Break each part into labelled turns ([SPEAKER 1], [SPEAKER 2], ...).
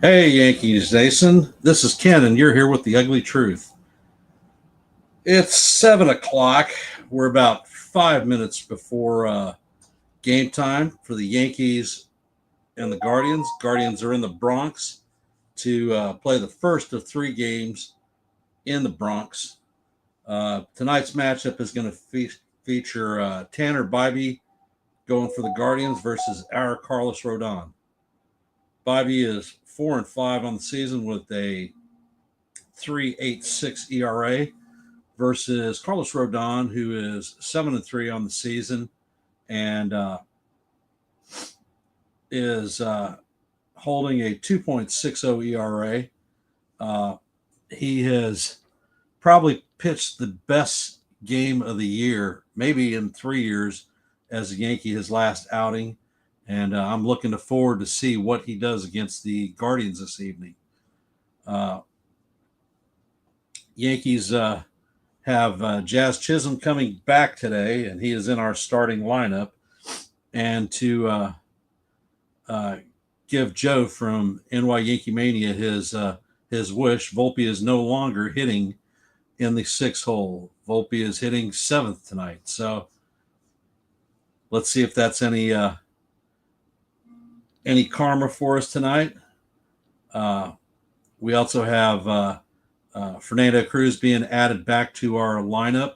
[SPEAKER 1] Hey, Yankees Nation. This is Ken, and you're here with the ugly truth. It's 7 o'clock. We're about 5 minutes before game time for the Yankees and the Guardians. Guardians are in the Bronx to play the first of three games in the Bronx. Tonight's matchup is going to feature Tanner Bybee going for the Guardians versus our Carlos Rodon. Bybee is 4-5 on the season with a 3.86 ERA versus Carlos Rodon, who is 7-3 on the season and is holding a 2.60 ERA. He has probably pitched the best game of the year, maybe in 3 years, as a Yankee, his last outing. And I'm looking forward to see what he does against the Guardians this evening. Yankees have Jazz Chisholm coming back today, and he is in our starting lineup. And to give Joe from NY Yankee Mania his wish, Volpe is no longer hitting in the sixth hole. Volpe is hitting seventh tonight. So let's see if that's any karma for us tonight. We also have Fernando Cruz being added back to our lineup.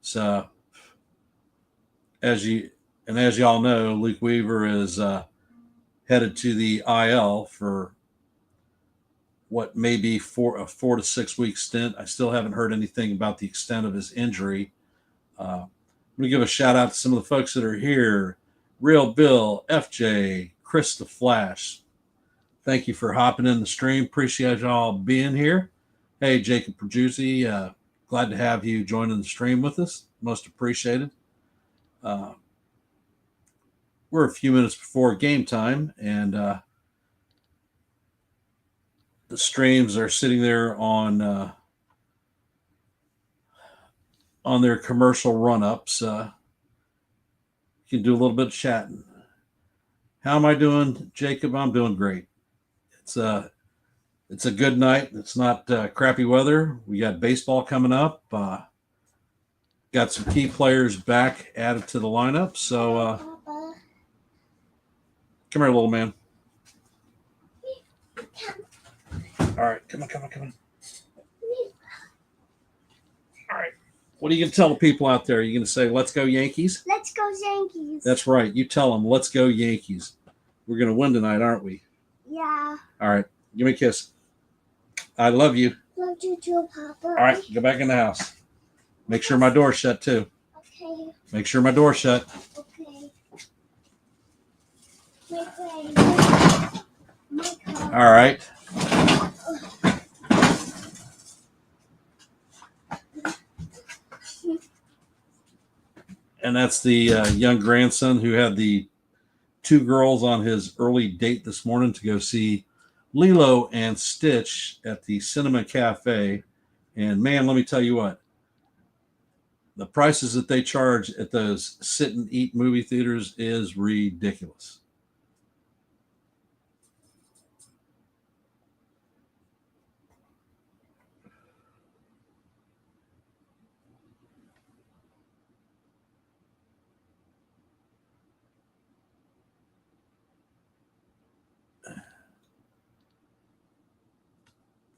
[SPEAKER 1] So, as y'all know, Luke Weaver is headed to the IL for what may be a 4 to 6 week stint. I still haven't heard anything about the extent of his injury. I'm going to give a shout out to some of the folks that are here: Real Bill, FJ, Chris the Flash. Thank you for hopping in the stream. Appreciate y'all being here. Hey, Jacob Perjuzzi, glad to have you joining the stream with us. Most appreciated. We're a few minutes before game time, and the streams are sitting there on their commercial run-ups. You can do a little bit of chatting. How am I doing, Jacob? I'm doing great. It's a good night. It's not crappy weather. We got baseball coming up. Got some key players back added to the lineup. So come here, little man. All right, come on. All right. What are you going to tell the people out there? Are you going to say, let's go Yankees?
[SPEAKER 2] Let's go Yankees.
[SPEAKER 1] That's right. You tell them, let's go Yankees. We're going to win tonight, aren't we?
[SPEAKER 2] Yeah.
[SPEAKER 1] All right. Give me a kiss. I love you.
[SPEAKER 2] Love you too, Papa.
[SPEAKER 1] All right. Go back in the house. Make sure my door's shut, too.
[SPEAKER 2] Okay.
[SPEAKER 1] Make sure my door's shut.
[SPEAKER 2] Okay.
[SPEAKER 1] All right. And that's the young grandson who had the two girls on his early date this morning to go see Lilo and Stitch at the Cinema Cafe. And man, let me tell you what, the prices that they charge at those sit and eat movie theaters is ridiculous.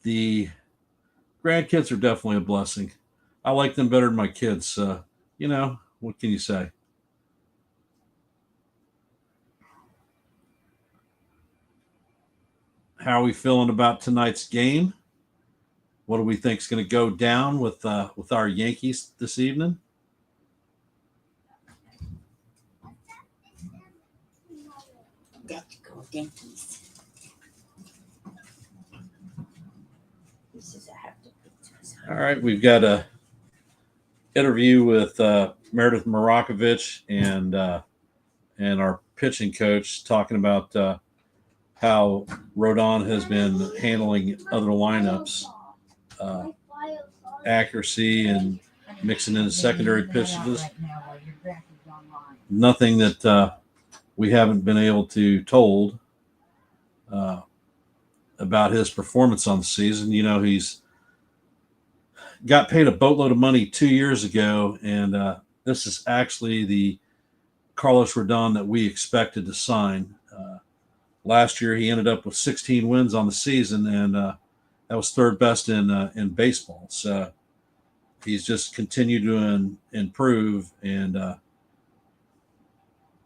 [SPEAKER 1] The grandkids are definitely a blessing. I like them better than my kids. What can you say? How are we feeling about tonight's game? What do we think is going to go down with our Yankees this evening?
[SPEAKER 3] Let's go Yankees.
[SPEAKER 1] All right, we've got a interview with Meredith Marakovich and our pitching coach talking about how Rodon has been handling other lineups, accuracy, and mixing in secondary pitches. Nothing that we haven't been able to told. about his performance on the season. You know, he's got paid a boatload of money 2 years ago, and this is actually the Carlos Rodon that we expected to sign. Last year, he ended up with 16 wins on the season, and that was third best in baseball. So he's just continued to improve, and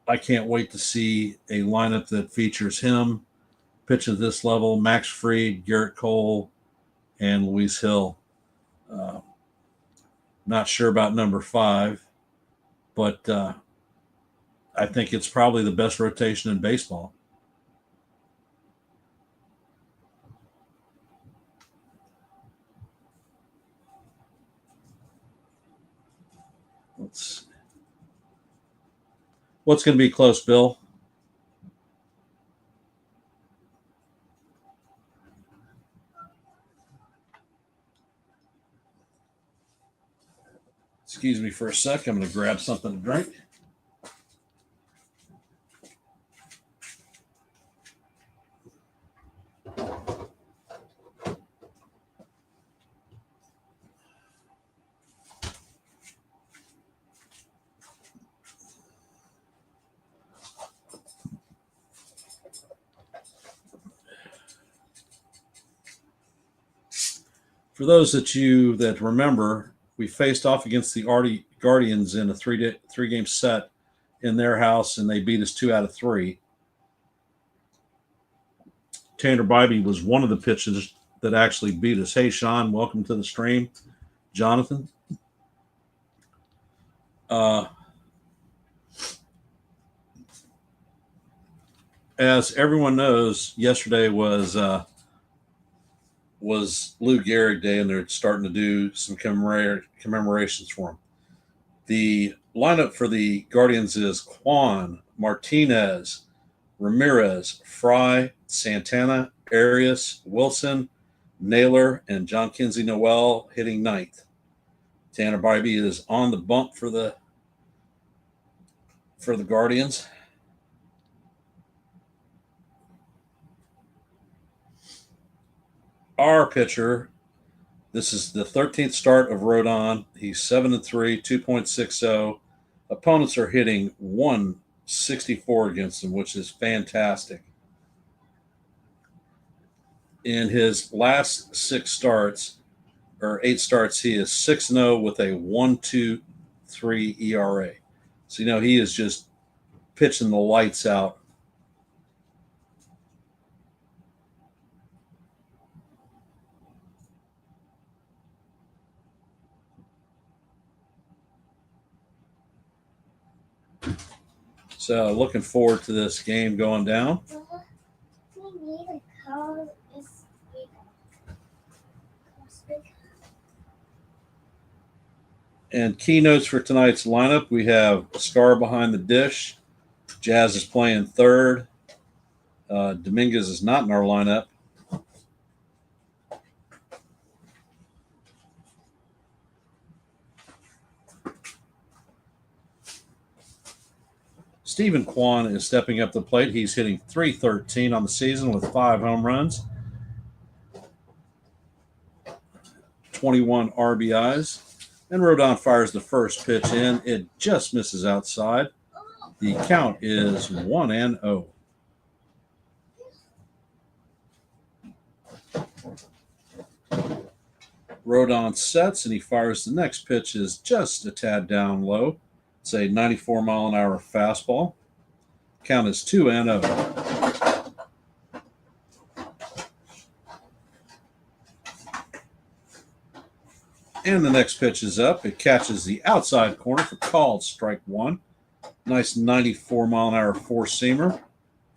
[SPEAKER 1] I can't wait to see a lineup that features him pitch at this level: Max Fried, Garrett Cole, and Luis Hill. Not sure about number 5, but I think it's probably the best rotation in baseball. What's going to be close, Bill? Excuse me for a sec. I'm going to grab something to drink. For those that remember, we faced off against the Guardians in a three-game set in their house, and they beat us 2 out of 3. Tanner Bybee was one of the pitchers that actually beat us. Hey, Sean, welcome to the stream. Jonathan. As everyone knows, yesterday was Lou Gehrig Day, and they're starting to do some commemorations for him. The lineup for the Guardians is Kwan, Martinez, Ramirez, Fry, Santana, Arias, Wilson, Naylor, and John Kinsey Noel hitting ninth. Tanner Bybee is on the bump for the Guardians. Our pitcher, this is the 13th start of Rodon. He's 7-3, 2.60. Opponents are hitting 164 against him, which is fantastic. In his last 8 starts, he is 6-0 with a 1.23 ERA. So, you know, he is just pitching the lights out. So, looking forward to this game going down.
[SPEAKER 2] We need a car.
[SPEAKER 1] And keynotes for tonight's lineup, we have Scar behind the dish. Jazz is playing third. Dominguez is not in our lineup. Stephen Kwan is stepping up the plate. He's hitting .313 on the season with 5 home runs, 21 RBIs. And Rodon fires the first pitch in. It just misses outside. The count is 1-0. Rodon sets, and he fires the next pitch is just a tad down low. It's a 94-mile-an-hour fastball. Count is 2-0. And the next pitch is up. It catches the outside corner for called strike 1. Nice 94-mile-an-hour four-seamer.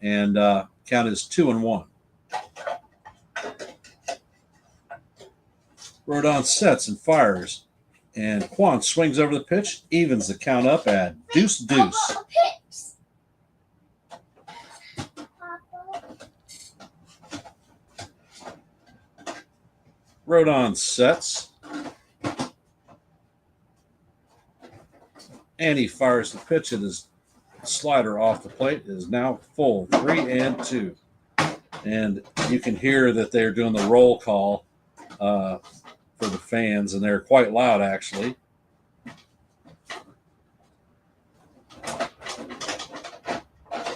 [SPEAKER 1] And count is 2-1. Rodon sets and fires. And Kwan swings over the pitch, evens the count up at deuce-deuce. Rodon sets. And he fires the pitch. It is slider off the plate. It is now full 3-2. and you can hear that they're doing the roll call for the fans, and they're quite loud, actually.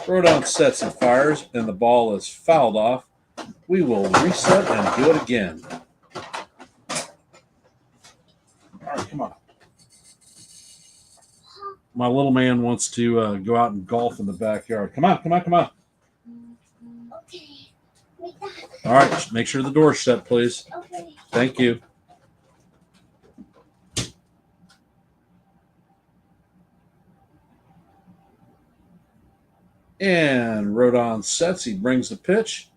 [SPEAKER 1] Rodon sets and fires, and the ball is fouled off. We will reset and do it again. All right, come on. My little man wants to go out and golf in the backyard. Come on, come on, come on.
[SPEAKER 2] Okay. Wait, Dad.
[SPEAKER 1] All right, make sure the door's shut, please.
[SPEAKER 2] Okay.
[SPEAKER 1] Thank you. And Rodon sets. He brings the pitch,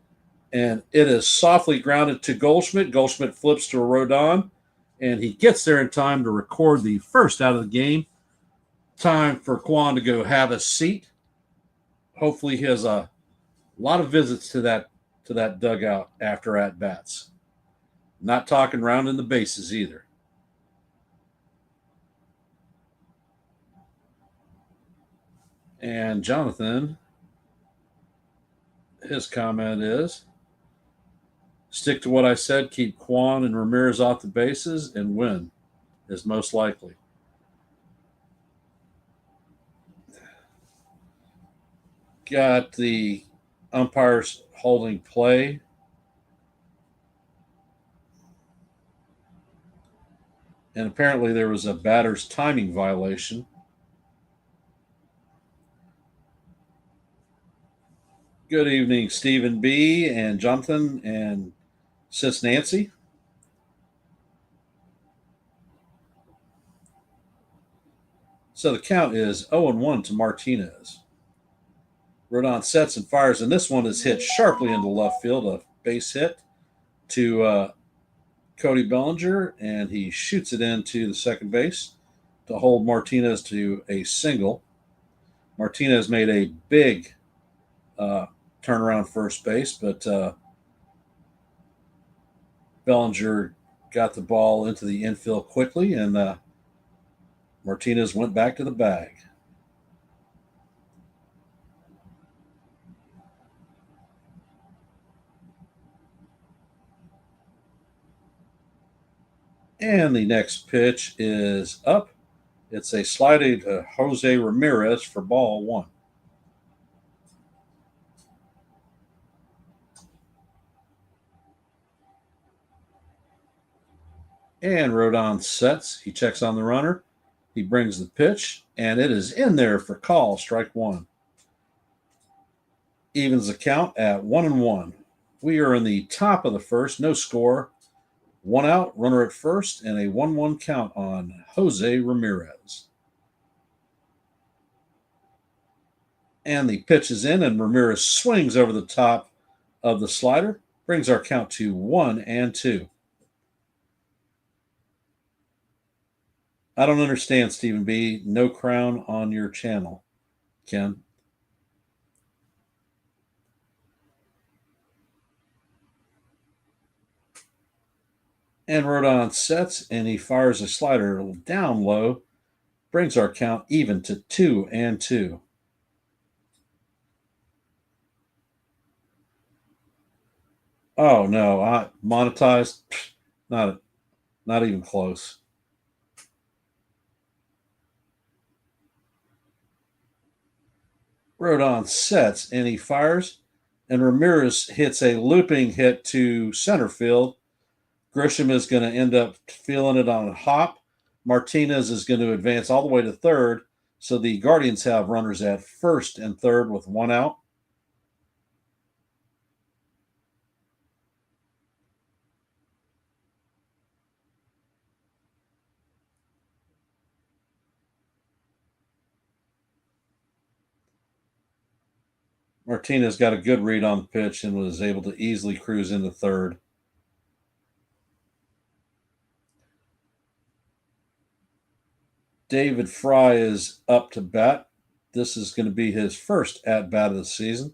[SPEAKER 1] and it is softly grounded to Goldschmidt. Goldschmidt flips to Rodon, and he gets there in time to record the first out of the game. Time for Quan to go have a seat. Hopefully, he has a lot of visits to that dugout after at bats. Not talking rounding the bases either. And Jonathan, his comment is, stick to what I said, keep Quan and Ramirez off the bases, and win is most likely. Got the umpires holding play. And apparently there was a batter's timing violation. Good evening, Stephen B. and Jonathan and Sis Nancy. So the count is 0-1 to Martinez. Rodon sets and fires, and this one is hit sharply into left field, a base hit to Cody Bellinger, and he shoots it into the second base to hold Martinez to a single. Martinez made a big turnaround first base, but Bellinger got the ball into the infield quickly, and Martinez went back to the bag. And the next pitch is up. It's a sliding to Jose Ramirez for ball one. And Rodon sets. He checks on the runner. He brings the pitch, and it is in there for call, strike one. Evens the count at 1-1. We are in the top of the first, no score. One out, runner at first, and a 1-1 count on Jose Ramirez. And the pitch is in, and Ramirez swings over the top of the slider, brings our count to 1-2. I don't understand, Stephen B. No crown on your channel, Ken. And Rodon sets, and he fires a slider down low, brings our count even to 2-2. Oh no, I monetized. Not even close. Rodon sets, and he fires, and Ramirez hits a looping hit to center field. Grisham is going to end up feeling it on a hop. Martinez is going to advance all the way to third. So the Guardians have runners at first and third with one out. Martinez got a good read on the pitch and was able to easily cruise into third. David Fry is up to bat. This is going to be his first at bat of the season.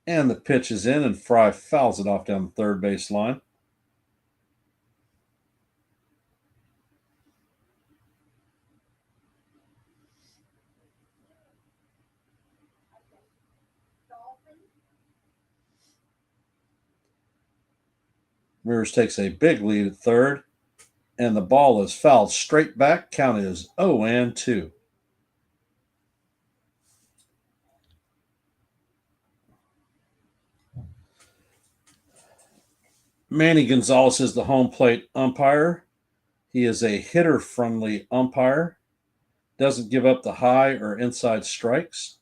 [SPEAKER 1] And the pitch is in, and Fry fouls it off down the third base line. Ramirez takes a big lead at third, and the ball is fouled straight back. Count is 0-2. Manny Gonzalez is the home plate umpire. He is a hitter-friendly umpire. Doesn't give up the high or inside strikes.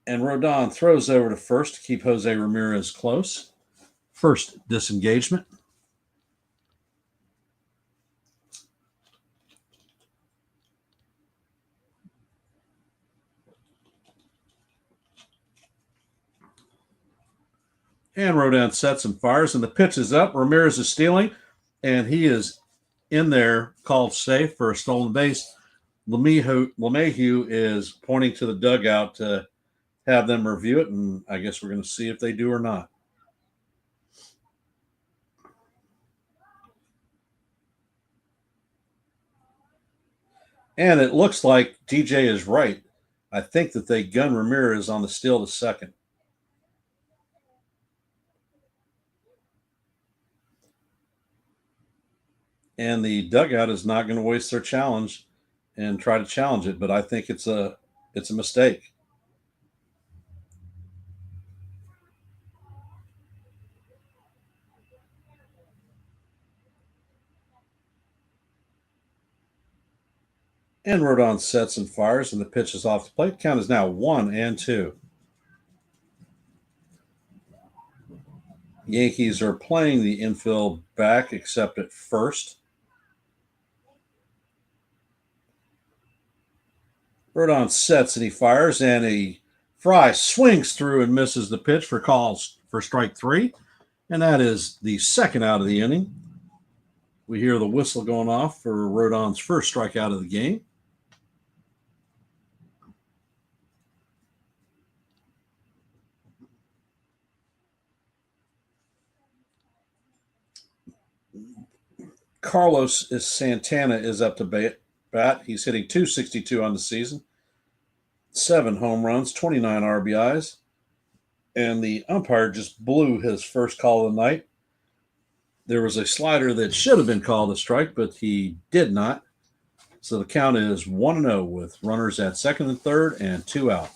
[SPEAKER 1] And Rodon throws over to first to keep Jose Ramirez close. First disengagement. And Rodon sets and fires, and the pitch is up. Ramirez is stealing, and he is in there, called safe for a stolen base. LeMahieu is pointing to the dugout to have them review it, and I guess we're going to see if they do or not. And it looks like DJ is right. I think that they gun Ramirez on the steal to second. And the dugout is not going to waste their challenge and try to challenge it, but I think it's a mistake. And Rodon sets and fires, and the pitch is off the plate. Count is now 1-2. Yankees are playing the infield back, except at first. Rodon sets and he fires, and a fry swings through and misses the pitch for calls for strike three. And that is the second out of the inning. We hear the whistle going off for Rodon's first strikeout of the game. Carlos Santana is up to bat. He's hitting .262 on the season, 7 home runs, 29 RBIs. And the umpire just blew his first call of the night. There was a slider that should have been called a strike, but he did not. So the count is 1-0 with runners at second and third and 2 out.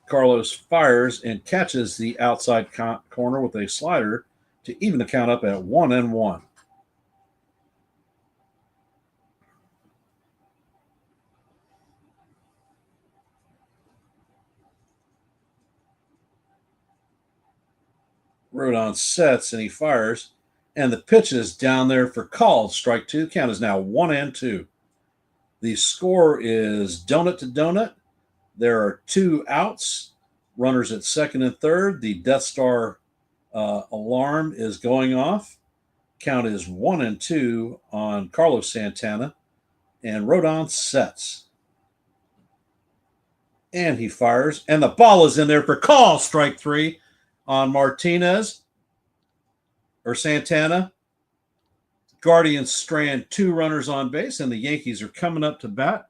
[SPEAKER 1] Carlos fires and catches the outside corner with a slider to even the count up at 1-1. Rodon sets and he fires, and the pitch is down there for called strike two. The count is now 1-2. The score is donut to donut. There are 2 outs, runners at second and third. The Death Star alarm is going off. Count is 1-2 on Carlos Santana, and Rodon sets. And he fires, and the ball is in there for call strike three on Martinez or Santana. Guardians strand 2 runners on base, and the Yankees are coming up to bat.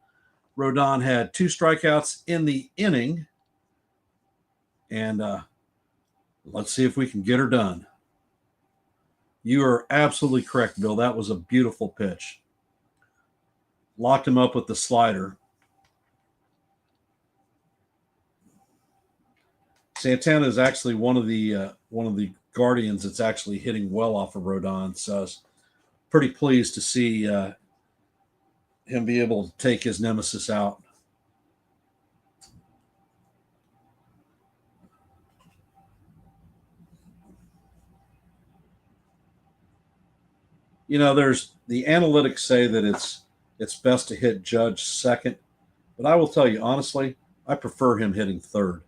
[SPEAKER 1] Rodon had 2 strikeouts in the inning, and let's see if we can get her done. You are absolutely correct, Bill. That was a beautiful pitch. Locked him up with the slider. Santana is actually one of the Guardians that's actually hitting well off of Rodon, so I was pretty pleased to see him be able to take his nemesis out. You know, there's the analytics say that it's best to hit Judge second, but I will tell you honestly, I prefer him hitting third.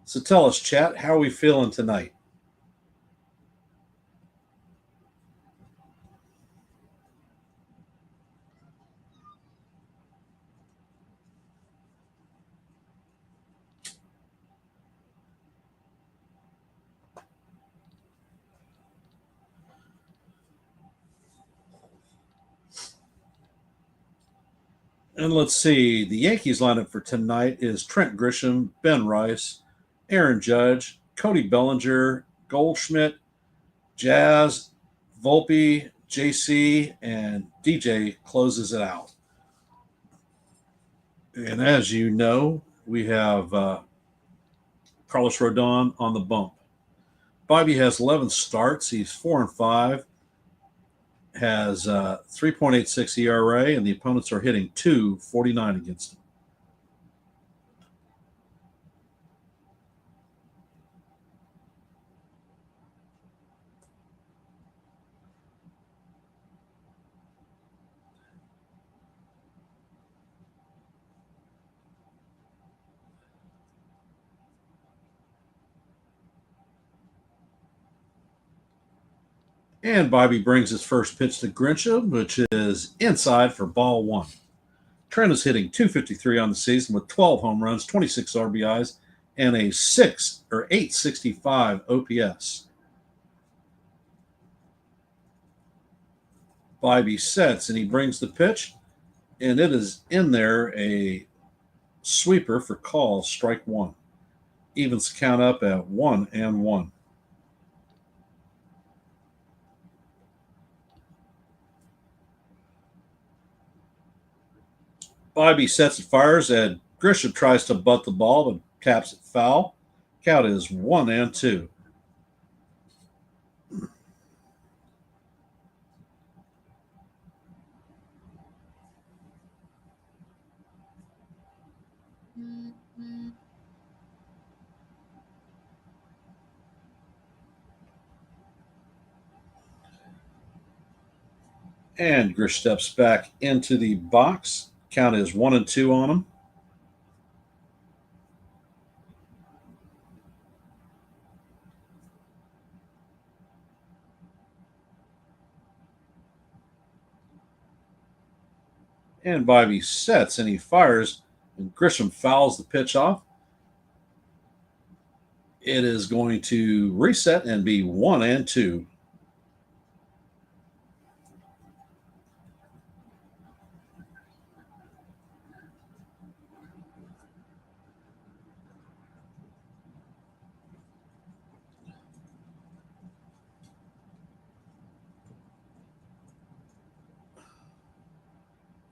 [SPEAKER 1] So tell us, chat, how are we feeling tonight? And let's see, the Yankees lineup for tonight is Trent Grisham, Ben Rice, Aaron Judge, Cody Bellinger, Goldschmidt, Jazz, Volpe, JC, and DJ closes it out. And as you know, we have Carlos Rodon on the bump. Bobby has 11 starts. He's 4-5, has 3.86 ERA, and the opponents are hitting 249 against him. And Bobby brings his first pitch to Grisham, which is inside for ball one. Trent is hitting 253 on the season with 12 home runs, 26 RBIs, and a 865 OPS. Bobby sets and he brings the pitch, and it is in there, a sweeper for call, strike one. Evens count up at 1-1. Bobby sets and fires, and Grisham tries to butt the ball but taps it foul. Count is 1-2. And Grish steps back into the box. Count is 1-2 on him. And Bobby sets and he fires, and Grisham fouls the pitch off. It is going to reset and be 1-2.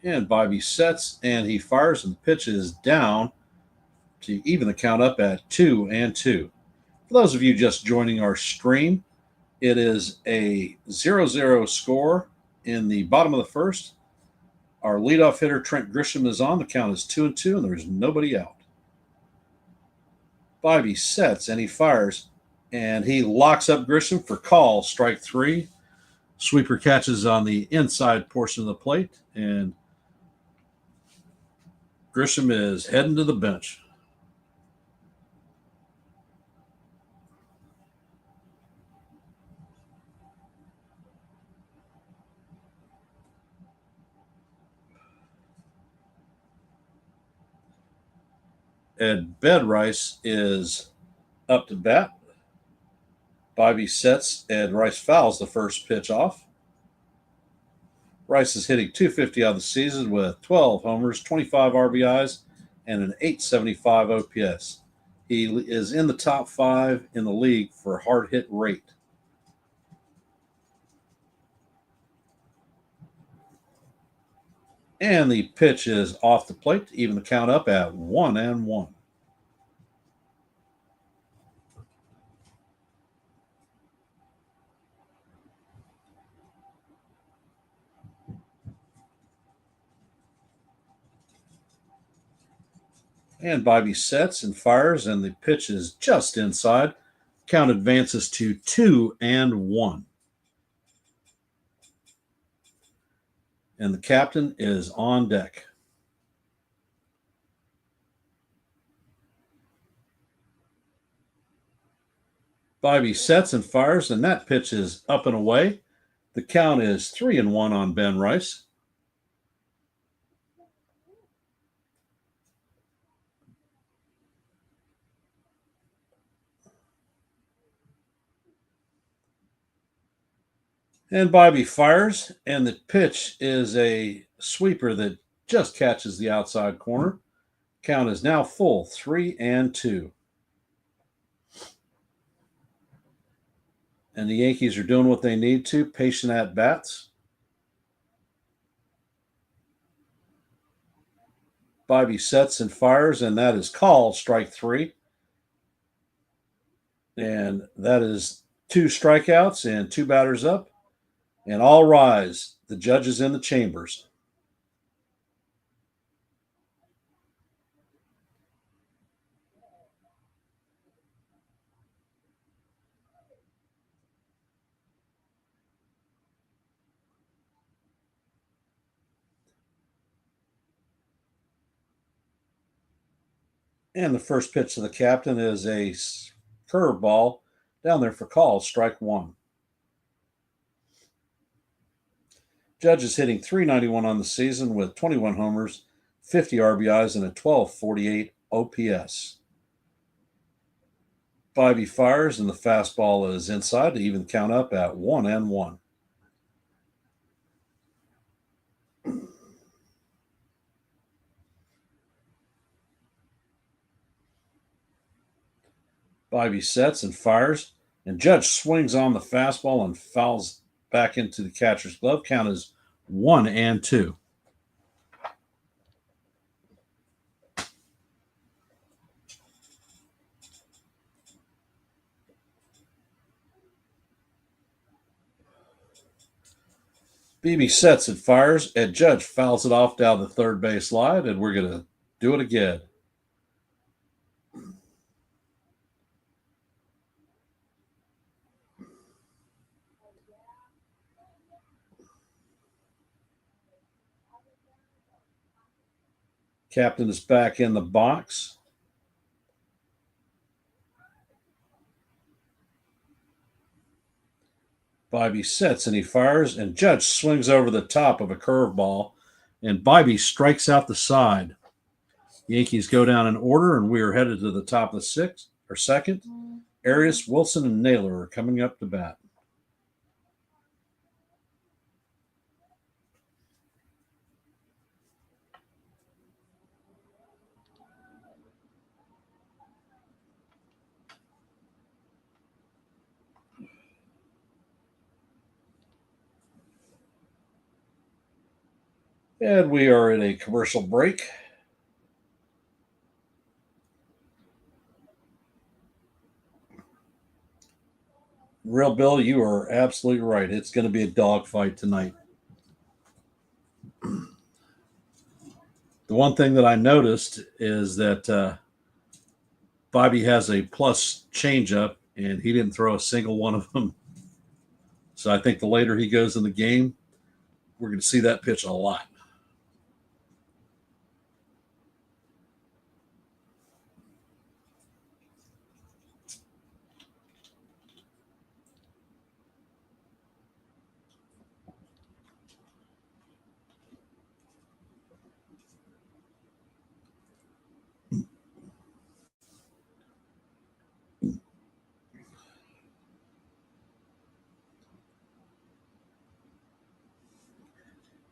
[SPEAKER 1] And Bobby sets and he fires, and the pitch is down to even the count up at 2-2. For those of you just joining our stream, it is a 0-0 score in the bottom of the first. Our leadoff hitter, Trent Grisham, is on. The count is 2-2, and there's nobody out. Bobby sets and he fires, and he locks up Grisham for call, strike three. Sweeper catches on the inside portion of the plate, and Grisham is heading to the bench. And Ben Rice is up to bat. Bobby sets, and Rice fouls the first pitch off. Rice is hitting 250 on the season with 12 homers, 25 RBIs, and an 875 OPS. He is in the top 5 in the league for hard hit rate. And the pitch is off the plate to even the count up at 1-1. And Bobby sets and fires, and the pitch is just inside. Count advances to 2-1. And the captain is on deck. Bobby sets and fires, and that pitch is up and away. The count is 3-1 on Ben Rice. And Bobby fires, and the pitch is a sweeper that just catches the outside corner. Count is now full, 3-2. And the Yankees are doing what they need to, patient at bats. Bobby sets and fires, and that is called strike 3. And that is 2 strikeouts and 2 batters up. And all rise. The judge is in the chambers. And the first pitch to the captain is a curveball down there for call, strike 1. Judge is hitting .391 on the season with 21 homers, 50 RBIs, and a 12.48 OPS. Bobby fires, and the fastball is inside to even count up at 1-1. Bobby sets and fires, and Judge swings on the fastball and fouls back into the catcher's glove. Count is 1-2. BB sets and fires, and Judge fouls it off down the third base line, and we're going to do it again. Captain is back in the box. Bobby sets and he fires, and Judge swings over the top of a curveball, and Bobby strikes out the side. Yankees go down in order, and we are headed to the top of the second. Arias, Wilson, and Naylor are coming up to bat. And we are in a commercial break. Real Bill, you are absolutely right. It's going to be a dogfight tonight. The one thing that I noticed is that Bobby has a plus changeup, and he didn't throw a single one of them. So I think the later he goes in the game, we're going to see that pitch a lot.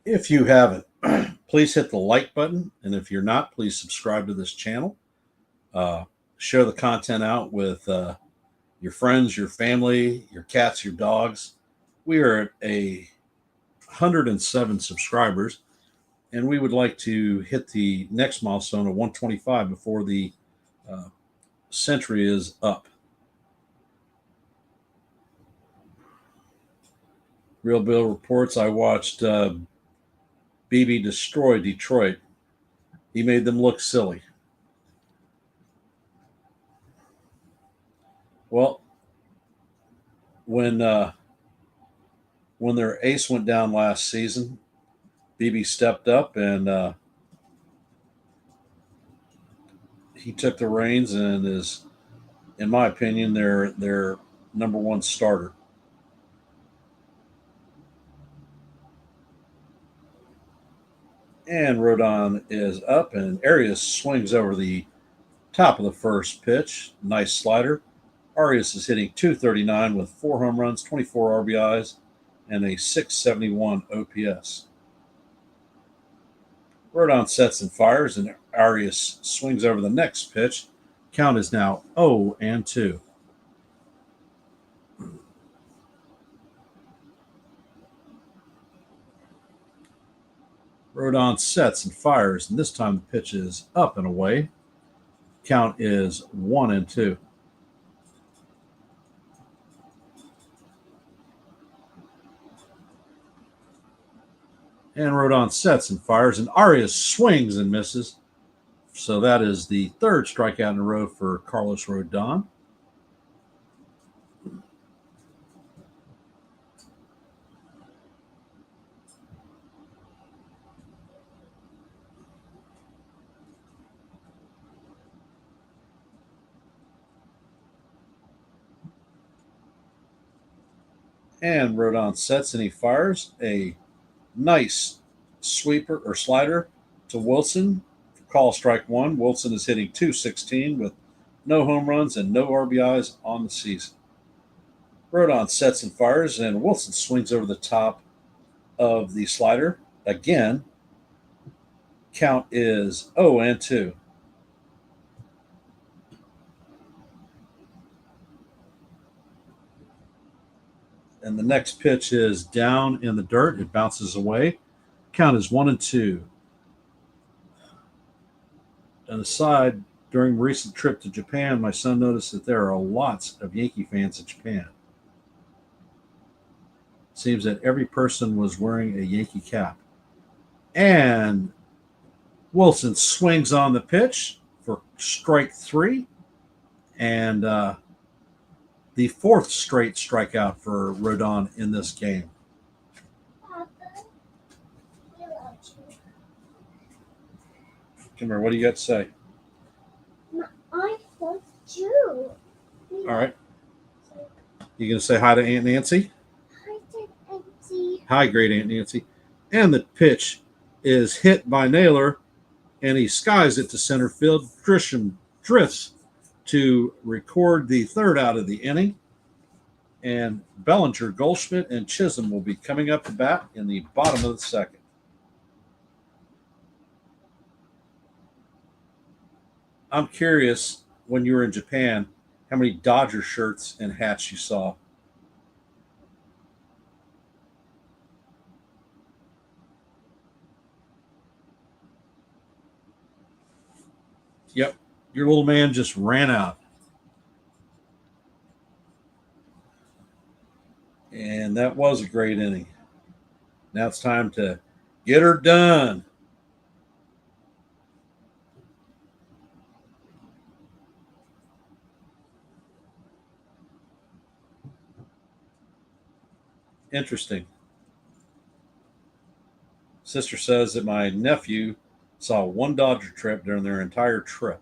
[SPEAKER 1] If you haven't, please hit the like button. And if you're not, please subscribe to this channel. Share the content out with your friends, your family, your cats, your dogs. We are at 107 subscribers, and we would like to hit the next milestone of 125 before the century is up. Real Bill reports, I watched BB destroy Detroit. He made them look silly. Well, when their ace went down last season, BB stepped up and he took the reins and is, in my opinion, their number one starter. And Rodon is up, and Arias swings over the top of the first pitch. Nice slider. Arias is hitting .239 with 4 home runs, 24 RBIs, and a .671 OPS. Rodon sets and fires, and Arias swings over the next pitch. Count is now 0-2. Rodon sets and fires, and this time the pitch is up and away. Count is 1-2. And Rodon sets and fires, and Arias swings and misses. So that is the third strikeout in a row for Carlos Rodon. And Rodon sets and he fires a nice sweeper or slider to Wilson. Call strike one. Wilson is hitting .216 with no home runs and no RBIs on the season. Rodon sets and fires, and Wilson swings over the top of the slider. Again, count is 0-2. And the next pitch is down in the dirt. It bounces away. Count is 1-2. An aside, during a recent trip to Japan, my son noticed that there are lots of Yankee fans in Japan. It seems that every person was wearing a Yankee cap. And Wilson swings on the pitch for strike three. And the fourth straight strikeout for Rodon in this game.
[SPEAKER 2] Papa, we love you.
[SPEAKER 1] Come here, what do you got to say?
[SPEAKER 2] I love you.
[SPEAKER 1] All right. You going to say hi to Aunt Nancy?
[SPEAKER 2] Hi, Auntie.
[SPEAKER 1] Hi, great Aunt Nancy. And the pitch is hit by Naylor, and he skies it to center field. Grisham drifts to record the third out of the inning. And Bellinger, Goldschmidt, and Chisholm will be coming up to bat in the bottom of the second. I'm curious, when you were in Japan, how many Dodger shirts and hats you saw. Yep, your little man just ran out. And that was a great inning. Now it's time to get her done. Interesting. Sister says that my nephew saw one Dodger trip during their entire trip.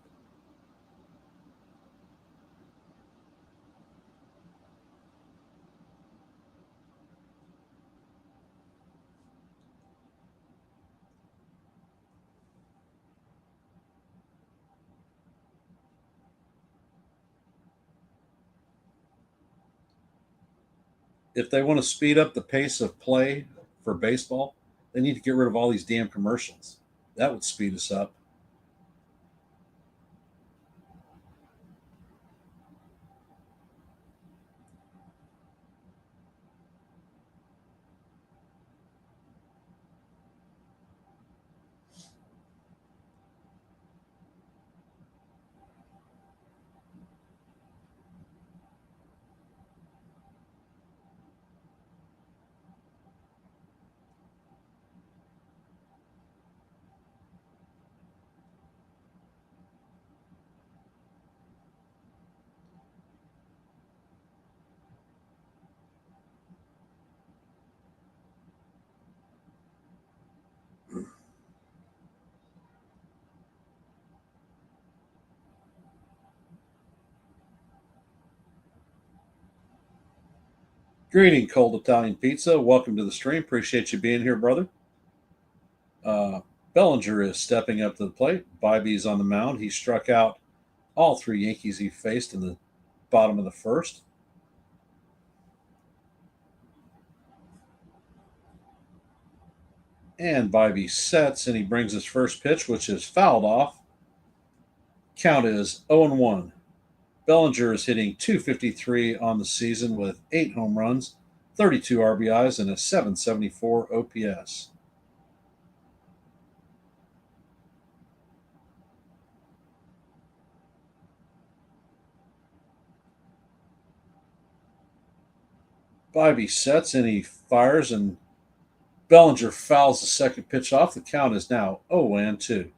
[SPEAKER 1] If they want to speed up the pace of play for baseball, they need to get rid of all these damn commercials. That would speed us up. Greeting, Cold Italian Pizza. Welcome to the stream. Appreciate you being here, brother. Bellinger is stepping up to the plate. Bybee's on the mound. He struck out all three Yankees he faced in the bottom of the first. And Bobby sets and he brings his first pitch, which is fouled off. Count is 0-1. Bellinger is hitting 253 on the season with 8 home runs, 32 RBIs, and a 774 OPS. Bobby sets and he fires, and Bellinger fouls the second pitch off. The count is now 0-2.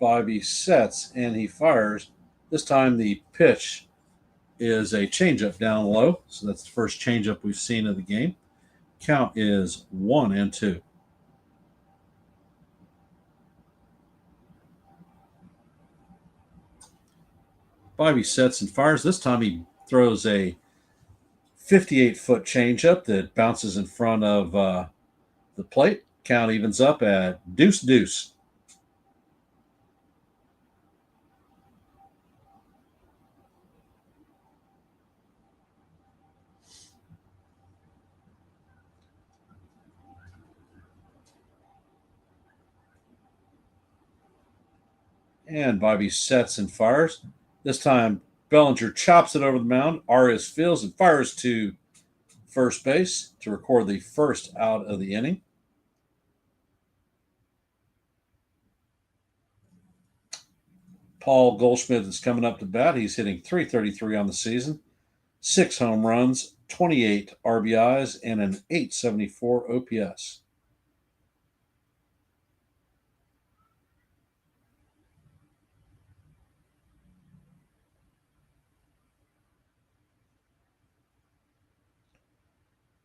[SPEAKER 1] Bobby sets and he fires. This time the pitch is a changeup down low. So that's the first changeup we've seen of the game. Count is 1-2. Bobby sets and fires. This time he throws a 58-foot changeup that bounces in front of the plate. Count evens up at deuce. And Bobby sets and fires. This time Bellinger chops it over the mound. Arias fields and fires to first base to record the first out of the inning. Paul Goldschmidt is coming up to bat. He's hitting .333 on the season, 6 home runs, 28 RBIs, and an 874 OPS.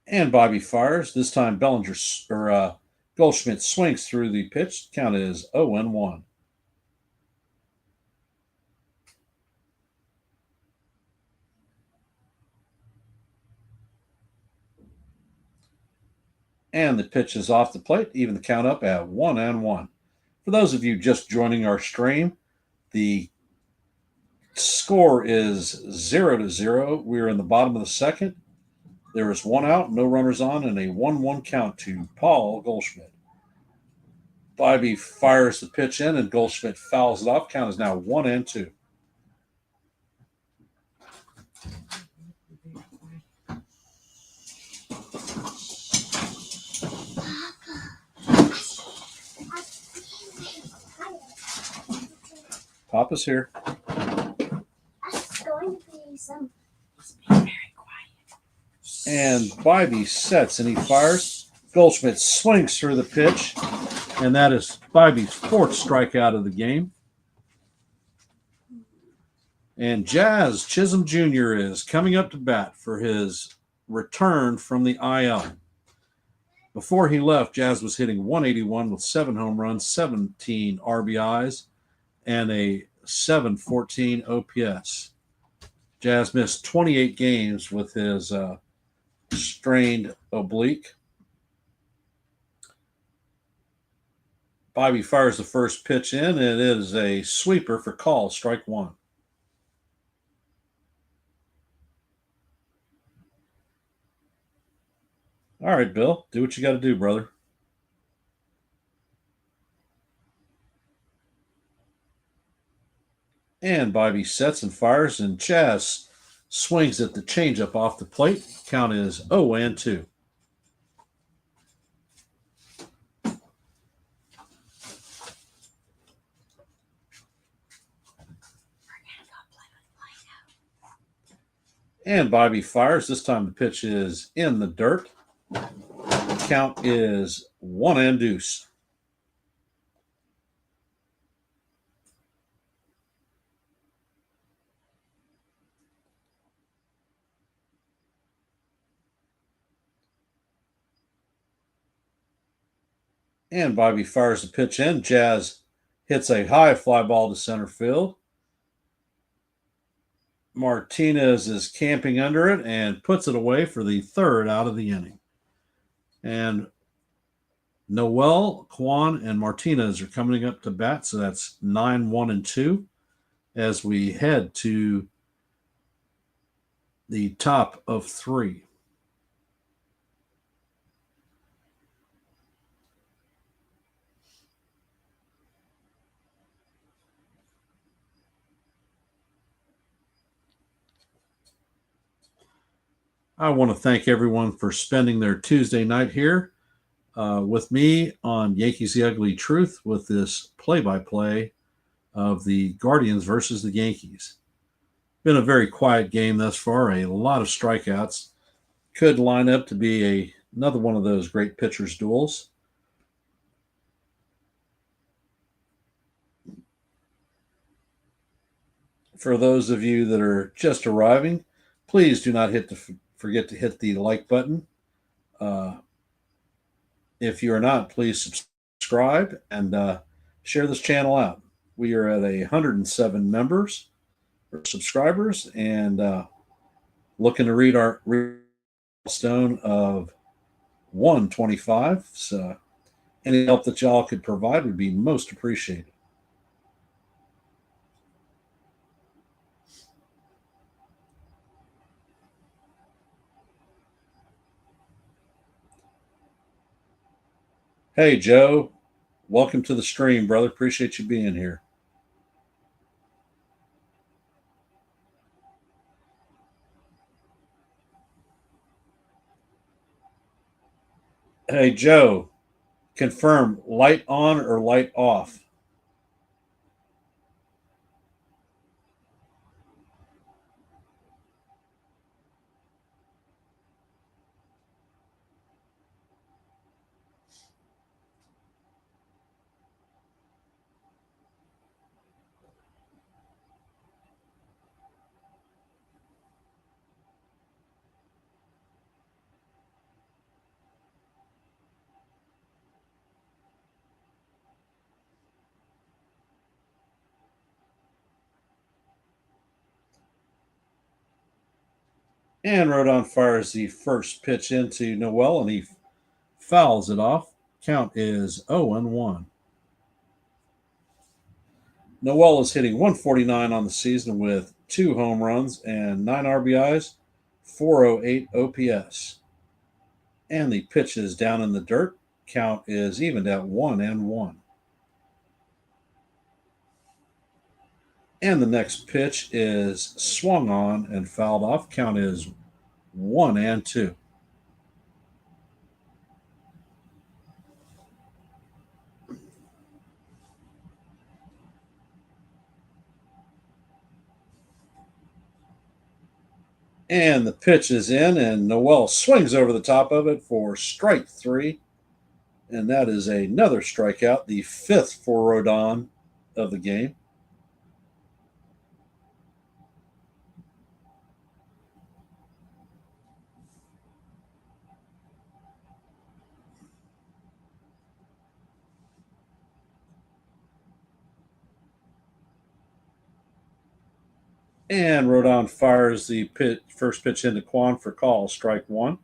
[SPEAKER 1] And Bobby fires. This time Goldschmidt swings through the pitch. Count is 0-1. And the pitch is off the plate, even the count up at 1-1. For those of you just joining our stream, the score is 0-0. We're in the bottom of the second. There is 1 out, no runners on, and a 1-1 count to Paul Goldschmidt. Bobby fires the pitch in, and Goldschmidt fouls it off. Count is now 1-2. Papa's here.
[SPEAKER 2] That's going to be some.
[SPEAKER 3] Very quiet.
[SPEAKER 1] And Bobby sets and he fires. Goldschmidt swings through the pitch, and that is Bobby's 4th strikeout of the game. And Jazz Chisholm Jr. is coming up to bat for his return from the IL. Before he left, Jazz was hitting .181 with 7 home runs, 17 RBIs, and a 714 OPS. Jazz missed 28 games with his strained oblique. Bobby fires the first pitch in, and it is a sweeper for call, strike 1. All right, Bill, do what you got to do, brother. And Bobby sets and fires, and Chaz swings at the changeup off the plate. Count is 0-2. And Bobby fires. This time the pitch is in the dirt. Count is 1-2. And Bobby fires the pitch in. Jazz hits a high fly ball to center field. Martinez is camping under it and puts it away for the third out of the inning. And Noel, Kwan, and Martinez are coming up to bat, so that's 9-1-2 as we head to the top of 3. I want to thank everyone for spending their Tuesday night here with me on Yankees The Ugly Truth with this play-by-play of the Guardians versus the Yankees. Been a very quiet game thus far, a lot of strikeouts. Could line up to be another one of those great pitchers' duels. For those of you that are just arriving, please do not forget to hit the like button. If you are not, please subscribe and share this channel out. We are at 107 members or subscribers and looking to read our milestone of 125. So any help that y'all could provide would be most appreciated. Hey, Joe. Welcome to the stream, brother. Appreciate you being here. Hey, Joe. Confirm light on or light off. And Rodon fires the first pitch into Noel, and he fouls it off. Count is 0-1. Noel is hitting 149 on the season with 2 home runs and 9 RBIs, 408 OPS. And the pitch is down in the dirt. Count is evened at 1-1. And the next pitch is swung on and fouled off. Count is 1-2. And the pitch is in, and Noel swings over the top of it for strike 3. And that is another strikeout, the 5th for Rodon of the game. And Rodon fires the first pitch into Kwan for call, strike 1.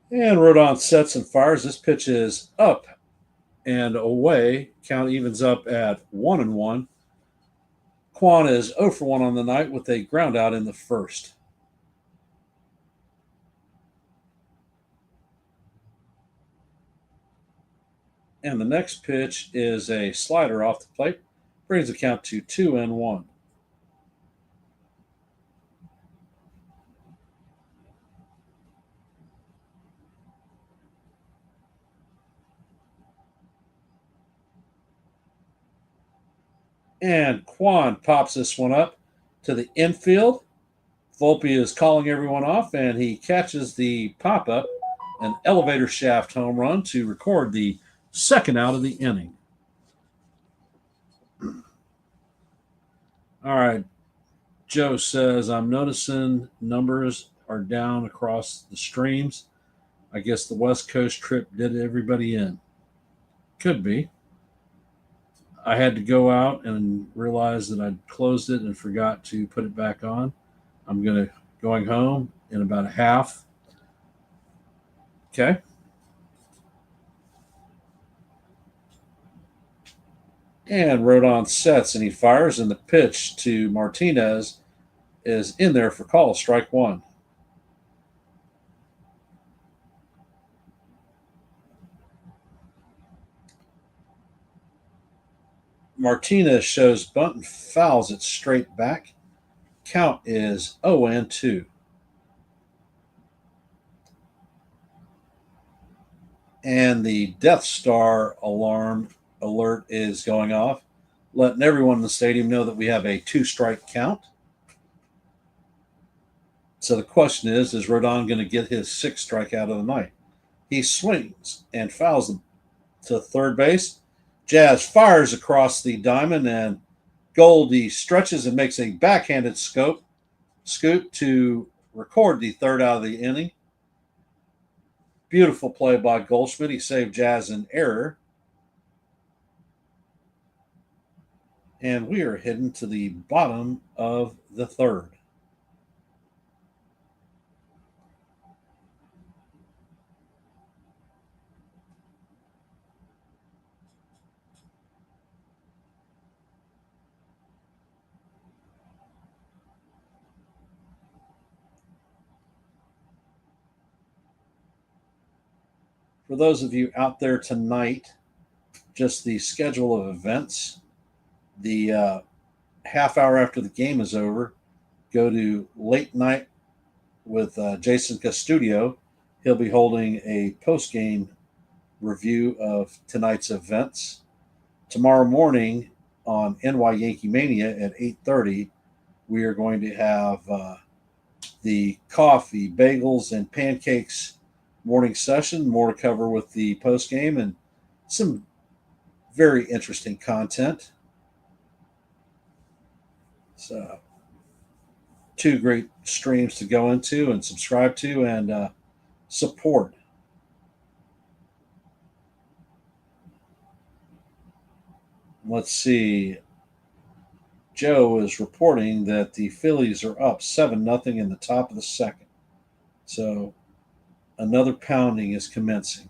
[SPEAKER 1] And Rodon sets and fires. This pitch is up and away. Count evens up at 1-1. Kwan is 0 for 1 on the night with a ground out in the first. And the next pitch is a slider off the plate. Brings the count to 2-1. And Kwan pops this one up to the infield. Volpe is calling everyone off, and he catches the pop-up, an elevator shaft home run to record the second out of the inning. All right, Joe says, I'm noticing numbers are down across the streams. I guess the West Coast trip did everybody in. Could be. I had to go out and realize that I'd closed it and forgot to put it back on. I'm going home in about a half. Okay. And Rodon sets and he fires, and the pitch to Martinez is in there for call, strike one. Martinez shows bunt and fouls it straight back. Count is 0-2. And the Death Star alarm alert is going off, letting everyone in the stadium know that we have a 2-strike count. So the question is Rodon going to get his 6th strikeout of the night? He swings and fouls them to third base. Jazz fires across the diamond, and Goldie stretches and makes a backhanded scoop to record the 3rd out of the inning. Beautiful play by Goldschmidt. He saved Jazz an error. And we are heading to the bottom of the 3rd. For those of you out there tonight, just the schedule of events. The half hour after the game is over, go to Late Night with Jason Castudio. He'll be holding a post-game review of tonight's events. Tomorrow morning on NY Yankee Mania at 8:30, we are going to have the coffee, bagels, and pancakes morning session. More to cover with the post-game and some very interesting content. So, 2 great streams to go into and subscribe to and support. Let's see. Joe is reporting that the Phillies are up 7-0 in the top of the 2nd. So another pounding is commencing.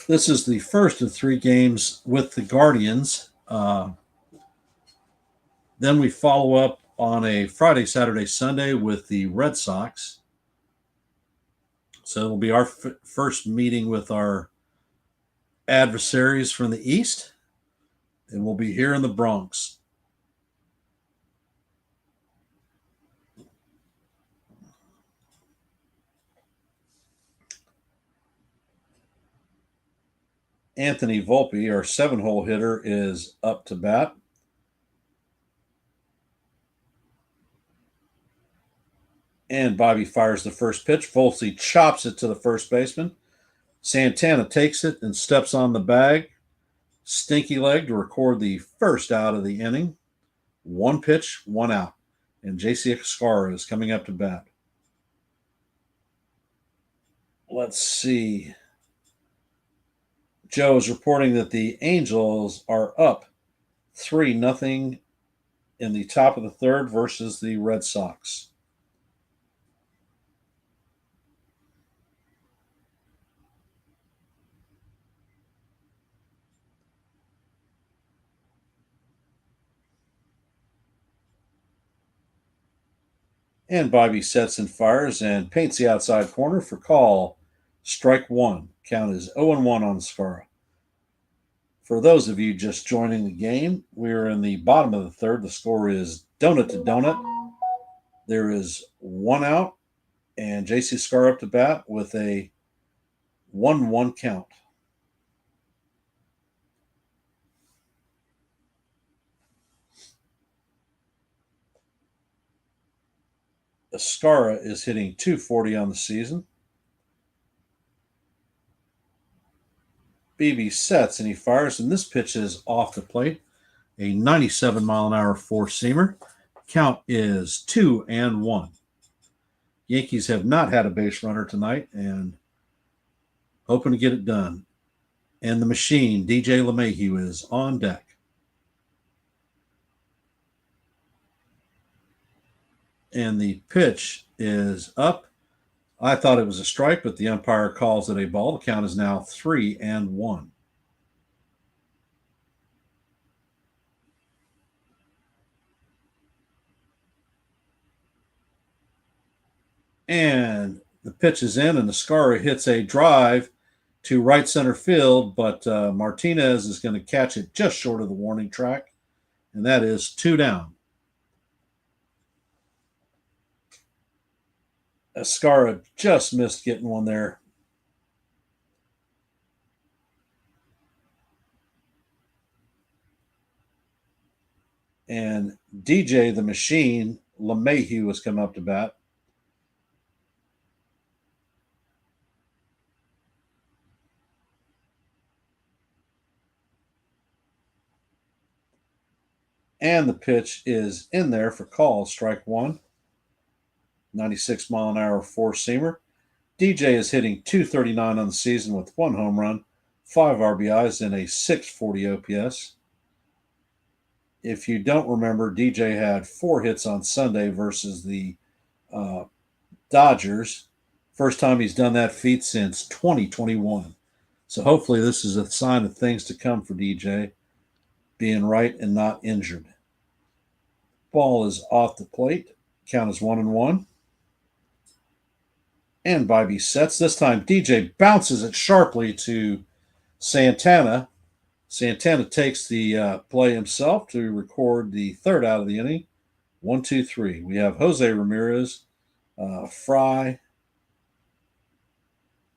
[SPEAKER 1] This is the first of 3 games with the Guardians. Then we follow up on a Friday, Saturday, Sunday with the Red Sox. So it'll be our first meeting with our adversaries from the East, and we'll be here in the Bronx. Anthony Volpe, our 7-hole hitter, is up to bat. And Bobby fires the first pitch. Volpe chops it to the first baseman. Santana takes it and steps on the bag. Stinky leg to record the 1st out of the inning. 1 pitch, 1 out. And J.C. Escarra is coming up to bat. Let's see. Joe is reporting that the Angels are up 3-0 in the top of the 3rd versus the Red Sox. And Bobby sets and fires and paints the outside corner for call. Strike 1. Count is 0-1 on Escarra. For those of you just joining the game, we're in the bottom of the 3rd. The score is donut to donut. There is one out, and JC Scar up to bat with a 1-1 count. Escara is hitting 240 on the season. BB sets and he fires, and this pitch is off the plate. A 97-mile-an-hour four-seamer. Count is 2-1. Yankees have not had a base runner tonight and hoping to get it done. And the machine, DJ LeMahieu, is on deck. And the pitch is up. I thought it was a strike, but the umpire calls it a ball. The count is now 3-1. And the pitch is in, and Escara hits a drive to right center field, but Martinez is going to catch it just short of the warning track, and that is 2 down. Escara just missed getting one there. And DJ the Machine LeMahieu has come up to bat. And the pitch is in there for call, strike one. 96-mile-an-hour four-seamer. DJ is hitting 239 on the season with 1 home run, 5 RBIs, and a 640 OPS. If you don't remember, DJ had 4 hits on Sunday versus the Dodgers. First time he's done that feat since 2021. So hopefully this is a sign of things to come for DJ, being right and not injured. Ball is off the plate. Count is 1-1. And Bybee sets. This time DJ bounces it sharply to Santana. Santana takes the play himself to record the 3rd out of the inning. 1, 2, 3. We have Jose Ramirez, Fry,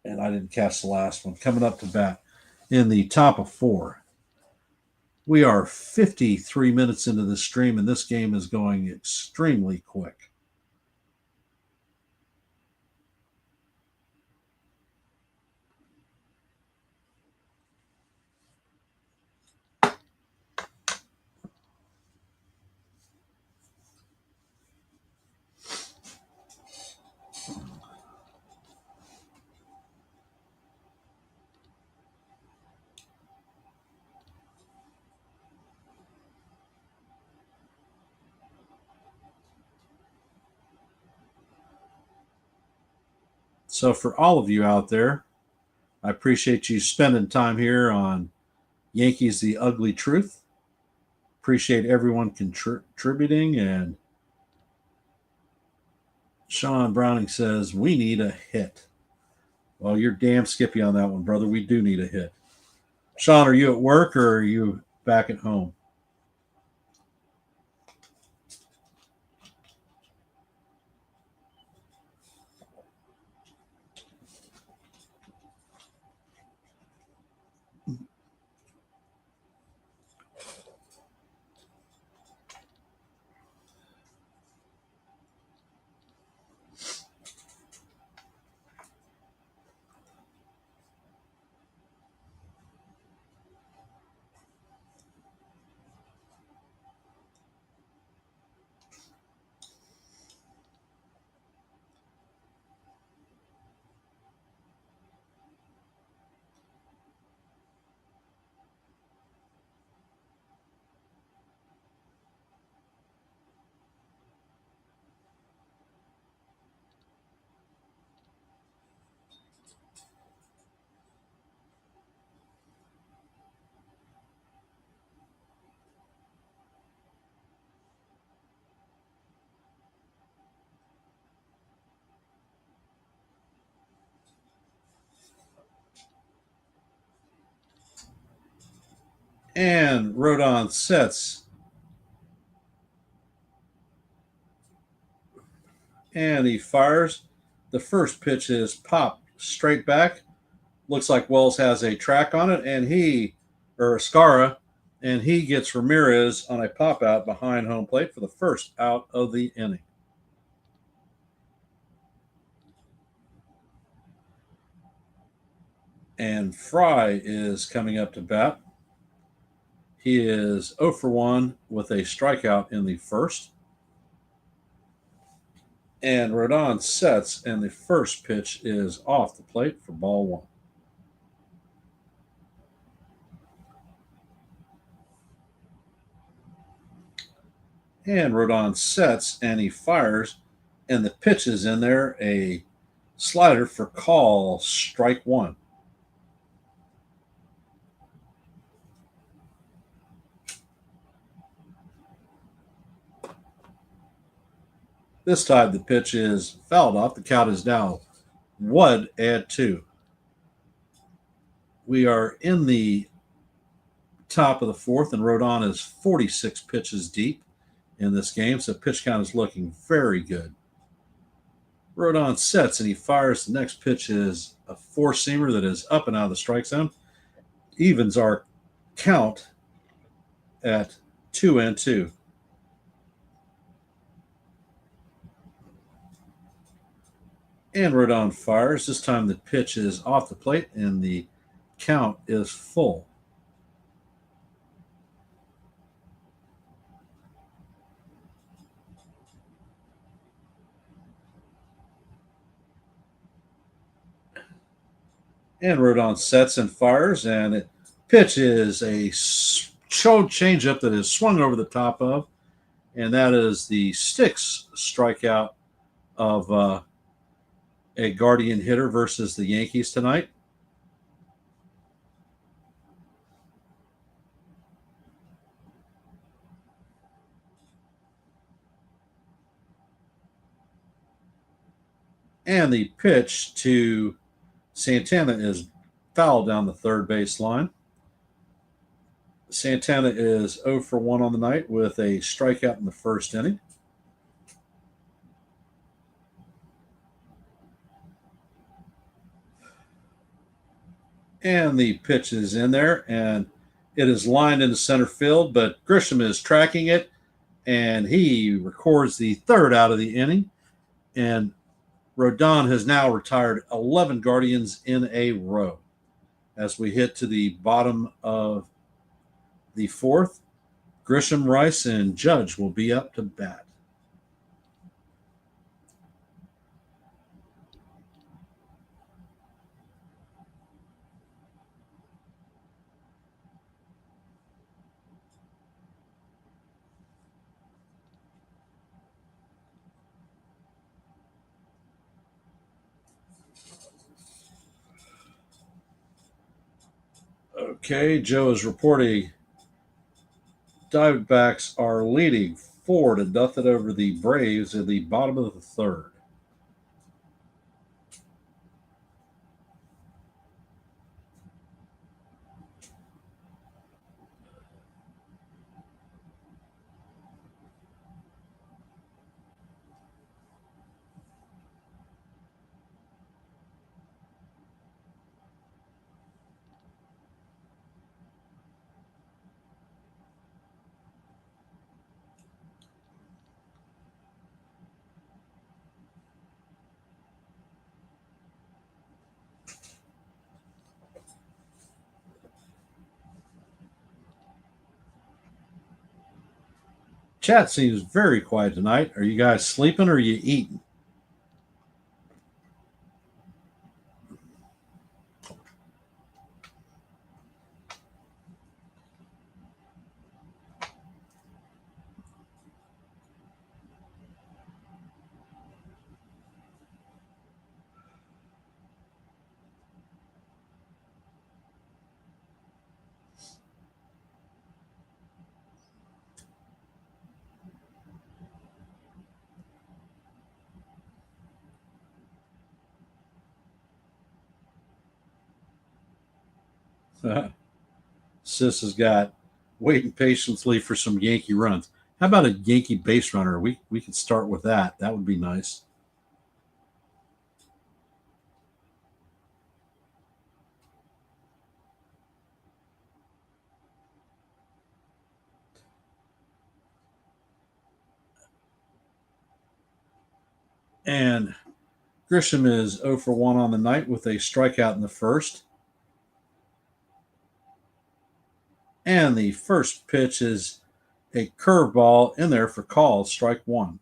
[SPEAKER 1] and I didn't catch the last one, coming up to bat in the top of 4. We are 53 minutes into the stream, and this game is going extremely quick. So for all of you out there, I appreciate you spending time here on Yankees The Ugly Truth. Appreciate everyone contributing. And Sean Browning says, we need a hit. Well, you're damn skippy on that one, brother. We do need a hit. Sean, are you at work or are you back at home? And Rodon sets. And he fires. The first pitch is popped straight back. Looks like Wells has a track on it, and or Scara, and he gets Ramirez on a pop out behind home plate for the first out of the inning. And Fry is coming up to bat. He is 0 for 1 with a strikeout in the first. And Rodon sets, and the first pitch is off the plate for ball one. And Rodon sets, and he fires, and the pitch is in there, a slider for call, strike one. This time the pitch is fouled off. The count is now 1-2. We are in the top of the fourth, and Rodon is 46 pitches deep in this game, so pitch count is looking very good. Rodon sets, and he fires. The next pitch is a four-seamer that is up and out of the strike zone. Evens our count at 2-2. And Rodon fires. This time the pitch is off the plate, and the count is full. And Rodon sets and fires, and it pitch is a changeup that is swung over the top of, and that is the sixth strikeout of a Guardian hitter versus the Yankees tonight. And the pitch to Santana is fouled down the third base line. Santana is 0 for 1 on the night with a strikeout in the first inning. And the pitch is in there, and it is lined into center field, but Grisham is tracking it, and he records the third out of the inning. And Rodon has now retired 11 Guardians in a row. As we hit to the bottom of the fourth, Grisham, Rice, and Judge will be up to bat. Okay, Joe is reporting Diamondbacks are leading 4-0 over the Braves in the bottom of the third. Chat seems very quiet tonight. Are you guys sleeping or are you eating? Sis has got waiting patiently for some Yankee runs. How about a Yankee base runner? We could start with that. That would be nice. And Grisham is 0 for 1 on the night with a strikeout in the first. And the first pitch is a curveball in there for call, strike one.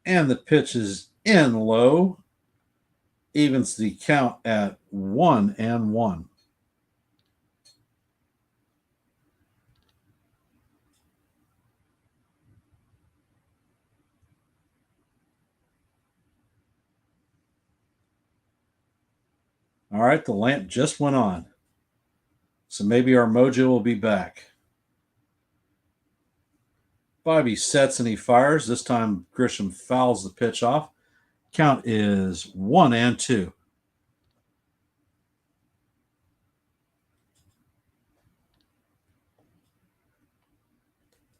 [SPEAKER 1] And the pitch is in low, evens the count at 1-1. All right, the lamp just went on. So maybe our mojo will be back. Bobby sets and he fires. This time Grisham fouls the pitch off. Count is 1-2.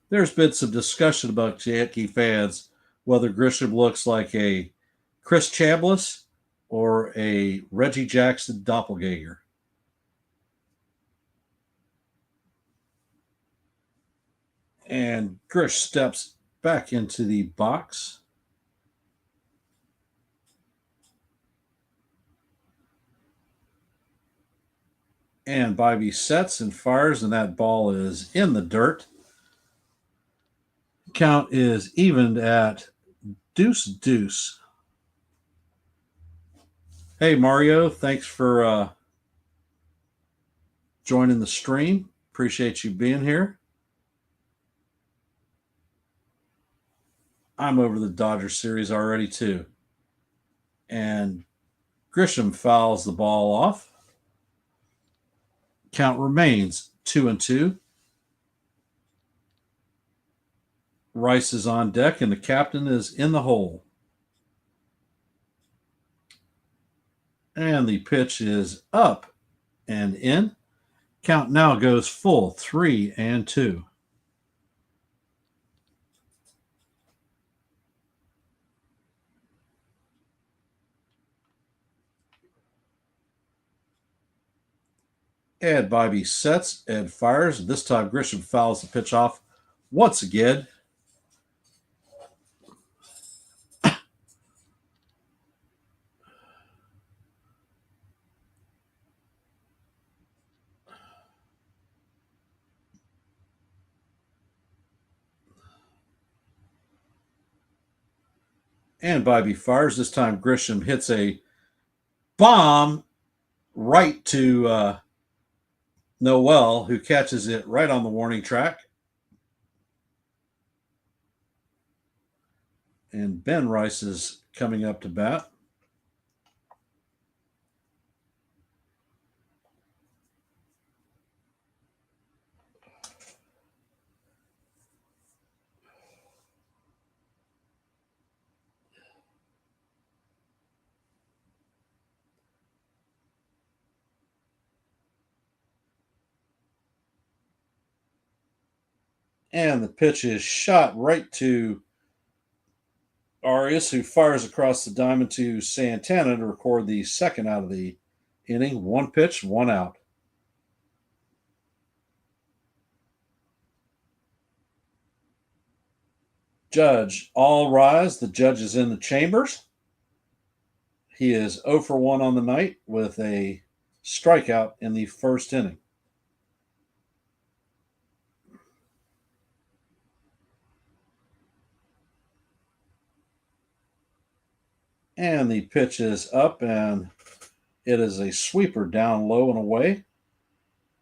[SPEAKER 1] There's been some discussion about Yankee fans whether Grisham looks like a Chris Chambliss or a Reggie Jackson doppelganger. And Grish steps back into the box. And Bobby sets and fires, and that ball is in the dirt. Count is evened at 2-2. Hey, Mario, thanks for joining the stream. Appreciate you being here. I'm over the Dodger series already, too. And Grisham fouls the ball off. Count remains 2-2. Rice is on deck, and the captain is in the hole. And the pitch is up and in. Count now goes full 3-2. Ed Bobby sets, Ed fires. This time Grisham fouls the pitch off once again. And Bobby fires. This time Grisham hits a bomb right to Noel, who catches it right on the warning track. And Ben Rice is coming up to bat. And the pitch is shot right to Arias, who fires across the diamond to Santana to record the second out of the inning. One pitch, one out. Judge, all rise. The judge is in the chambers. He is 0 for 1 on the night with a strikeout in the first inning. And the pitch is up, and it is a sweeper down low and away.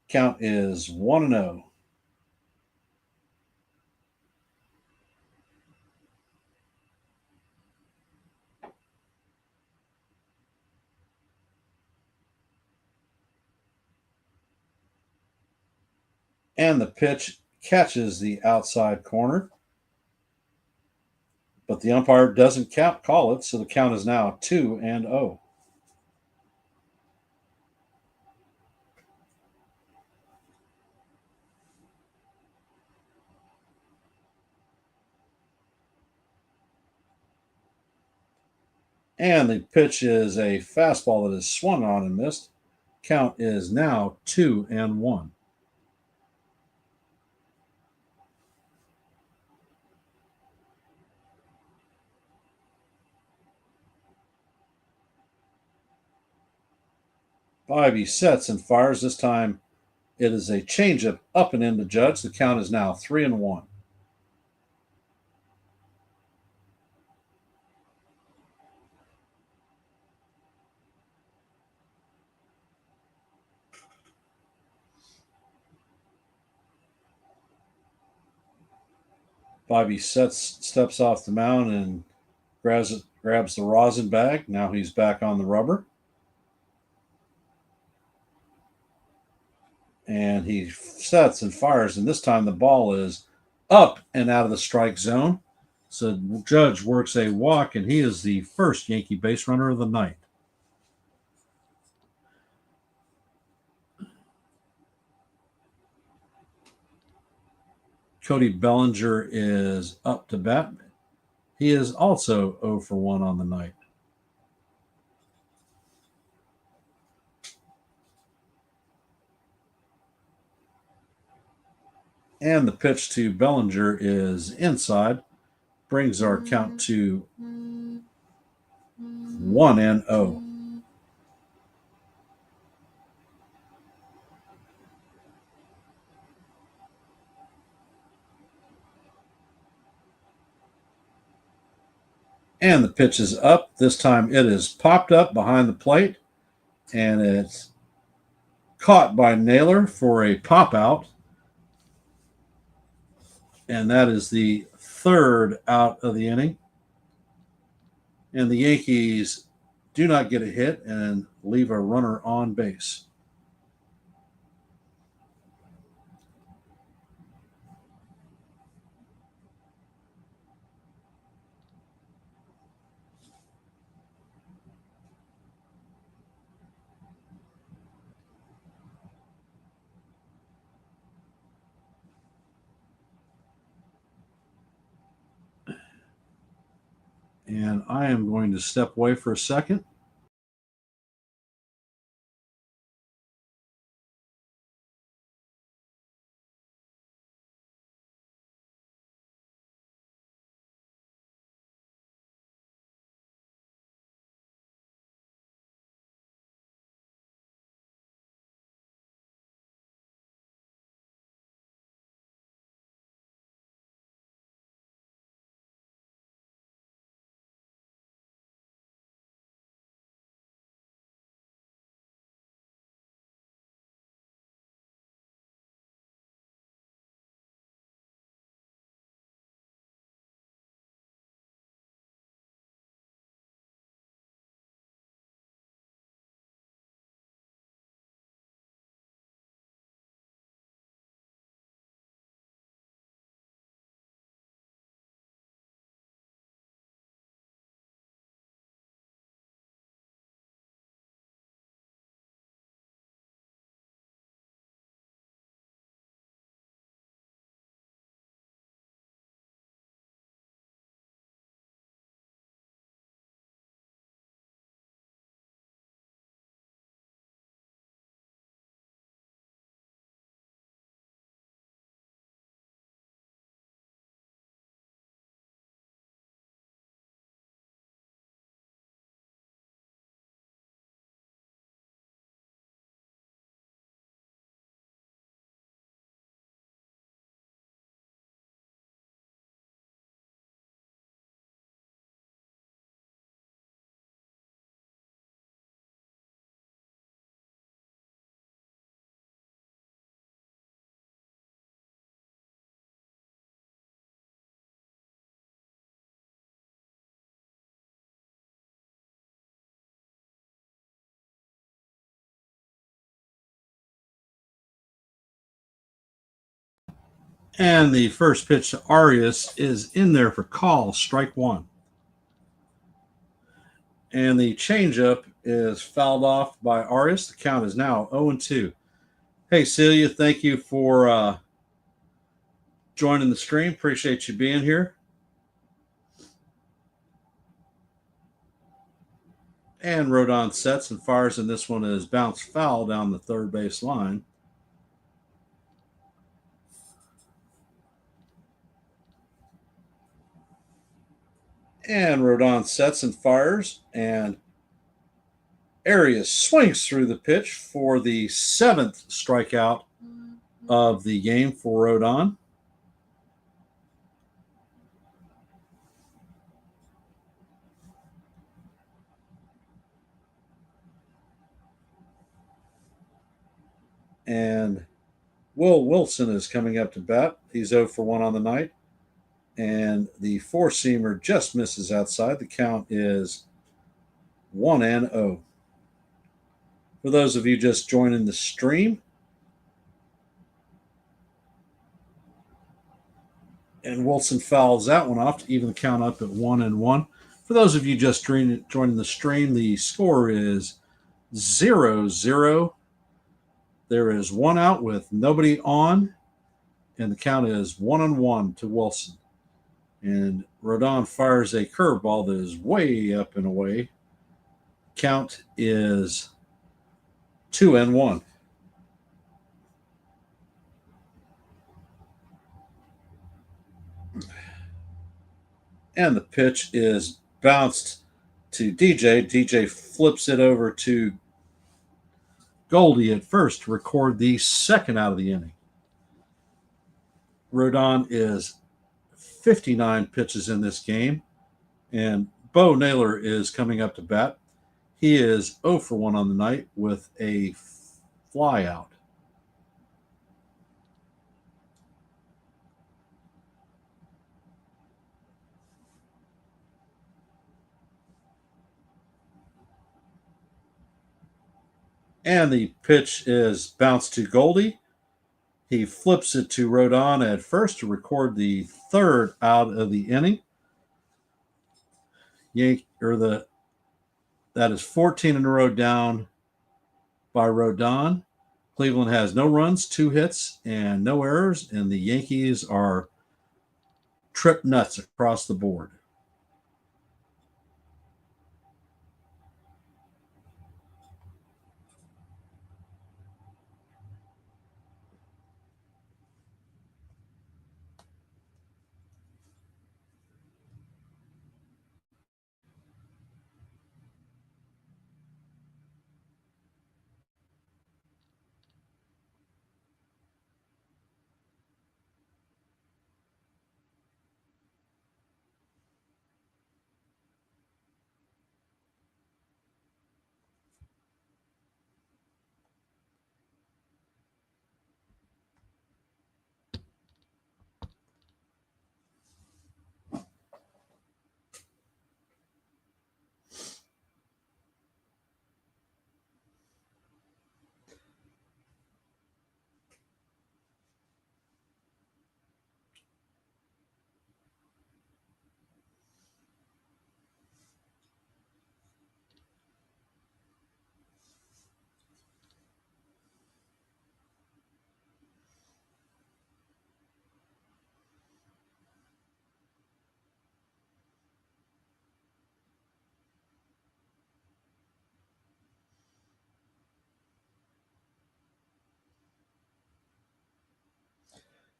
[SPEAKER 1] Count is 1-0. And the pitch catches the outside corner, but the umpire doesn't call it, so the count is now 2-0. And the pitch is a fastball that is swung on and missed. Count is now 2-1. Bobby sets and fires. This time it is a changeup up and in to Judge. The count is now 3-1. Bobby steps off the mound and grabs the rosin bag. Now he's back on the rubber. And he sets and fires, and this time the ball is up and out of the strike zone. So Judge works a walk, and he is the first Yankee base runner of the night. Cody Bellinger is up to bat. He is also 0 for 1 on the night. And the pitch to Bellinger is inside, brings our count to 1-0. And the pitch is up. This time it is popped up behind the plate, and it's caught by Naylor for a pop out. And that is the third out of the inning. And the Yankees do not get a hit and leave a runner on base. And I am going to step away for a second. And the first pitch to Arias is in there for call, strike one. And the changeup is fouled off by Arias. The count is now 0-2. Hey, Celia, thank you for joining the stream. Appreciate you being here. And Rodon sets and fires, and this one is bounced foul down the third base line. And Rodon sets and fires, and Arias swings through the pitch for the 7th strikeout of the game for Rodon. And Will Wilson is coming up to bat. He's 0 for 1 on the night. And the four-seamer just misses outside. The count is 1-0. For those of you just joining the stream, and Wilson fouls that one off to even the count up at 1-1. For those of you just joining the stream, the score is 0-0. There is one out with nobody on, and the count is 1-1 to Wilson. And Rodon fires a curveball that is way up and away. Count is 2-1. And the pitch is bounced to DJ. DJ flips it over to Goldie at first to record the second out of the inning. Rodon is 59 pitches in this game, and Bo Naylor is coming up to bat. He is 0 for 1 on the night with a fly out. And the pitch is bounced to Goldie. He flips it to Rodon at first to record the third out of the inning. That is 14 in a row down by Rodon. Cleveland has no runs, 2 hits, and no errors, and the Yankees are trip nuts across the board.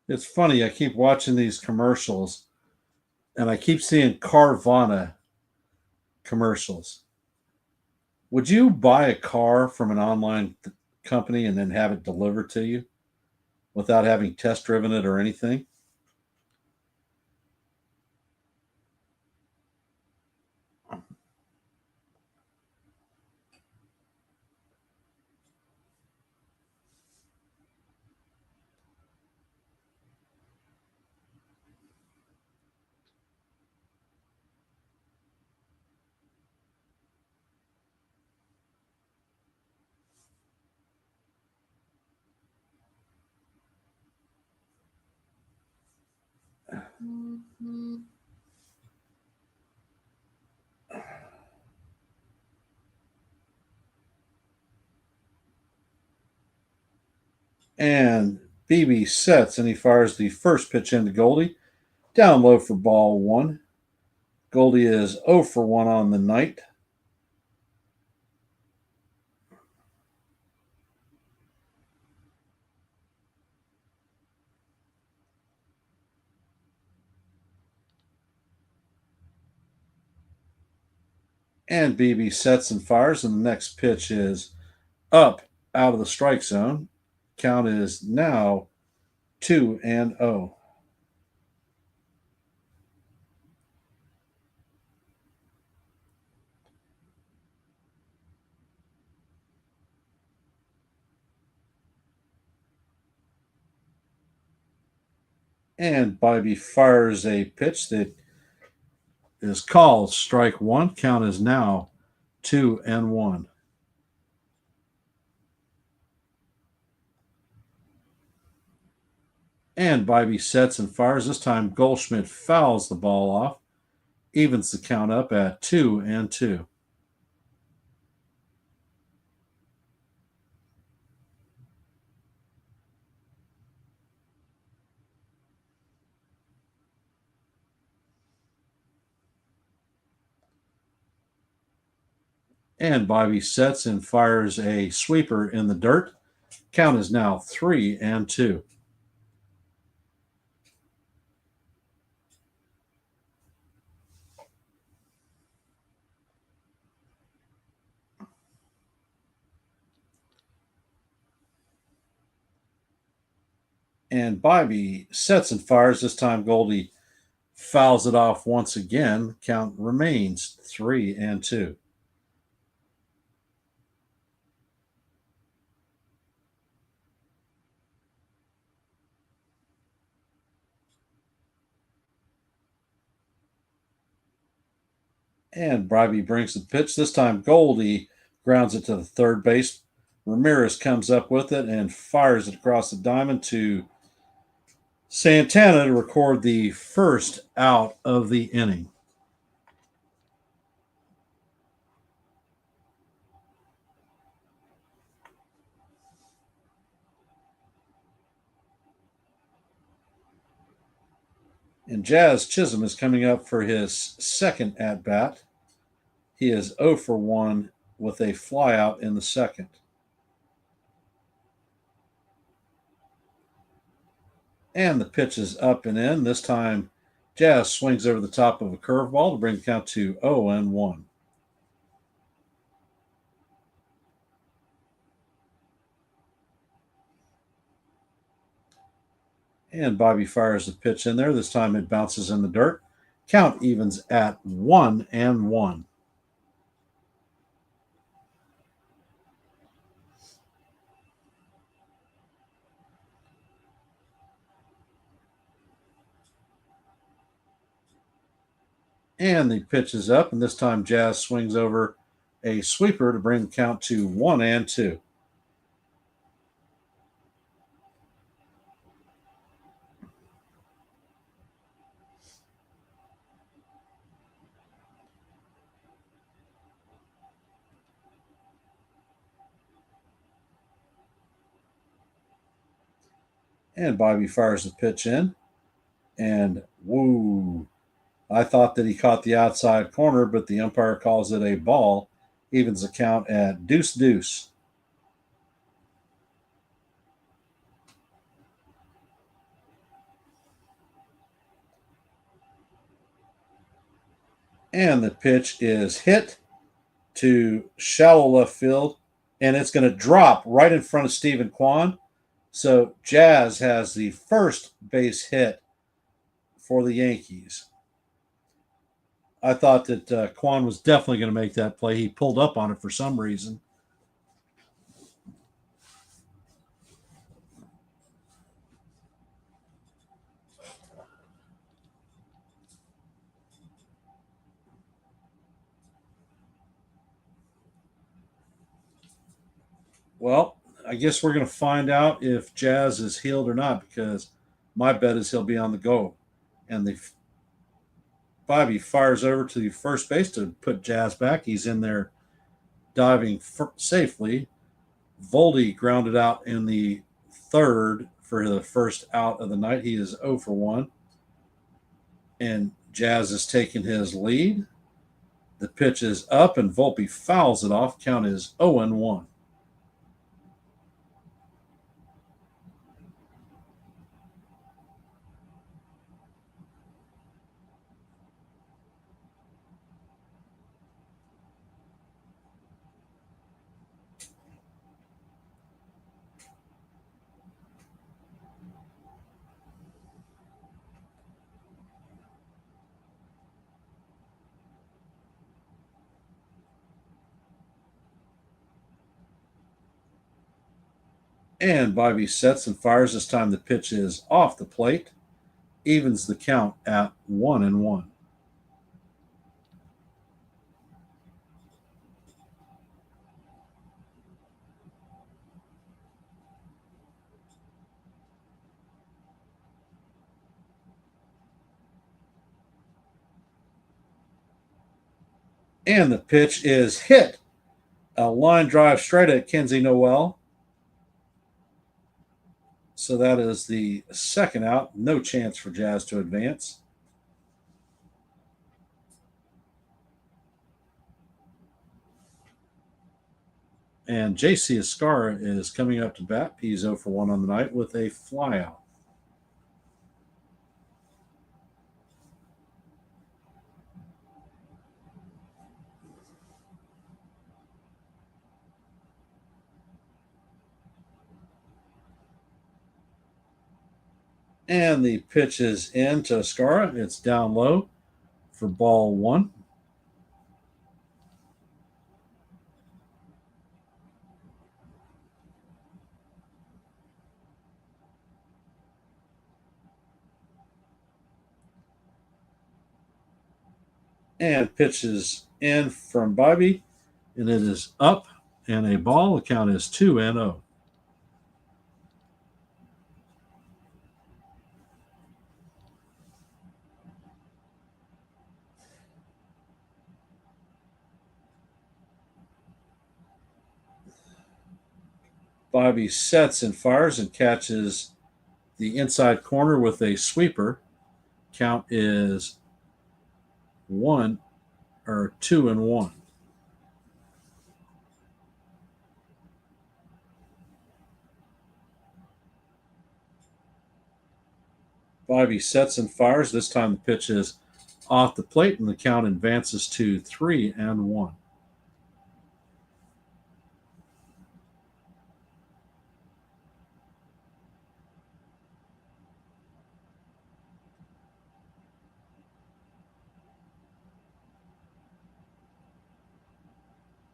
[SPEAKER 1] It's funny. I keep watching these commercials, and I keep seeing Carvana commercials. Would you buy a car from an online company and then have it delivered to you without having test driven it or anything? And BB sets, and he fires the first pitch into Goldie. Down low for ball 1. Goldie is 0 for 1 on the night. And BB sets and fires, and the next pitch is up out of the strike zone. Count is now 2-0. And Bobby fires a pitch that is called strike one. Count is now 2-1. And Bobby sets and fires. This time Goldschmidt fouls the ball off, evens the count up at 2-2. And Bobby sets and fires a sweeper in the dirt. Count is now 3-2. And Bobby sets and fires. This time Goldie fouls it off once again. Count remains 3-2. And Bobby brings the pitch. This time Goldie grounds it to the third base. Ramirez comes up with it and fires it across the diamond to Santana to record the first out of the inning. And Jazz Chisholm is coming up for his second at bat. He is 0 for 1 with a flyout in the second. And the pitch is up and in. This time, Jazz swings over the top of a curveball to bring the count to 0-1. And Bobby fires the pitch in there. This time it bounces in the dirt. Count evens at 1-1. And the pitch is up, and this time Jazz swings over a sweeper to bring the count to 1-2. And Bobby fires the pitch in, and woo! I thought that he caught the outside corner, but the umpire calls it a ball, evens the count at 2-2. And the pitch is hit to shallow left field, and it's going to drop right in front of Stephen Kwan. So Jazz has the first base hit for the Yankees. I thought that Kwan was definitely going to make that play. He pulled up on it for some reason. Well, I guess we're going to find out if Jazz is healed or not, because my bet is he'll be on the go. And the Bobby fires over to the first base to put Jazz back. He's in there diving safely. Voldy grounded out in the third for the first out of the night. He is 0 for 1. And Jazz is taking his lead. The pitch is up, and Volpe fouls it off. Count is 0-1. And Bobby sets and fires. This time the pitch is off the plate, evens the count at 1-1. And the pitch is hit. A line drive straight at Kenzie Noel. So that is the second out. No chance for Jazz to advance. And J.C. Escara is coming up to bat. He's 0 for 1 on the night with a flyout. And the pitch is in to Escara. It's down low for ball 1. And pitches in from Bobby, and it is up and a ball. The count is 2-0. Bobby sets and fires and catches the inside corner with a sweeper. Count is 2-1. Bobby sets and fires. This time the pitch is off the plate, and the count advances to 3-1.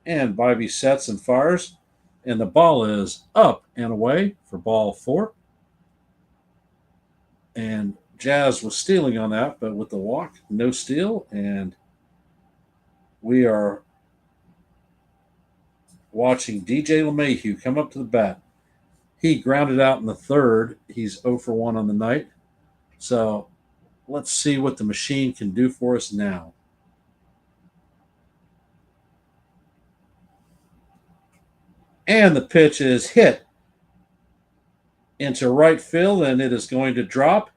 [SPEAKER 1] And Bobby sets and fires, and the ball is up and away for ball 4. And Jazz was stealing on that, but with the walk, no steal, and we are watching DJ LeMahieu come up to the bat. He grounded out in the third. He's 0 for 1 on the night. So let's see what the machine can do for us now. And the pitch is hit into right field, and it is going to drop,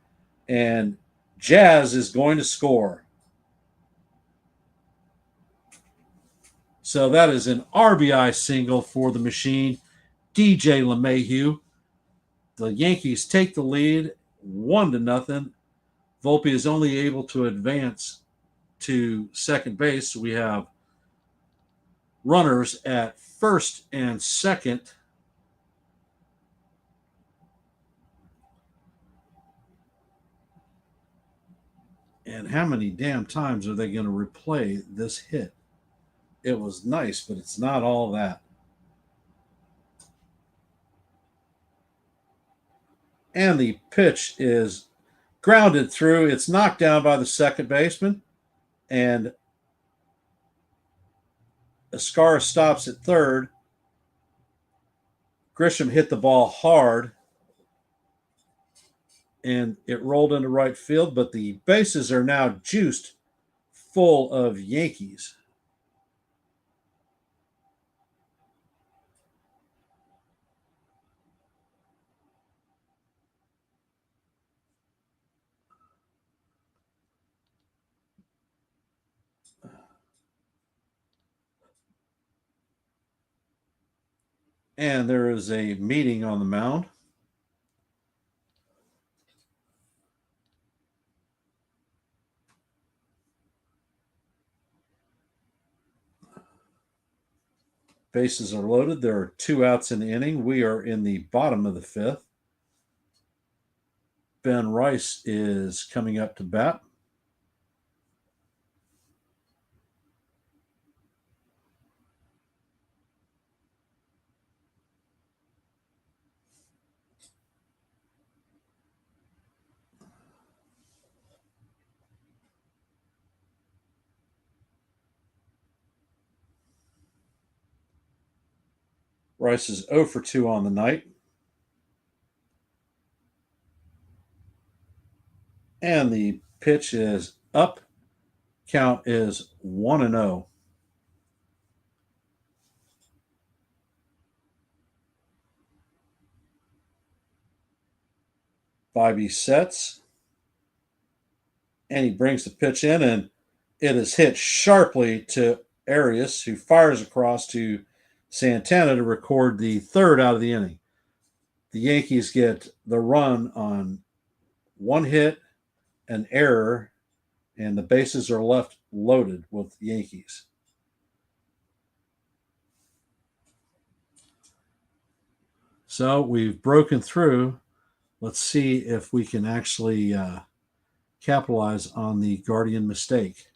[SPEAKER 1] and Jazz is going to score. So that is an RBI single for the machine, DJ LeMahieu. The Yankees take the lead 1-0. Volpe is only able to advance to second base. So we have runners at first and second. And how many damn times are they going to replay this hit? It was nice, but it's not all that. And the pitch is grounded through. It's knocked down by the second baseman. And Escara stops at third. Grisham hit the ball hard, and it rolled into right field, but the bases are now juiced full of Yankees. And there is a meeting on the mound. Bases are loaded. There are 2 outs in the inning. We are in the bottom of the 5th. Ben Rice is coming up to bat. Rice is 0 for 2 on the night. And the pitch is up. Count is 1-0. Bobby sets. And he brings the pitch in, and it is hit sharply to Arias, who fires across to Santana to record the third out of the inning. The Yankees get the run on one hit, an error, and the bases are left loaded with Yankees. So we've broken through. Let's see if we can actually capitalize on the Guardian mistake.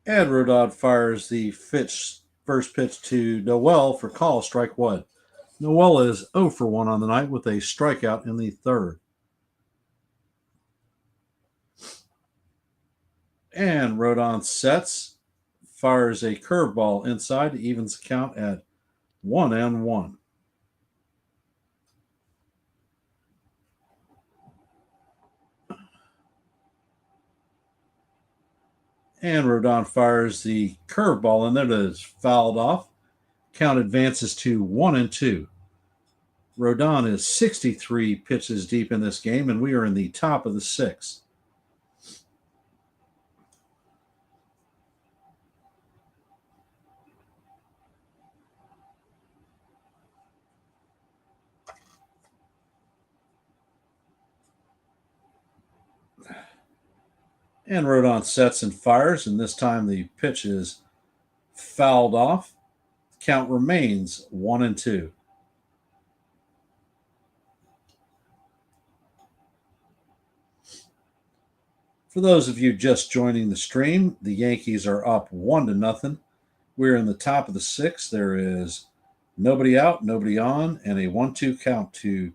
[SPEAKER 1] And Rodon fires the first pitch to Noel for call, strike one. Noel is 0 for 1 on the night with a strikeout in the third. And Rodon sets, fires a curveball inside, evens the count at 1-1. And Rodon fires the curveball, and then it is fouled off. Count advances to 1-2. Rodon is 63 pitches deep in this game, and we are in the top of the sixth. And Rodon sets and fires, and this time the pitch is fouled off. Count remains 1-2. For those of you just joining the stream, the Yankees are up 1-0. We're in the top of the sixth. There is nobody out, nobody on, and a 1-2 count to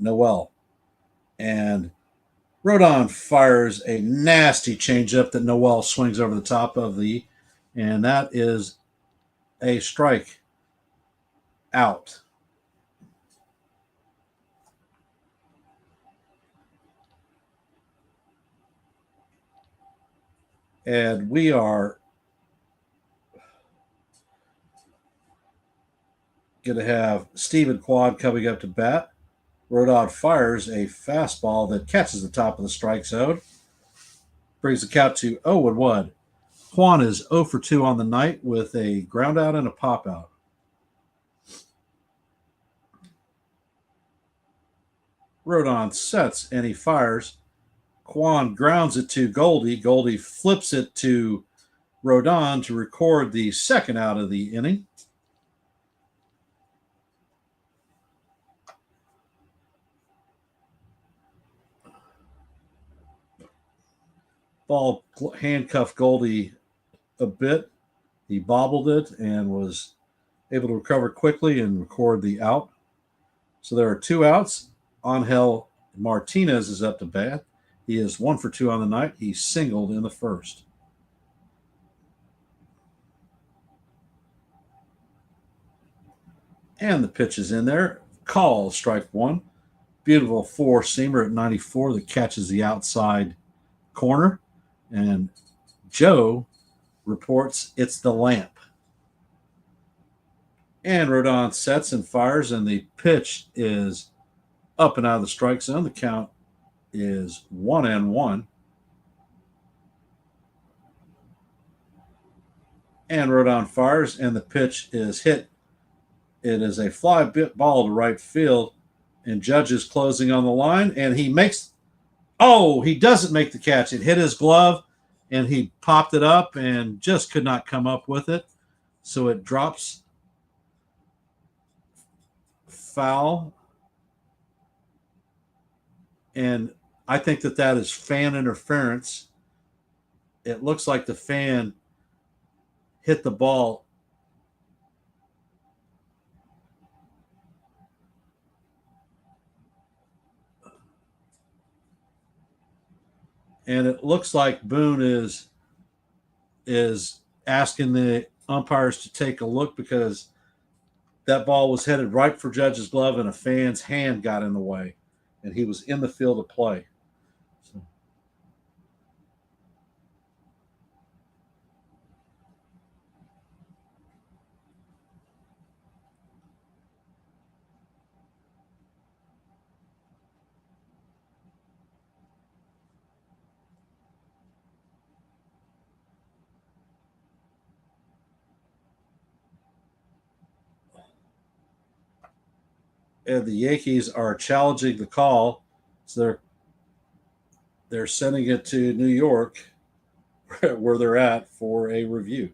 [SPEAKER 1] Noel. And Rodon fires a nasty changeup that Noel swings over the top of and that is a strike out. And we are Going to have Stephen Quad coming up to bat. Rodon fires a fastball that catches the top of the strike zone. Brings the count to 0-1. Juan is 0 for 2 on the night with a ground out and a pop out. Rodon sets and he fires. Juan grounds it to Goldie. Goldie flips it to Rodon to record the second out of the inning. Ball handcuffed Goldie a bit. He bobbled it and was able to recover quickly and record the out. So there are 2 outs. Angel Martinez is up to bat. He is 1 for 2 on the night. He singled in the first. And the pitch is in there. Call, strike 1. Beautiful 4-seamer at 94 that catches the outside corner. And Joe reports it's the lamp. And Rodon sets and fires, and the pitch is up and out of the strike zone. The count is 1-1. And Rodon fires, and the pitch is hit. It is a fly ball to right field, and Judge is closing on the line, and he makes. Oh, he doesn't make the catch. It hit his glove, and he popped it up and just could not come up with it. So it drops foul. And I think that is fan interference. It looks like the fan hit the ball. And it looks like Boone is asking the umpires to take a look because that ball was headed right for Judge's glove and a fan's hand got in the way. And he was in the field of play. So. And the Yankees are challenging the call. So they're sending it to New York where they're at for a review.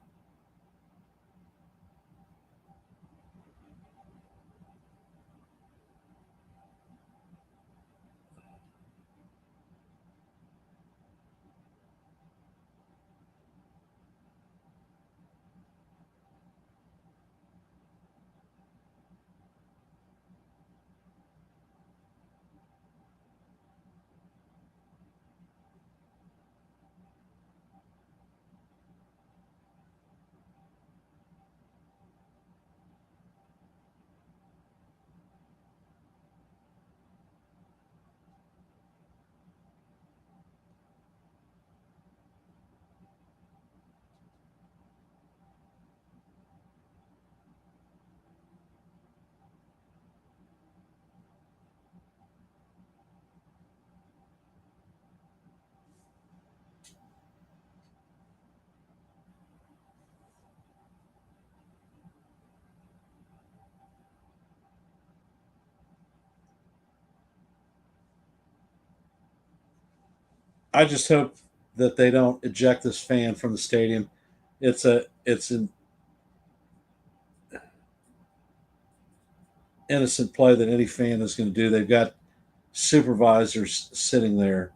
[SPEAKER 1] I just hope that they don't eject this fan from the stadium. It's an innocent play that any fan is going to do. They've got supervisors sitting there.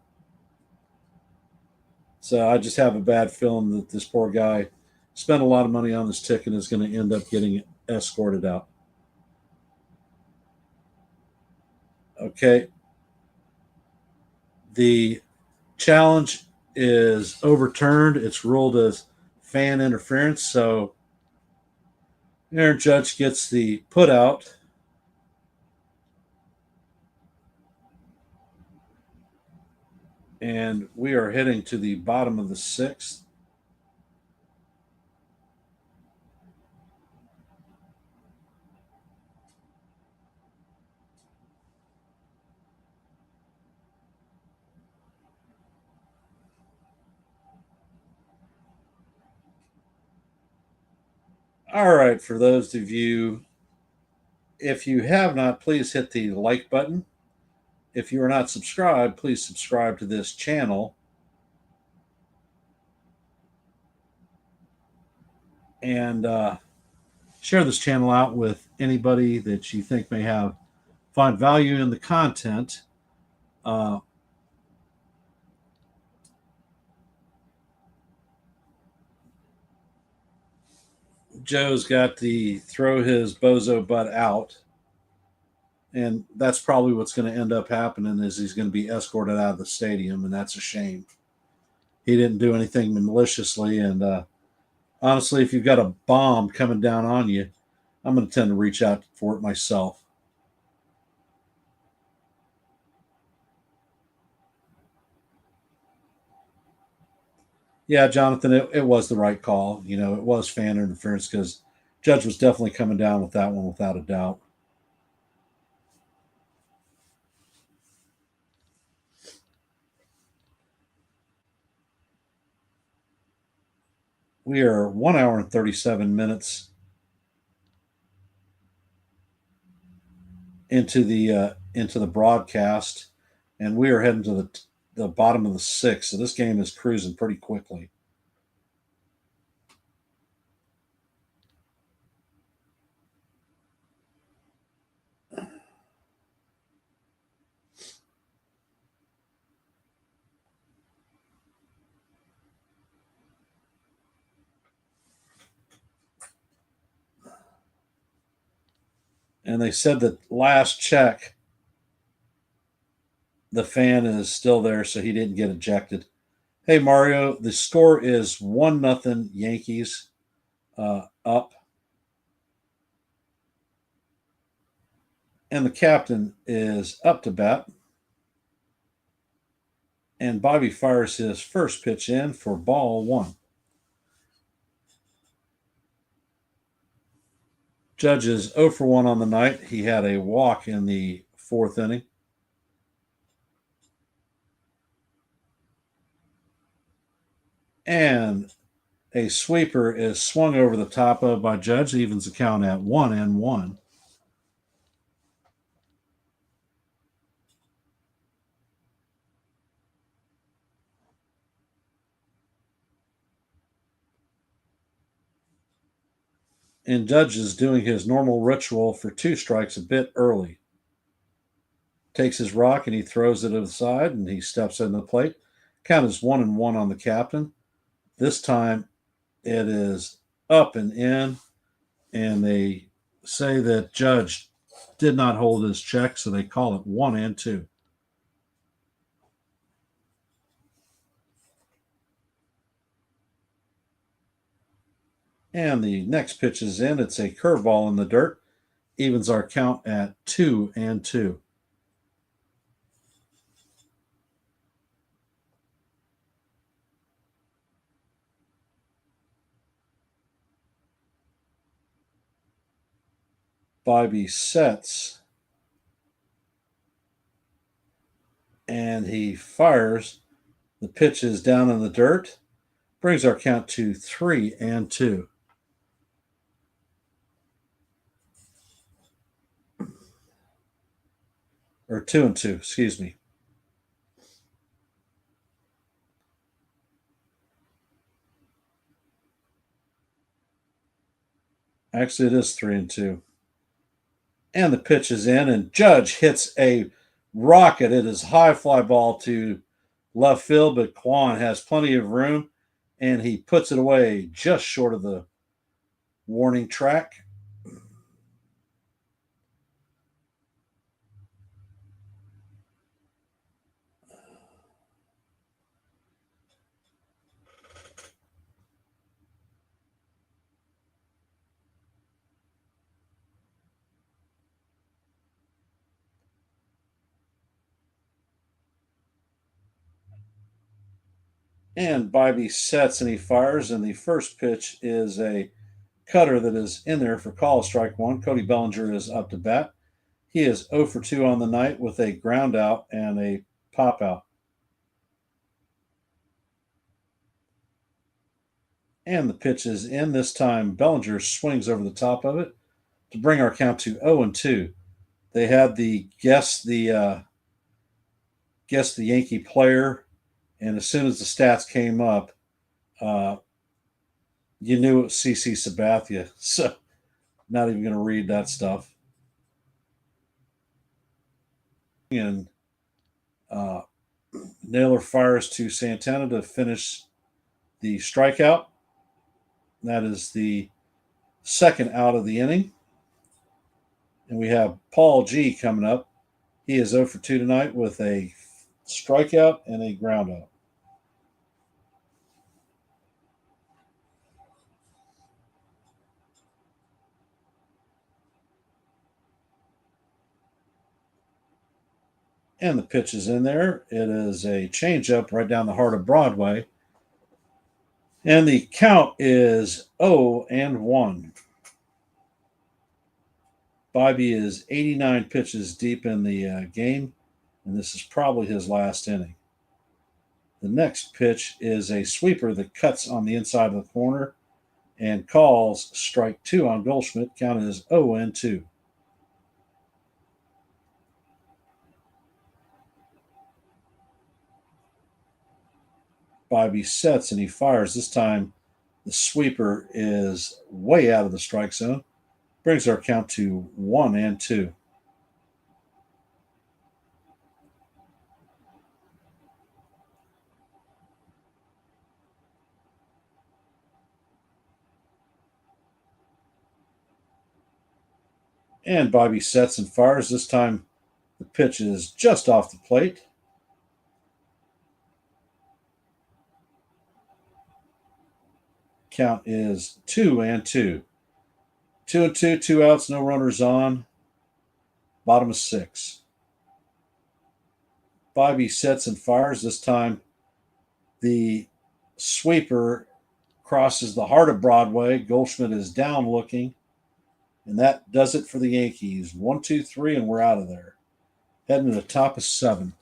[SPEAKER 1] So I just have a bad feeling that this poor guy spent a lot of money on this ticket and is going to end up getting escorted out. Okay. The challenge is overturned. It's ruled as fan interference. So Aaron Judge gets the put out. And we are heading to the bottom of the 6th. All right, for those of you, if you have not, please hit the like button. If you are not subscribed, please subscribe to this channel. And share this channel out with anybody that you think may find value in the content. Uh, Joe's got to throw his bozo butt out, and that's probably what's going to end up happening is he's going to be escorted out of the stadium, and that's a shame. He didn't do anything maliciously, and honestly, if you've got a bomb coming down on you, I'm going to tend to reach out for it myself. Yeah, Jonathan, it was the right call. You know, it was fan interference because Judge was definitely coming down with that one without a doubt. We are 1 hour and 37 minutes into the broadcast, and we are heading to the bottom of the sixth. So this game is cruising pretty quickly. And they said that last check, the fan is still there, so he didn't get ejected. Hey Mario, the score is 1-0 Yankees up, and the captain is up to bat. And Bobby fires his first pitch in for ball one. Judge is 0 for 1 on the night. He had a walk in the fourth inning. And a sweeper is swung over the top of by Judge, evens the count at 1-1. And Judge is doing his normal ritual for 2 strikes a bit early. Takes his rock and he throws it to the side and he steps in the plate. Count is 1-1 on the captain. This time it is up and in, and they say that Judge did not hold his check, so they call it 1-2. And the next pitch is in. It's a curveball in the dirt. Evens our count at 2-2. Bobby sets and he fires. The pitch is down in the dirt. Brings our count to 3-2. Or 2-2, excuse me. Actually, it is 3-2. And the pitch is in, and Judge hits a rocket. It is high fly ball to left field, but Kwan has plenty of room, and he puts it away just short of the warning track. And Bobby sets and he fires, and the first pitch is a cutter that is in there for call strike one. Cody Bellinger is up to bat. He is 0 for 2 on the night with a ground out and a pop out. And the pitch is in this time. Bellinger swings over the top of it to bring our count to 0-2. They had the guess the Yankee player, and as soon as the stats came up, uh, you knew it was CC Sabathia. So not even going to read that stuff. And uh, Naylor fires to Santana to finish the strikeout. That is the second out of the inning. And we have Paul G coming up. He is 0 for 2 tonight with a strikeout and a groundout. And the pitch is in there. It is a changeup right down the heart of Broadway. And the count is 0-1. Bobby is 89 pitches deep in the game, and this is probably his last inning. The next pitch is a sweeper that cuts on the inside of the corner and calls strike 2 on Goldschmidt. Count is 0-2. Bobby sets and he fires. This time, the sweeper is way out of the strike zone. Brings our count to 1-2. And Bobby sets and fires. This time, the pitch is just off the plate. Count is 2-2. 2-2, 2 outs, no runners on. Bottom of 6. Bobby sets and fires. This time, the sweeper crosses the heart of Broadway. Goldschmidt is down looking. And that does it for the Yankees. 1, 2, 3, and we're out of there. Heading to the top of 7.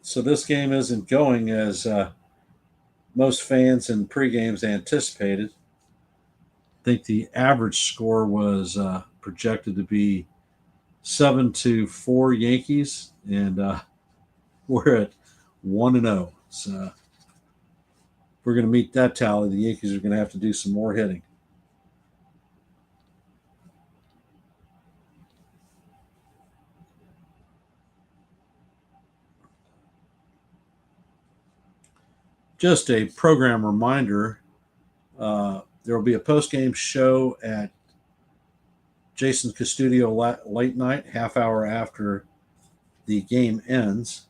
[SPEAKER 1] So this game isn't going as most fans in pre-games anticipated. I think the average score was projected to be 7-4 Yankees, and we're at 1-0. So if we're going to meet that tally, the Yankees are going to have to do some more hitting. Just a program reminder, there will be a post-game show at Jason Custodio late night, half hour after the game ends.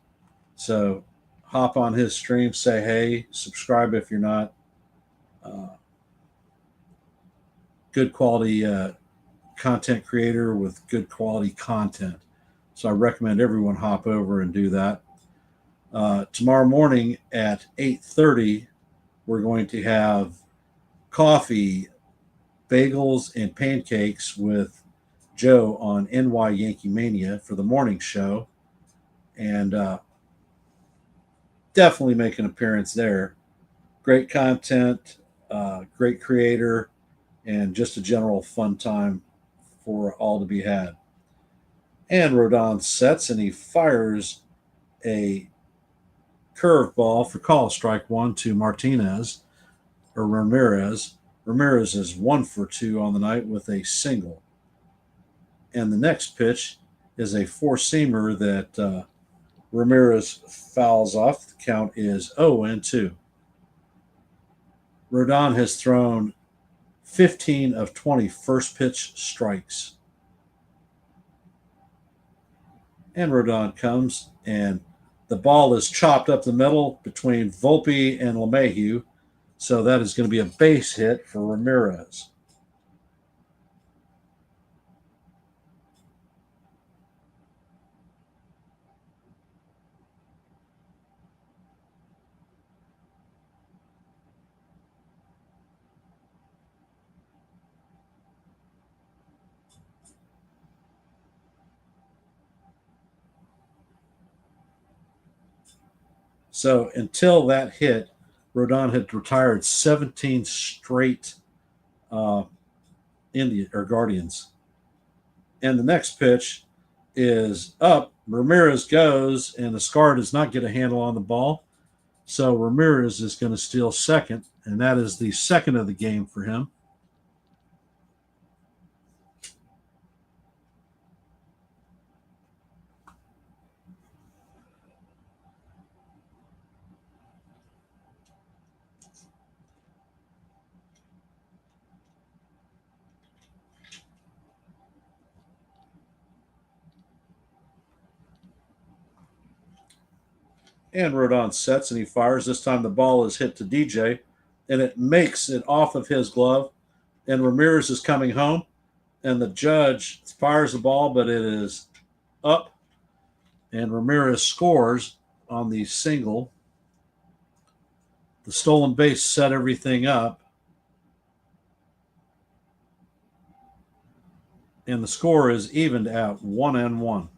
[SPEAKER 1] So hop on his stream, say hey, subscribe if you're not. Good quality content creator with good quality content. So I recommend everyone hop over and do that. Tomorrow morning at 8:30, we're going to have coffee, bagels, and pancakes with Joe on NY Yankee Mania for the morning show. And definitely make an appearance there. Great content, great creator, and just a general fun time for all to be had. And Rodon sets and he fires a curveball for call strike 1 to Martinez. Ramirez. Ramirez is 1 for 2 on the night with a single. And the next pitch is a four-seamer that Ramirez fouls off. The count is 0-2. Rodon has thrown 15 of 20 first pitch strikes. And Rodon comes, and the ball is chopped up the middle between Volpe and LeMahieu. So that is going to be a base hit for Ramirez. So until that hit, Rodon had retired 17 straight Indian or Guardians. And the next pitch is up. Ramirez goes, and the Scar does not get a handle on the ball. So Ramirez is going to steal second, and that is the second of the game for him. And Rodon sets and he fires. This time the ball is hit to DJ, and it makes it off of his glove. And Ramirez is coming home, and the judge fires the ball, but it is up. And Ramirez scores on the single. The stolen base set everything up. And the score is evened at 1-1.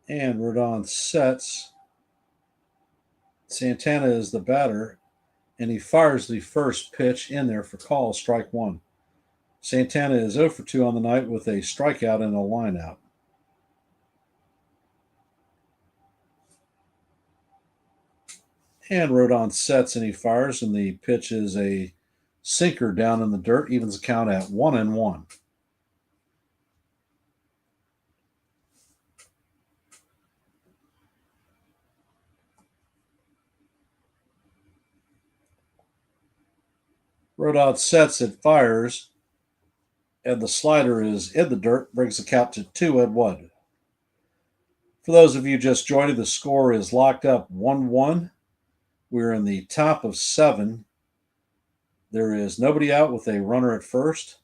[SPEAKER 1] And Rodon sets. Santana is the batter, and he fires the first pitch in there for call, strike one. Santana is 0 for 2 on the night with a strikeout and a lineout. And Rodon sets and he fires, and the pitch is a sinker down in the dirt, evens the count at 1-1. Rodon sets, it fires, and the slider is in the dirt, brings the count to 2-1. For those of you just joining, the score is locked up 1-1. We're in the top of 7. There is nobody out with a runner at first,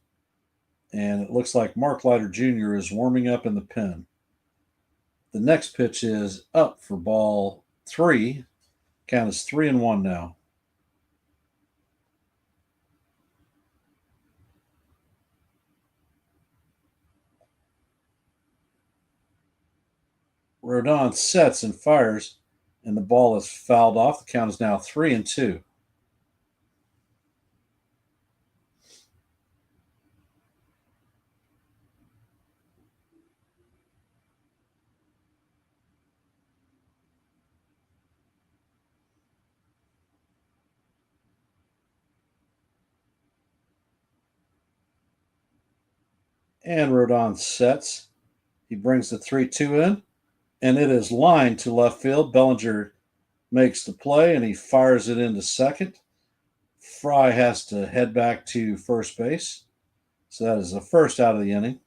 [SPEAKER 1] and it looks like Mark Leiter Jr. is warming up in the pen. The next pitch is up for ball 3. Count is 3-1 now. Rodon sets and fires, and the ball is fouled off. The count is now 3-2. And Rodon sets. He brings the 3-2 in, and it is lined to left field. Bellinger makes the play, and he fires it into second. Fry has to head back to first base. So that is the first out of the inning.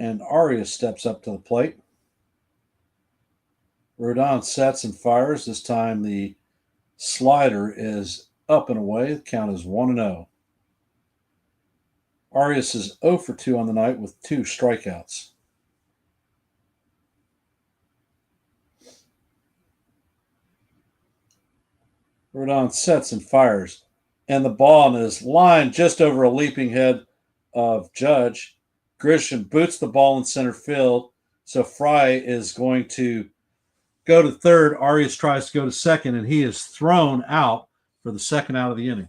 [SPEAKER 1] And Arias steps up to the plate. Rodon sets and fires. This time the slider is up and away. The count is 1-0. Arias is 0 for 2 on the night with 2 strikeouts. Rodon sets and fires. And the ball is lined just over a leaping head of Judge. Grisham boots the ball in center field. So Fry is going to go to third. Arias tries to go to second, and he is thrown out for the second out of the inning.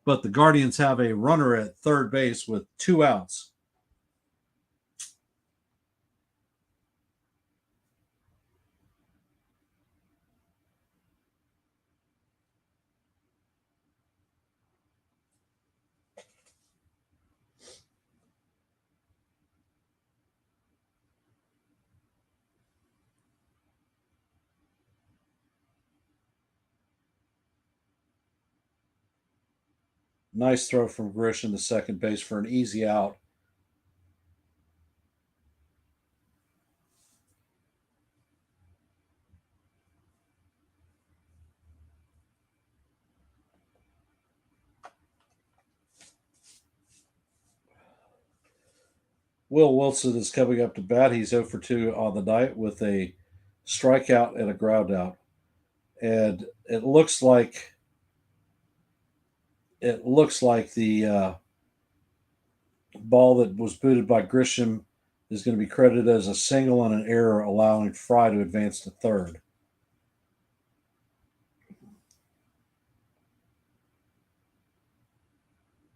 [SPEAKER 1] But the Guardians have a runner at third base with 2 outs. Nice throw from Grisham to second base for an easy out. Will Wilson is coming up to bat. He's 0 for 2 on the night with a strikeout and a ground out. And it looks like the ball that was booted by Grisham is going to be credited as a single and an error, allowing Fry to advance to third.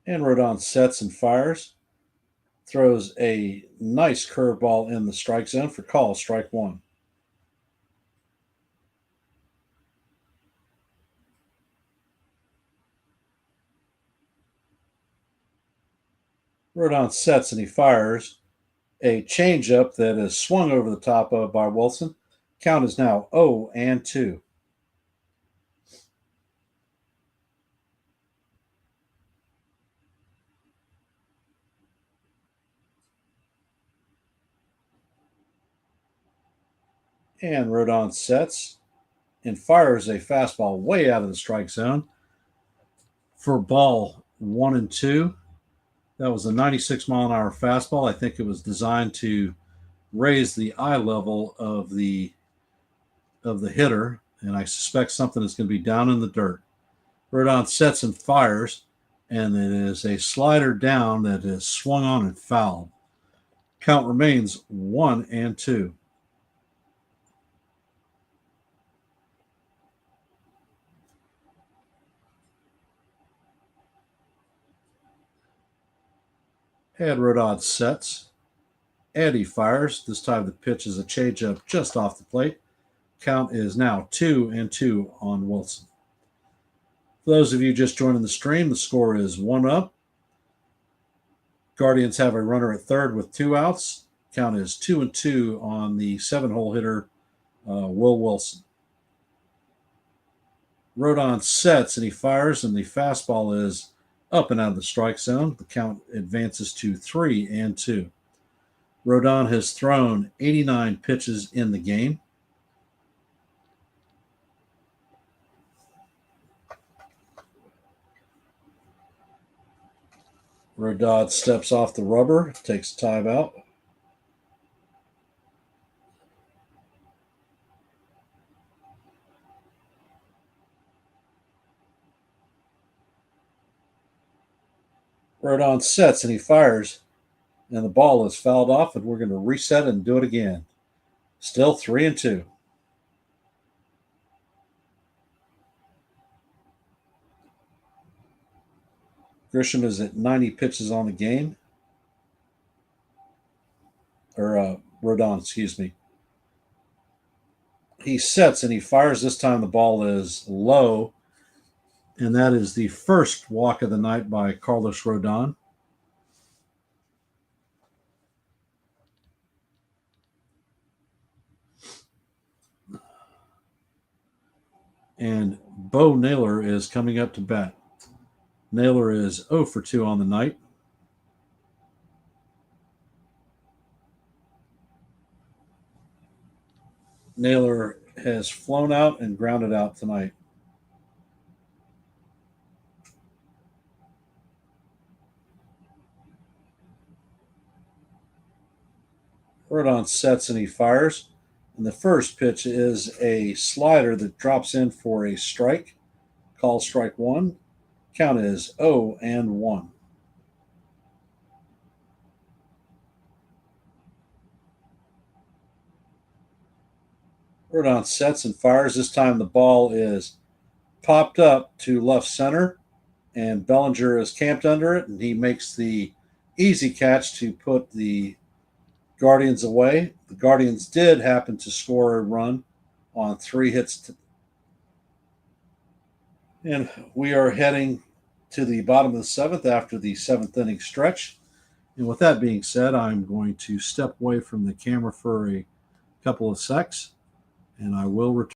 [SPEAKER 1] And Rodon sets and fires. Throws a nice curveball in the strike zone for call, strike 1. Rodon sets and he fires a changeup that is swung over the top of by Wilson. Count is now 0-2. And Rodon sets and fires a fastball way out of the strike zone for ball 1-2. That was a 96-mile-an-hour fastball. I think it was designed to raise the eye level of the hitter, and I suspect something is going to be down in the dirt. Rodon sets and fires, and it is a slider down that is swung on and fouled. Count remains 1-2. And Rodon sets. And he fires. This time the pitch is a changeup just off the plate. Count is now 2-2 on Wilson. For those of you just joining the stream, the score is 1-up. Guardians have a runner at third with 2 outs. Count is 2-2 on the 7-hole hitter, Will Wilson. Rodon sets and he fires, and the fastball is up and out of the strike zone. The count advances to 3-2. Rodon has thrown 89 pitches in the game. Rodon steps off the rubber, takes a timeout. Rodon sets and he fires, and the ball is fouled off, and we're going to reset and do it again. Still 3-2. Grisham is at 90 pitches on the game. Rodon, excuse me. He sets and he fires. This time the ball is low, and that is the first walk of the night by Carlos Rodon. And Bo Naylor is coming up to bat. Naylor is 0 for 2 on the night. Naylor has flown out and grounded out tonight. Rodon sets and he fires. And the first pitch is a slider that drops in for a strike. Call strike one. Count is 0-1. Rodon sets and fires. This time the ball is popped up to left center, and Bellinger is camped under it, and he makes the easy catch to put the Guardians away. The Guardians did happen to score a run on 3 hits. And we are heading to the bottom of the 7th after the 7th inning stretch. And with that being said, I'm going to step away from the camera for a couple of secs, and I will return.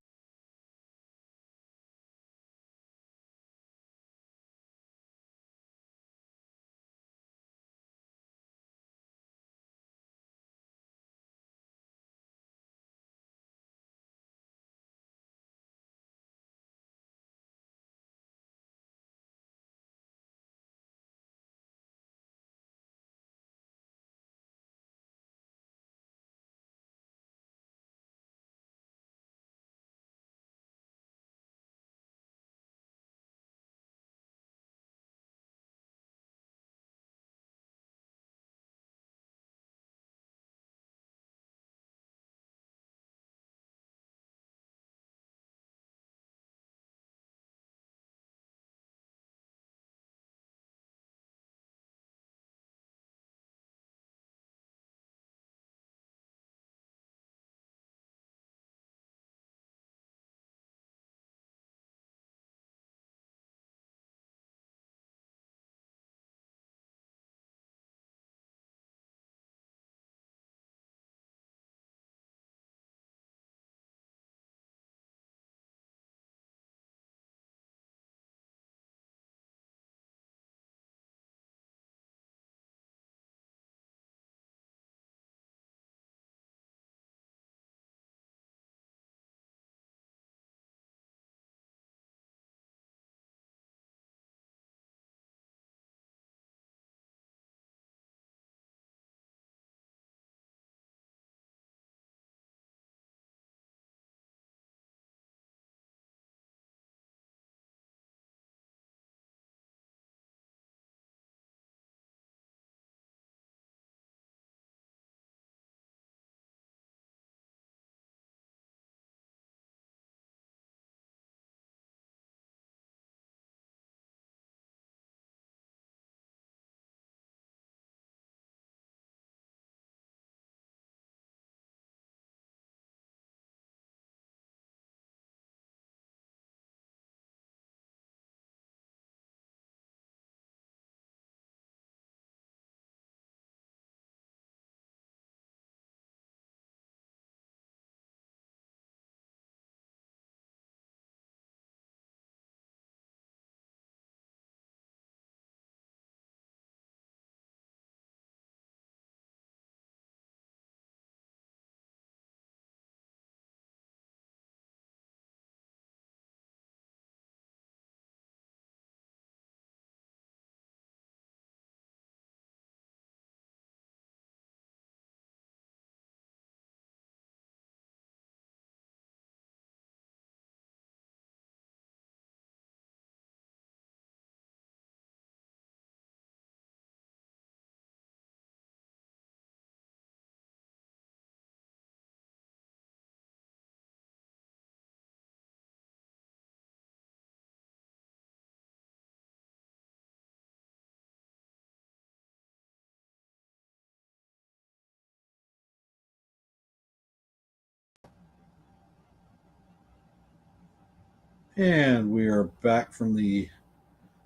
[SPEAKER 1] And we are back from the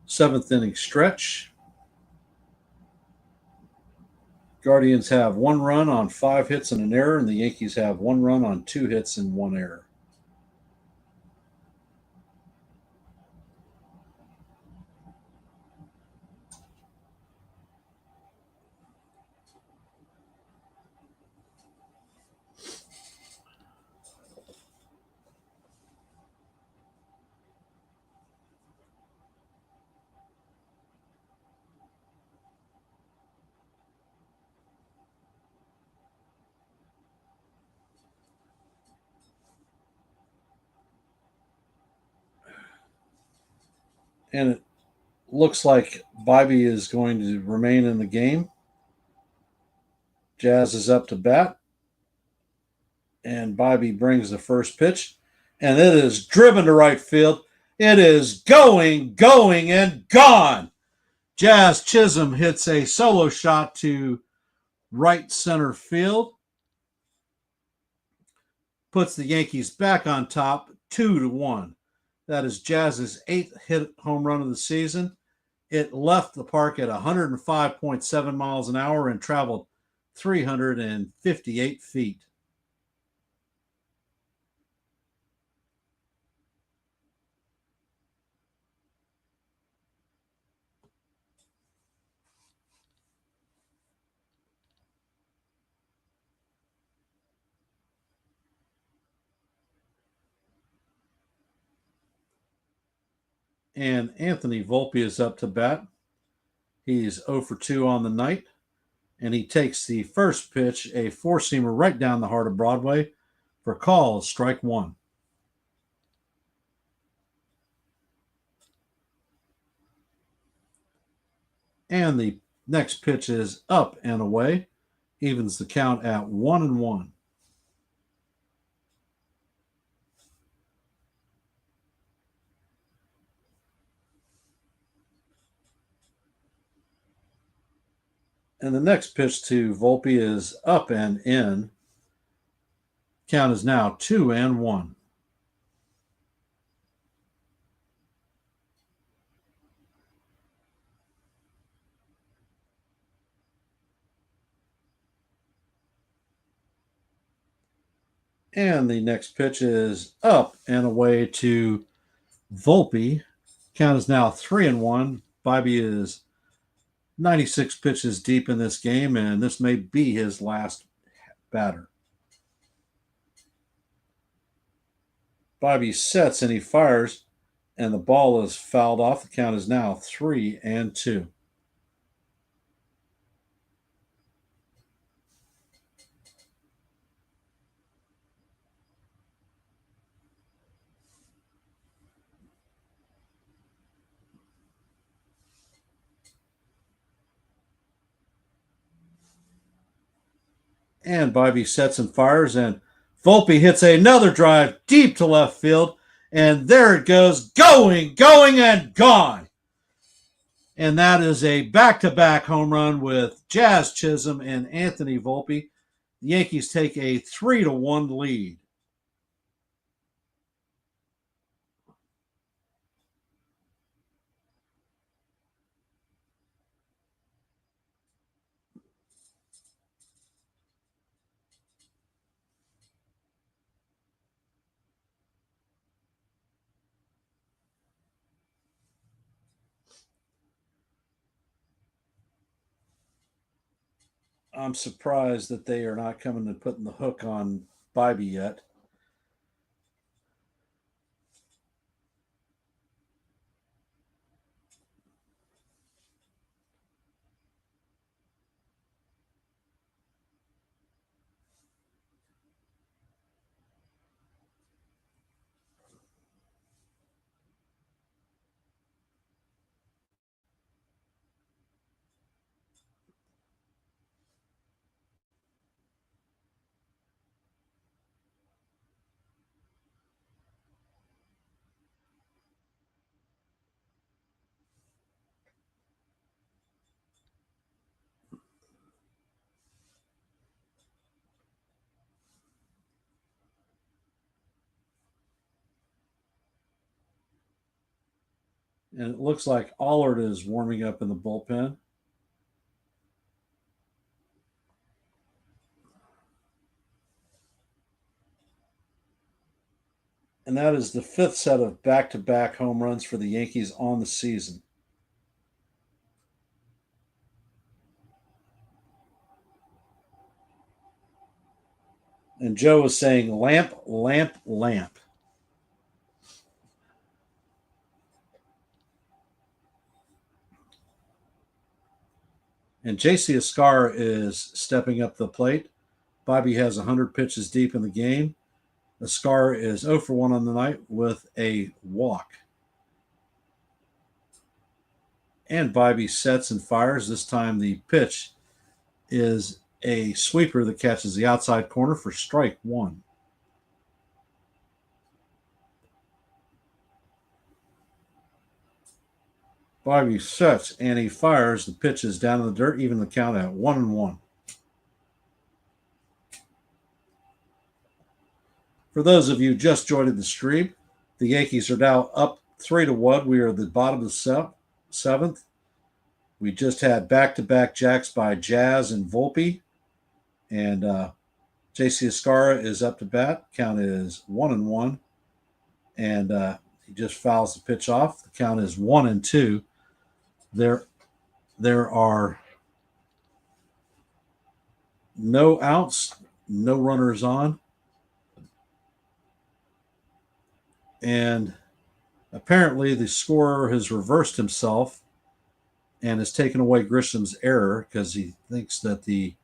[SPEAKER 1] 7th inning stretch. Guardians have 1 run on 5 hits and an error, and the Yankees have 1 run on 2 hits and 1 error. And it looks like Bobby is going to remain in the game. Jazz is up to bat, and Bobby brings the first pitch, and it is driven to right field. It is going, and gone. Jazz Chisholm hits a solo shot to right center field, puts the Yankees back on top 2-1. That is Jazz's 8th hit home run of the season. It left the park at 105.7 miles an hour and traveled 358 feet. And Anthony Volpe is up to bat. He's 0 for 2 on the night, and he takes the first pitch, a four-seamer right down the heart of Broadway, for call, strike one. And the next pitch is up and away, evens the count at 1-1. And the next pitch to Volpe is up and in. Count is now 2-1. And the next pitch is up and away to Volpe. Count is now 3-1. Bobby is 96 pitches deep in this game, and this may be his last batter. Bobby sets and he fires, and the ball is fouled off. The count is now 3-2. And Bobby sets and fires, and Volpe hits another drive deep to left field, and there it goes, going, and gone. And that is a back-to-back home run with Jazz Chisholm and Anthony Volpe. The Yankees take a 3-1 lead. I'm surprised that they are not coming and putting the hook on Bobby yet. And it looks like Allard is warming up in the bullpen. And that is the fifth set of back-to-back home runs for the Yankees on the season. And Joe was saying lamp, lamp, lamp. And JC Escar is stepping up the plate. Bobby has 100 pitches deep in the game. Escar is 0 for 1 on the night with a walk. And Bybee sets and fires. This time the pitch is a sweeper that catches the outside corner for strike one. Bybee sets and he fires. The pitch is down in the dirt, even the count at 1-1. For those of you just joining the stream, the Yankees are now up 3-1. We are at the bottom of the seventh. We just had back-to-back jacks by Jazz and Volpe, and JC Escara is up to bat. Count is 1-1, and he just fouls the pitch off. The count is 1-2. There are no outs, no runners on, and apparently the scorer has reversed himself and has taken away Grisham's error because he thinks that the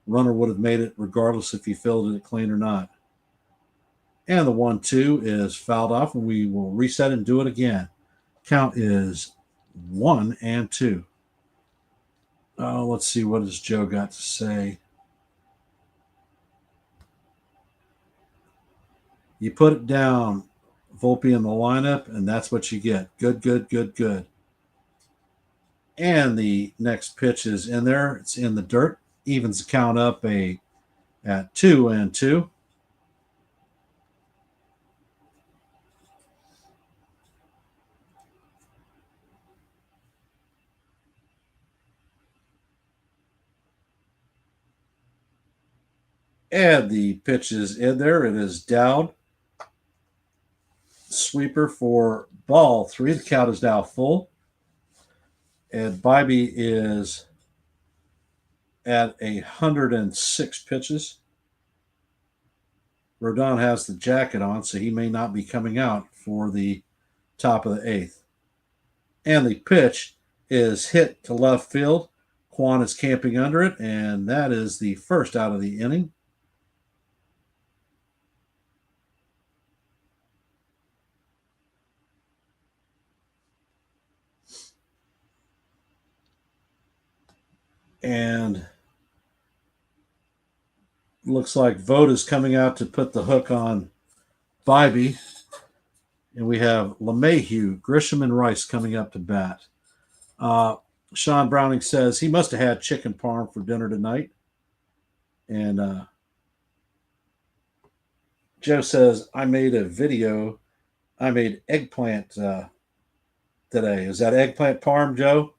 [SPEAKER 1] runner would have made it regardless if he fielded it clean or not. And the 1-2 is fouled off, and we will reset and do it again. Count is 1-2. Let's see, what has Joe got to say? You put it down, Volpe in the lineup, and that's what you get. Good. And the next pitch is in there. It's in the dirt. Evens the count up at 2-2. And the pitch is in there. It is down. Sweeper for ball 3. The count is now full. And Bybee is at 106 pitches. Rodon has the jacket on, so he may not be coming out for the top of the 8th. And the pitch is hit to left field. Quan is camping under it, and that is the first out of the inning. And looks like Vogt is coming out to put the hook on Bybee. And we have LeMahieu, Grisham, and Rice coming up to bat. Sean Browning says he must have had chicken parm for dinner tonight. And Joe says, I made a video. I made eggplant today. Is that eggplant parm, Joe?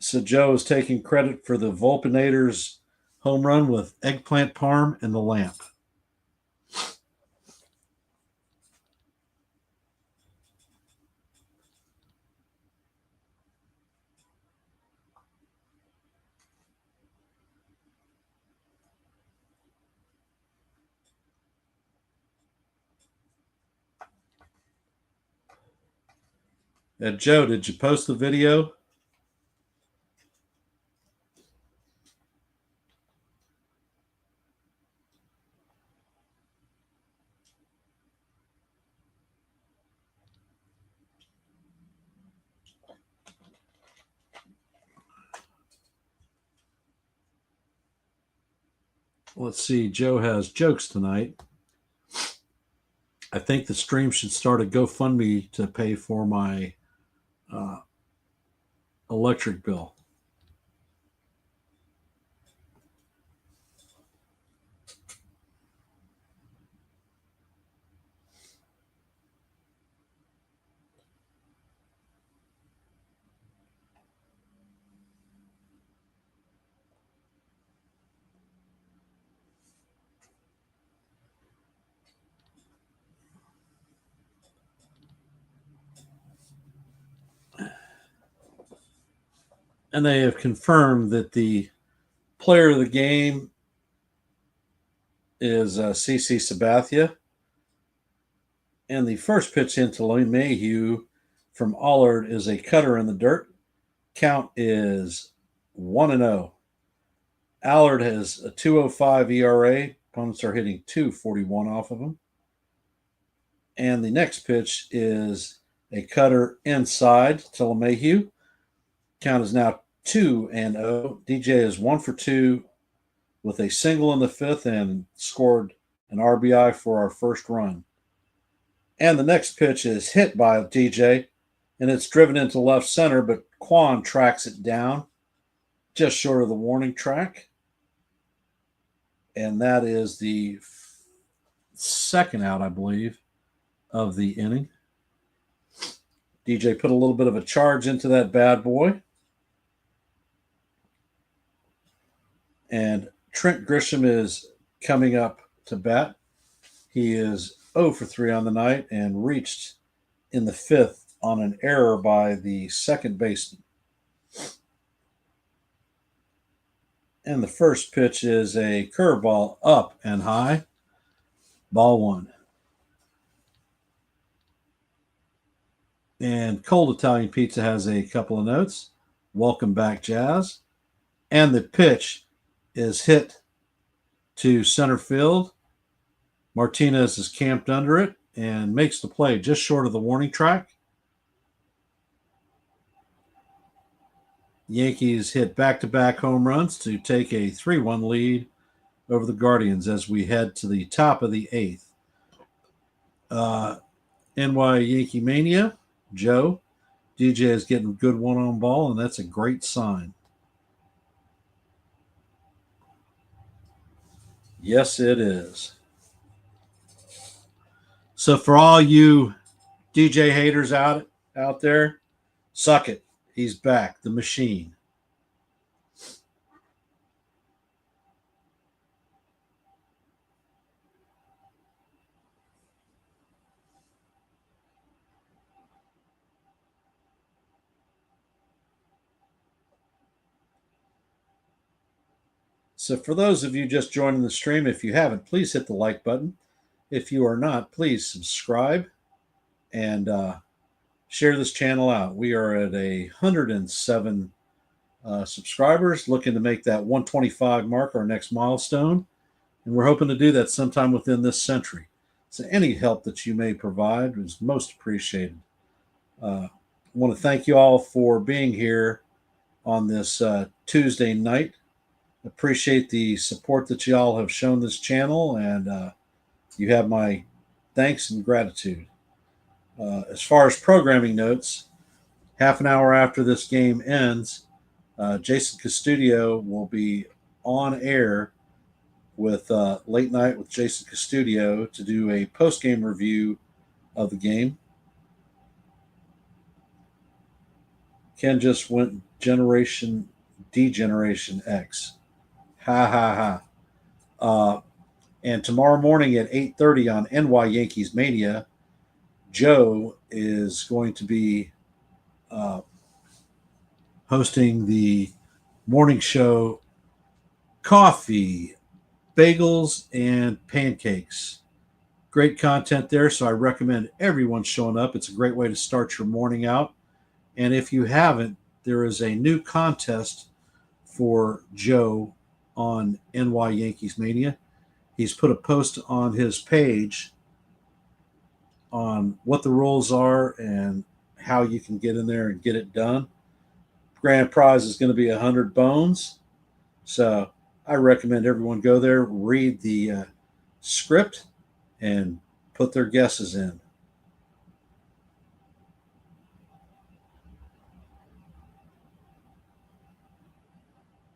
[SPEAKER 1] So Joe is taking credit for the Volpinator's home run with eggplant parm and the lamp. And Joe, did you post the video? Let's see. Joe has jokes tonight. I think the stream should start a GoFundMe to pay for my electric bill. And they have confirmed that the player of the game is CC Sabathia. And the first pitch into Mayhew from Allard is a cutter in the dirt. Count is 1-0. Allard has a 2.05 ERA. Opponents are hitting 2.41 off of him. And the next pitch is a cutter inside to LeMahieu. Count is now 2-0. DJ is 1 for 2 with a single in the fifth and scored an RBI for our first run. And the next pitch is hit by DJ, and it's driven into left center, but Quan tracks it down just short of the warning track. And that is the second out, I believe, of the inning. DJ put a little bit of a charge into that bad boy. And Trent Grisham is coming up to bat. He is 0 for 3 on the night and reached in the fifth on an error by the second baseman. And the first pitch is a curveball up and high. Ball 1. And Cold Italian Pizza has a couple of notes. Welcome back, Jazz. And the pitch is hit to center field. Martinez is camped under it and makes the play just short of the warning track. Yankees hit back-to-back home runs to take a 3-1 lead over the Guardians as we head to the top of the eighth. NY Yankee Mania, Joe. DJ is getting a good one-on ball, and that's a great sign. Yes, it is. So for all you DJ haters out there, suck it. He's back, the machine. So for those of you just joining the stream, if you haven't, please hit the like button. If you are not, please subscribe and share this channel out. We are at 107 subscribers, looking to make that 125 mark our next milestone. And we're hoping to do that sometime within this century. So any help that you may provide is most appreciated. I want to thank you all for being here on this Tuesday night. Appreciate the support that you all have shown this channel, and you have my thanks and gratitude. As far as programming notes, half an hour after this game ends, Jason Custodio will be on air with Late Night with Jason Custodio to do a post-game review of the game. Ken just went Degeneration X. Ha ha ha. And tomorrow morning at 8:30 on NY Yankees Mania, Joe is going to be hosting the morning show Coffee, Bagels, and Pancakes. Great content there, so I recommend everyone showing up. It's a great way to start your morning out. And if you haven't, there is a new contest for Joe on NY Yankees Mania. He's put a post on his page on what the rules are and how you can get in there and get it done. Grand prize is going to be 100 bones. So I recommend everyone go there, read the script, and put their guesses in.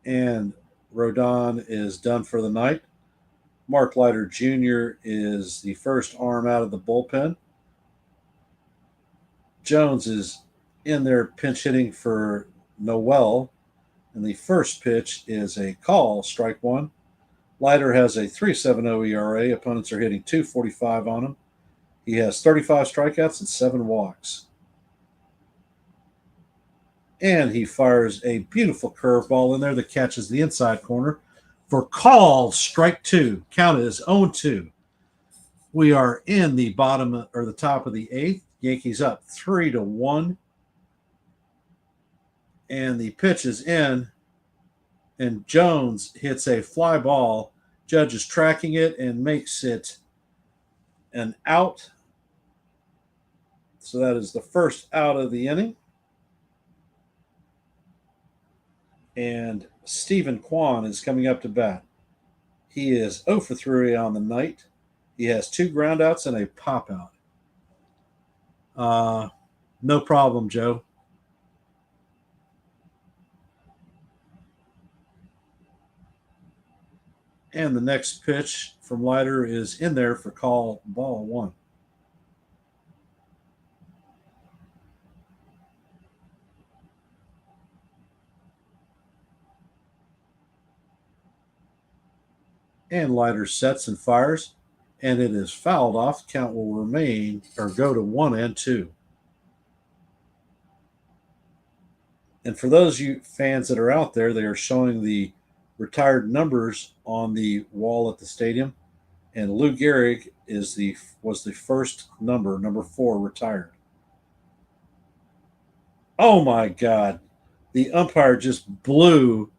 [SPEAKER 1] And Rodon is done for the night. Mark Leiter Jr. is the first arm out of the bullpen. Jones is in there pinch hitting for Noel, and the first pitch is a call, strike 1. Leiter has a 3.70 ERA. Opponents are hitting 2.45 on him. He has 35 strikeouts and 7 walks. And he fires a beautiful curveball in there that catches the inside corner for call, strike 2. Count is 0-2. We are in the bottom or the top of the eighth. Yankees up 3-1. And the pitch is in, and Jones hits a fly ball. Judge is tracking it and makes it an out. So that is the first out of the inning. And Stephen Kwan is coming up to bat. He is 0 for 3 on the night. He has 2 groundouts and a pop out. No problem, Joe. And the next pitch from Leiter is in there for call ball 1. And Leiter sets and fires, and it is fouled off. The count will remain or go to 1-2. And for those you fans that are out there, they are showing the retired numbers on the wall at the stadium, and Lou Gehrig was the first number 4, retired. Oh my God! The umpire just blew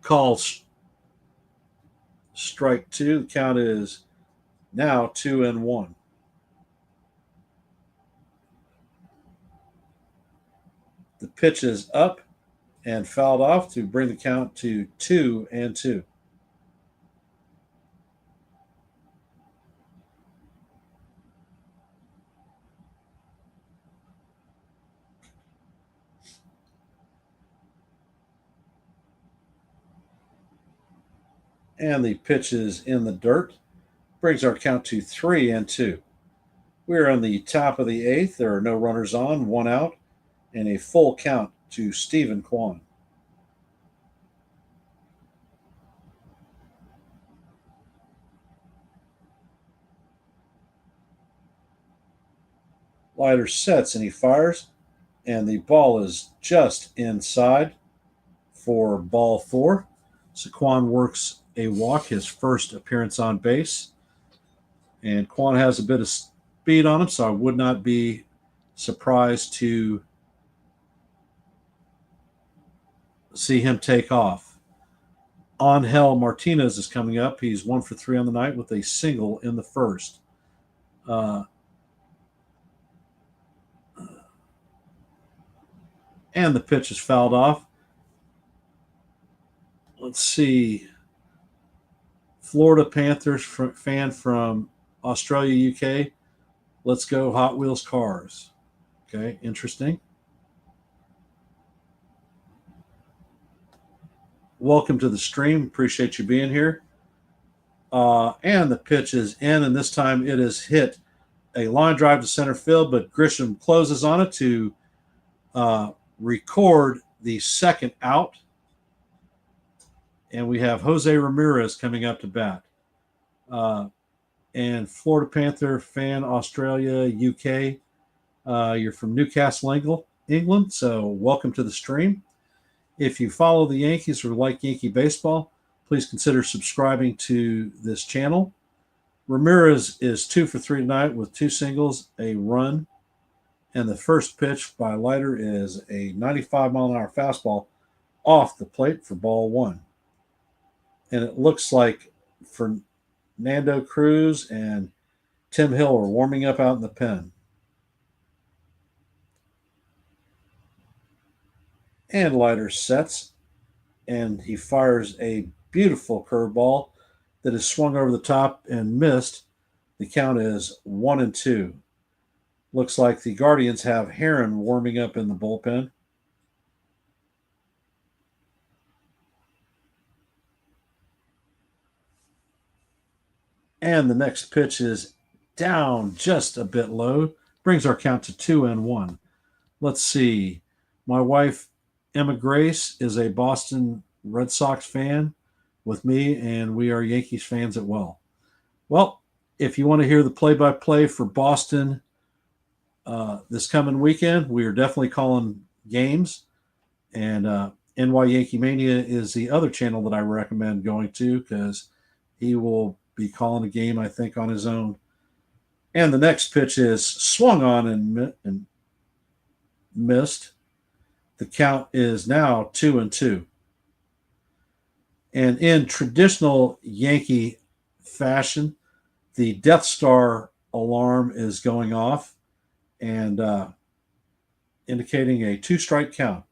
[SPEAKER 1] call strike 2. The count is now 2-1. The pitch is up and fouled off to bring the count to 2-2. And the pitch is in the dirt, brings our count to 3-2. We're on the top of the eighth. There are no runners on, 1 out, and a full count to Stephen Kwan. Leiter sets and he fires, and the ball is just inside for ball 4. So Kwan works a walk, his first appearance on base. And Kwan has a bit of speed on him, so I would not be surprised to see him take off. Angel Martinez is coming up. He's 1 for 3 on the night with a single in the first. And the pitch is fouled off. Let's see. Florida Panthers fan from Australia, UK. Let's go Hot Wheels cars. Okay, interesting. Welcome to the stream. Appreciate you being here. And the pitch is in, and this time it is hit a line drive to center field, but Grisham closes on it to record the second out. And we have Jose Ramirez coming up to bat. And Florida Panther fan, Australia, UK. You're from Newcastle, England, so welcome to the stream. If you follow the Yankees or like Yankee baseball, please consider subscribing to this channel. Ramirez is 2 for 3 tonight with 2 singles, a run, and the first pitch by Leiter is a 95-mile-an-hour fastball off the plate for ball 1. And it looks like Fernando Cruz and Tim Hill are warming up out in the pen. And Leiter sets, and he fires a beautiful curveball that is swung over the top and missed. The count is 1-2. Looks like the Guardians have Heron warming up in the bullpen. And the next pitch is down just a bit low. Brings our count to 2-1. Let's see. My wife, Emma Grace, is a Boston Red Sox fan with me, and we are Yankees fans as well. Well, if you want to hear the play-by-play for Boston this coming weekend, we are definitely calling games. And NY Yankee Mania is the other channel that I recommend going to because he will be calling a game, I think, on his own And the next pitch is swung on and missed. The count is now 2-2. And in traditional Yankee fashion, the Death Star alarm is going off and indicating a 2-strike count.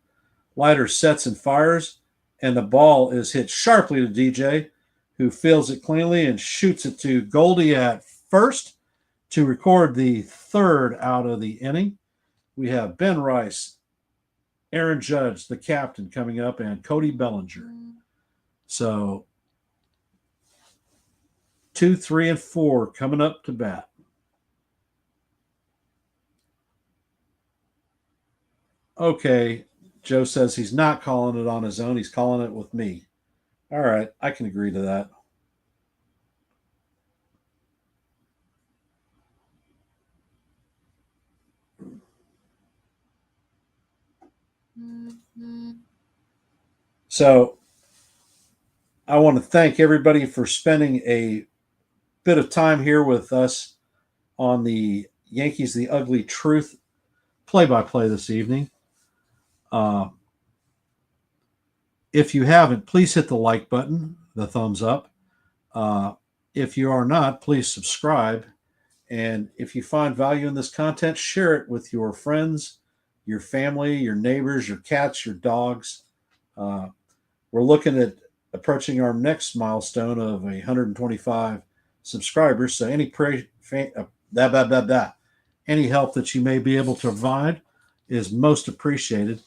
[SPEAKER 1] Leiter sets and fires, and the ball is hit sharply to DJ, who fields it cleanly and shoots it to Goldie at first to record the third out of the inning. We have Ben Rice, Aaron Judge, the captain, coming up, and Cody Bellinger. So 2, 3, and 4 coming up to bat. Okay, Joe says he's not calling it on his own. He's calling it with me. All right, I can agree to that. So I want to thank everybody for spending a bit of time here with us on the Yankees The Ugly Truth play-by-play this evening. If you haven't, please hit the like button, the thumbs up. If you are not, please subscribe. And if you find value in this content, share it with your friends, your family, your neighbors, your cats, your dogs. We're looking at approaching our next milestone of 125 subscribers. So any any help that you may be able to provide is most appreciated.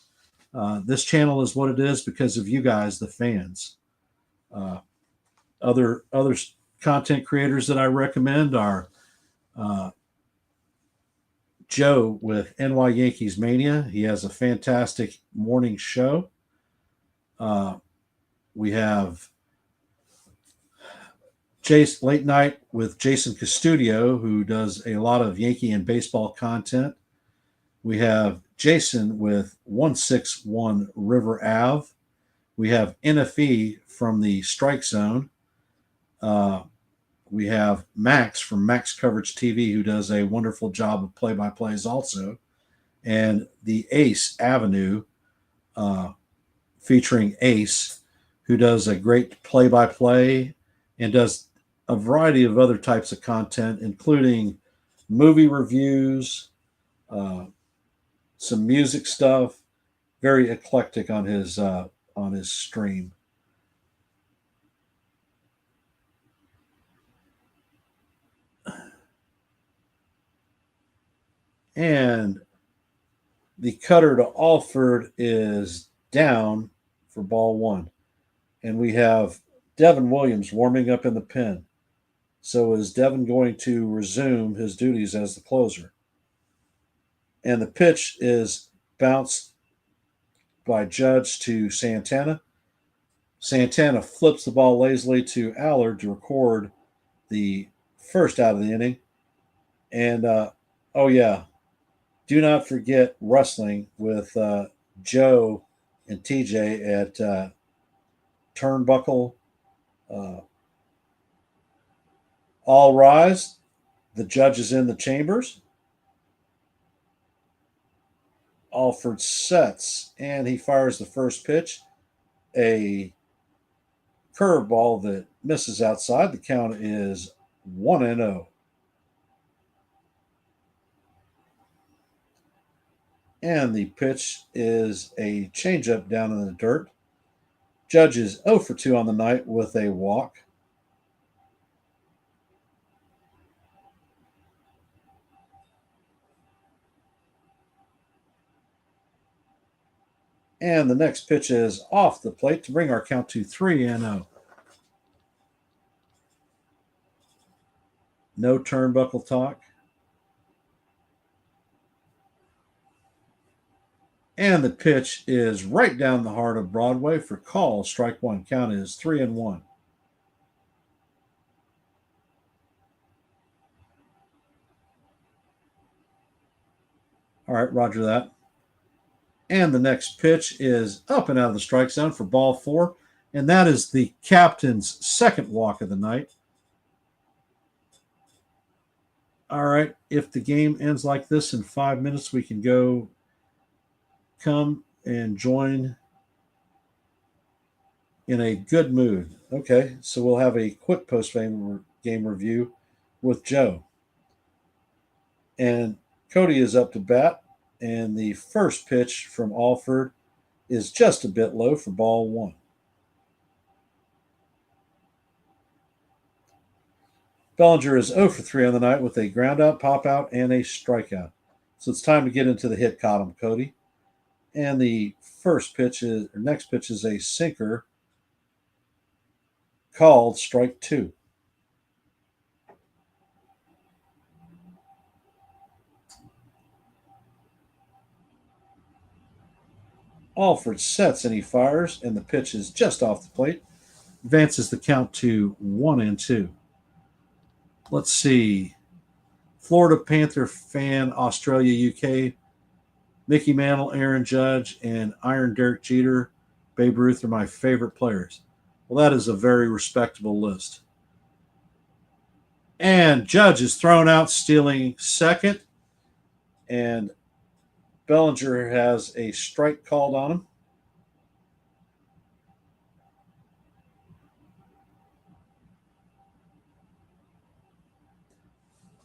[SPEAKER 1] This channel is what it is because of you guys, the fans. Other content creators that I recommend are Joe with NY Yankees Mania. He has a fantastic morning show. We have Jason Late Night with Jason Custodio, who does a lot of Yankee and baseball content. We have Jason with 161 River Ave. We have NFE from the Strike Zone. We have Max from Max Coverage TV, who does a wonderful job of play-by-plays also. And the Ace Avenue, featuring Ace, who does a great play-by-play and does a variety of other types of content, including movie reviews, some music stuff. Very eclectic on his stream. And the cutter to Alford is down for ball one. And we have Devin Williams warming up in the pen. So is Devin going to resume his duties as the closer? And the pitch is bounced by Judge to Santana. Santana flips the ball lazily to Allard to record the first out of the inning. And, do not forget wrestling with Joe and TJ at Turnbuckle. All rise. The judge is in the chambers. Alford sets, and he fires the first pitch. A curveball that misses outside. The count is 1-0. And the pitch is a changeup down in the dirt. Judge is 0 for 2 on the night with a walk. And the next pitch is off the plate to bring our count to 3-0. No turnbuckle talk. And the pitch is right down the heart of Broadway for call. Strike one. Count is 3-1. All right, roger that. And the next pitch is up and out of the strike zone for ball four. And that is the captain's second walk of the night. All right. If the game ends like this in 5 minutes, we can go come and join in a good mood. Okay. So we'll have a quick post game review with Joe. And Cody is up to bat. And the first pitch from Alford is just a bit low for ball one. Bellinger is 0 for 3 on the night with a ground out, pop out, and a strikeout. So it's time to get into the hit column, Cody. And the next pitch is a sinker called strike two. Alford sets and he fires, and the pitch is just off the plate. Advances the count to 1-2. Let's see. Florida Panther fan, Australia, UK. Mickey Mantle, Aaron Judge, and Iron Derek Jeter, Babe Ruth are my favorite players. Well, that is a very respectable list. And Judge is thrown out, stealing second. And Bellinger has a strike called on him.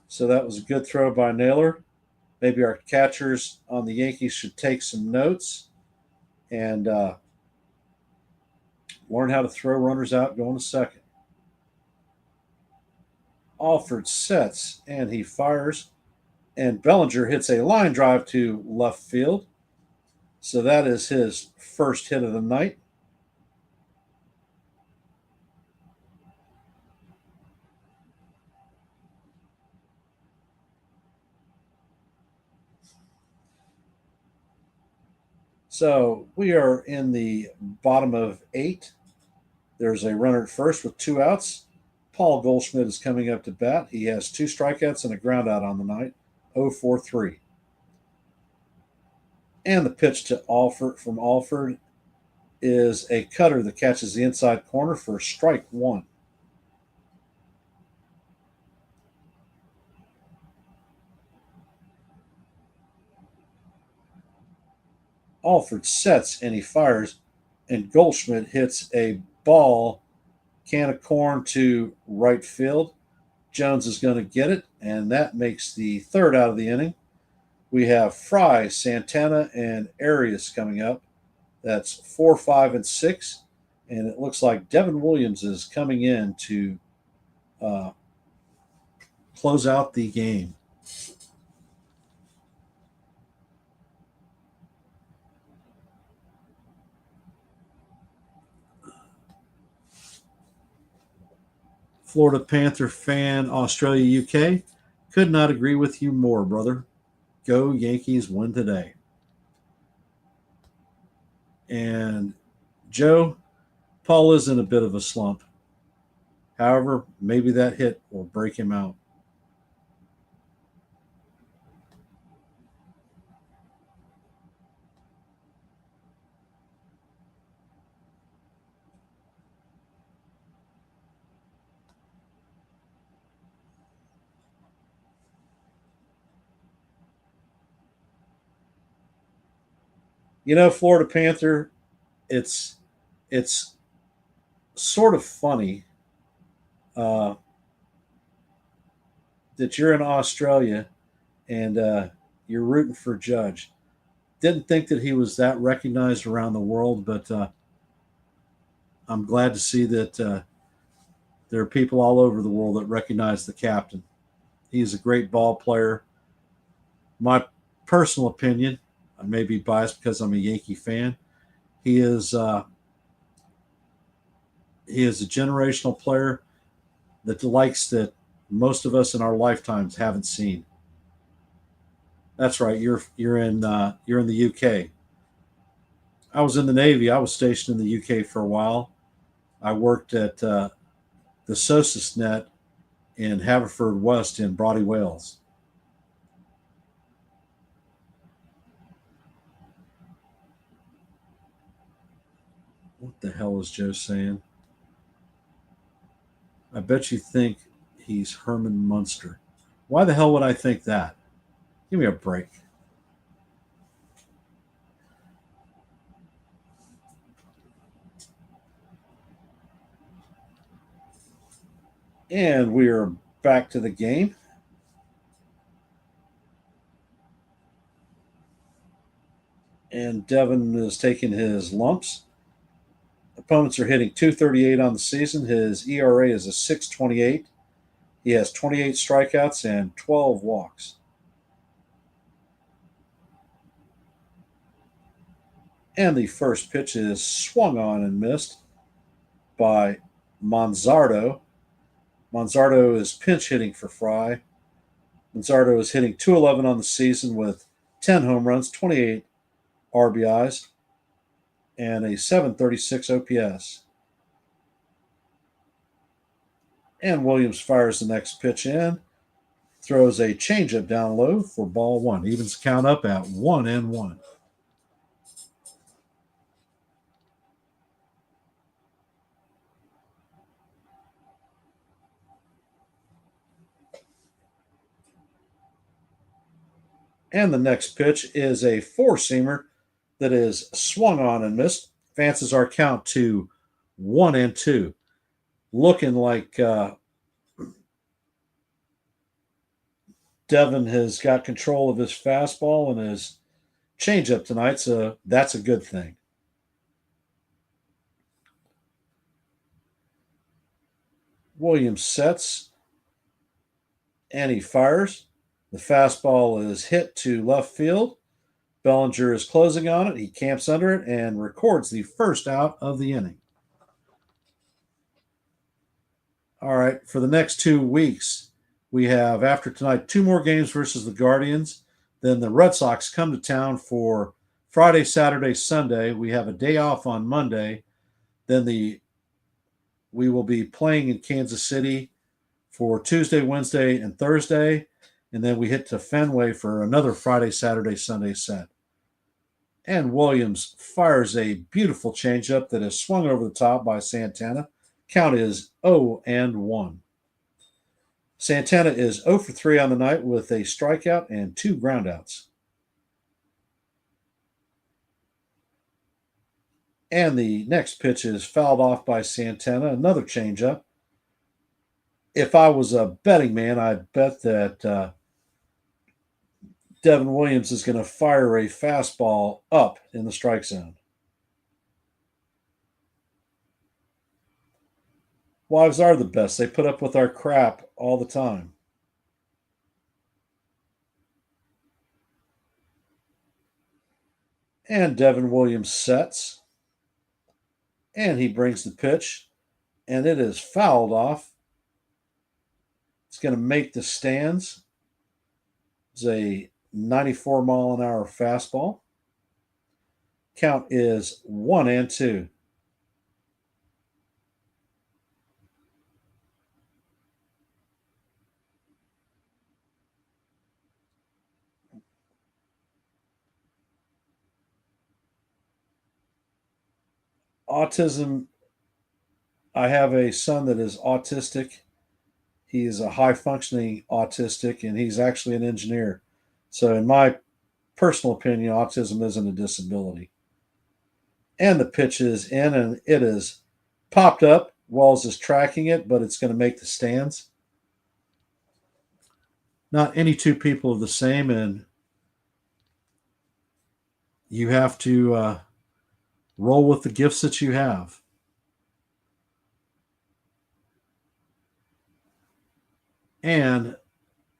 [SPEAKER 1] So that was a good throw by Naylor. Maybe our catchers on the Yankees should take some notes and learn how to throw runners out going to second. Alford sets and he fires, and Bellinger hits a line drive to left field. So that is his first hit of the night. So we are in the bottom of 8. There's a runner at first with 2 outs. Paul Goldschmidt is coming up to bat. He has 2 strikeouts and a ground out on the night, 0 for 3. And the pitch to Alford is a cutter that catches the inside corner for strike 1. Alford sets and he fires, and Goldschmidt hits a ball, can of corn to right field. Jones is going to get it, and that makes the third out of the inning. We have Fry, Santana, and Arias coming up. That's 4, 5, and 6. And it looks like Devin Williams is coming in to uh, close out the game. Florida Panther fan, Australia, UK. Could not agree with you more, brother. Go Yankees, win today. And Joe, Paul is in a bit of a slump. However, maybe that hit will break him out. You know, Florida Panther, it's sort of funny uh, that you're in Australia and you're rooting for Judge. Didn't think that he was that recognized around the world, but I'm glad to see that there are people all over the world that recognize the captain. He's a great ball player. My personal opinion, I may be biased because I'm a Yankee fan. He is uh, he is a generational player that the likes that most of us in our lifetimes haven't seen. That's right. You're in the UK. I was in the Navy. I was stationed in the UK for a while. I worked at the SOSUS net in Haverfordwest in Brodie, Wales. What the hell is Joe saying? I bet you think he's Herman Munster. Why the hell would I think that? Give me a break. And we are back to the game. And Devin is taking his lumps. Opponents are hitting 238 on the season. His ERA is a 6.28. He has 28 strikeouts and 12 walks. And the first pitch is swung on and missed by Manzardo. Manzardo is pinch hitting for Fry. Manzardo is hitting 211 on the season with 10 home runs, 28 RBIs, and a 736 OPS. And Williams fires the next pitch in, throws a changeup down low for ball one. Evens count up at 1-1. And the next pitch is a four-seamer that is swung on and missed. Advances our count to 1-2. Looking like Devin has got control of his fastball and his changeup tonight, so that's a good thing. Williams sets and he fires. The fastball is hit to left field. Bellinger is closing on it. He camps under it and records the first out of the inning. All right, for the next 2 weeks, we have, after tonight, 2 more games versus the Guardians. Then the Red Sox come to town for Friday, Saturday, Sunday. We have a day off on Monday. Then we will be playing in Kansas City for Tuesday, Wednesday, and Thursday. And then we hit to Fenway for another Friday, Saturday, Sunday set. And Williams fires a beautiful changeup that is swung over the top by Santana. Count is 0-1. Santana is 0 for 3 on the night with a strikeout and 2 groundouts. And the next pitch is fouled off by Santana, another changeup. If I was a betting man, I'd bet that Devin Williams is going to fire a fastball up in the strike zone. Wives are the best. They put up with our crap all the time. And Devin Williams sets. And he brings the pitch. And it is fouled off. It's going to make the stands. It's a 94-mile-an-hour fastball. Count is 1-2. Autism. I have a son that is autistic. He is a high functioning autistic, and he's actually an engineer. So, in my personal opinion, autism isn't a disability. And the pitch is in, and it is popped up. Walls is tracking it, but it's going to make the stands. Not any two people are the same, and you have to roll with the gifts that you have. And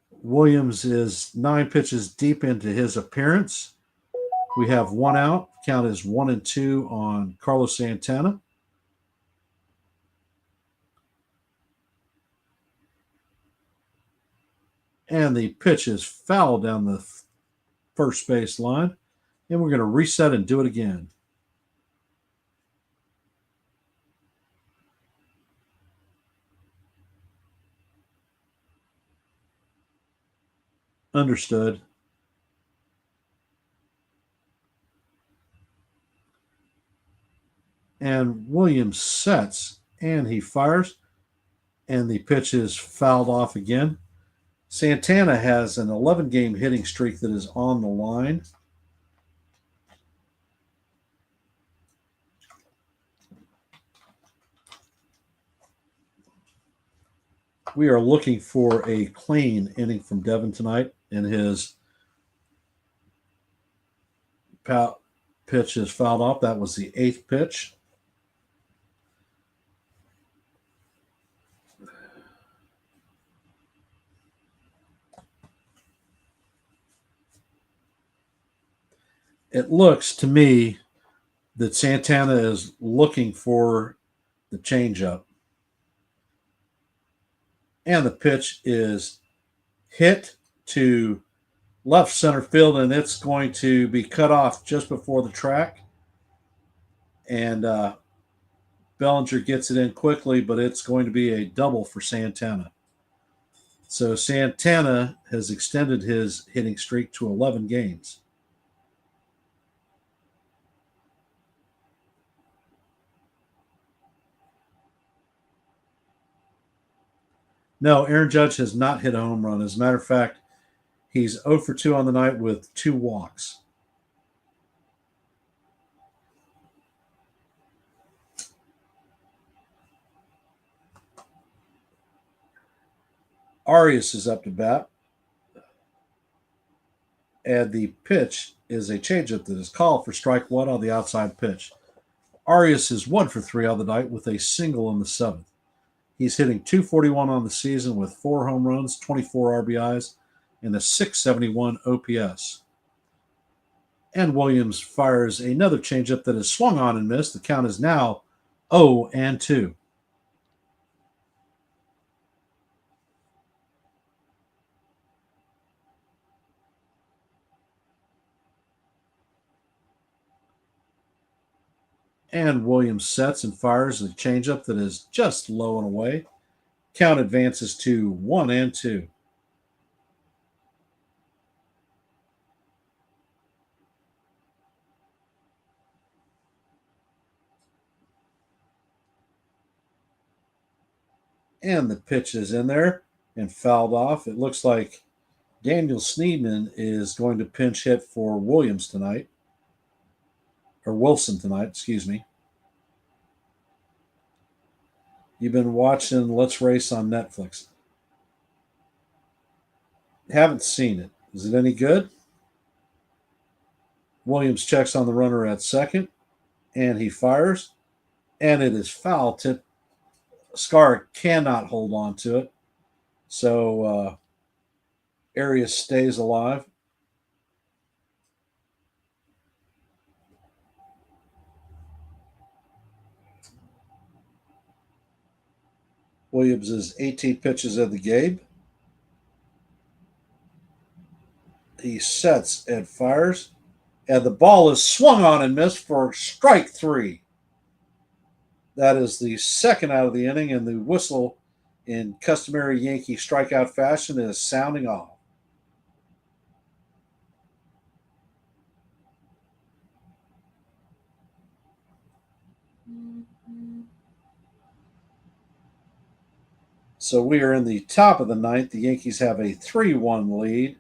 [SPEAKER 1] Williams is 9 pitches deep into his appearance. We have 1 out. Count is 1-2 on Carlos Santana. And the pitch is fouled down the first base line. And we're going to reset and do it again. Understood. And Williams sets and he fires. And the pitch is fouled off again. Santana has an 11-game hitting streak that is on the line. We are looking for a clean inning from Devin tonight, and his pitch is fouled off. That was the 8th pitch. It looks to me that Santana is looking for the changeup. And the pitch is hit to left center field, and it's going to be cut off just before the track. And Bellinger gets it in quickly, but it's going to be a double for Santana. So Santana has extended his hitting streak to 11 games. No, Aaron Judge has not hit a home run. As a matter of fact, he's 0 for 2 on the night with 2 walks. Arias is up to bat. And the pitch is a changeup that is called for strike one on the outside pitch. Arias is 1 for 3 on the night with a single in the 7th. He's hitting .241 on the season with 4 home runs, 24 RBIs, and a .671 OPS. And Williams fires another changeup that is swung on and missed. The count is now 0-2. And Williams sets and fires a changeup that is just low and away. Count advances to 1-2. And the pitch is in there and fouled off. It looks like Daniel Sneedman is going to pinch hit for Williams tonight. Or Wilson tonight, excuse me. You've been watching Let's Race on Netflix. Haven't seen it. Is it any good? Williams checks on the runner at second, and he fires, and it is foul tip. Scar cannot hold on to it, so Arias stays alive. Williams' 18 pitches of the game. He sets and fires, and the ball is swung on and missed for strike 3. That is the second out of the inning, and the whistle in customary Yankee strikeout fashion is sounding off. So we are in the top of the ninth. The Yankees have a 3-1 lead.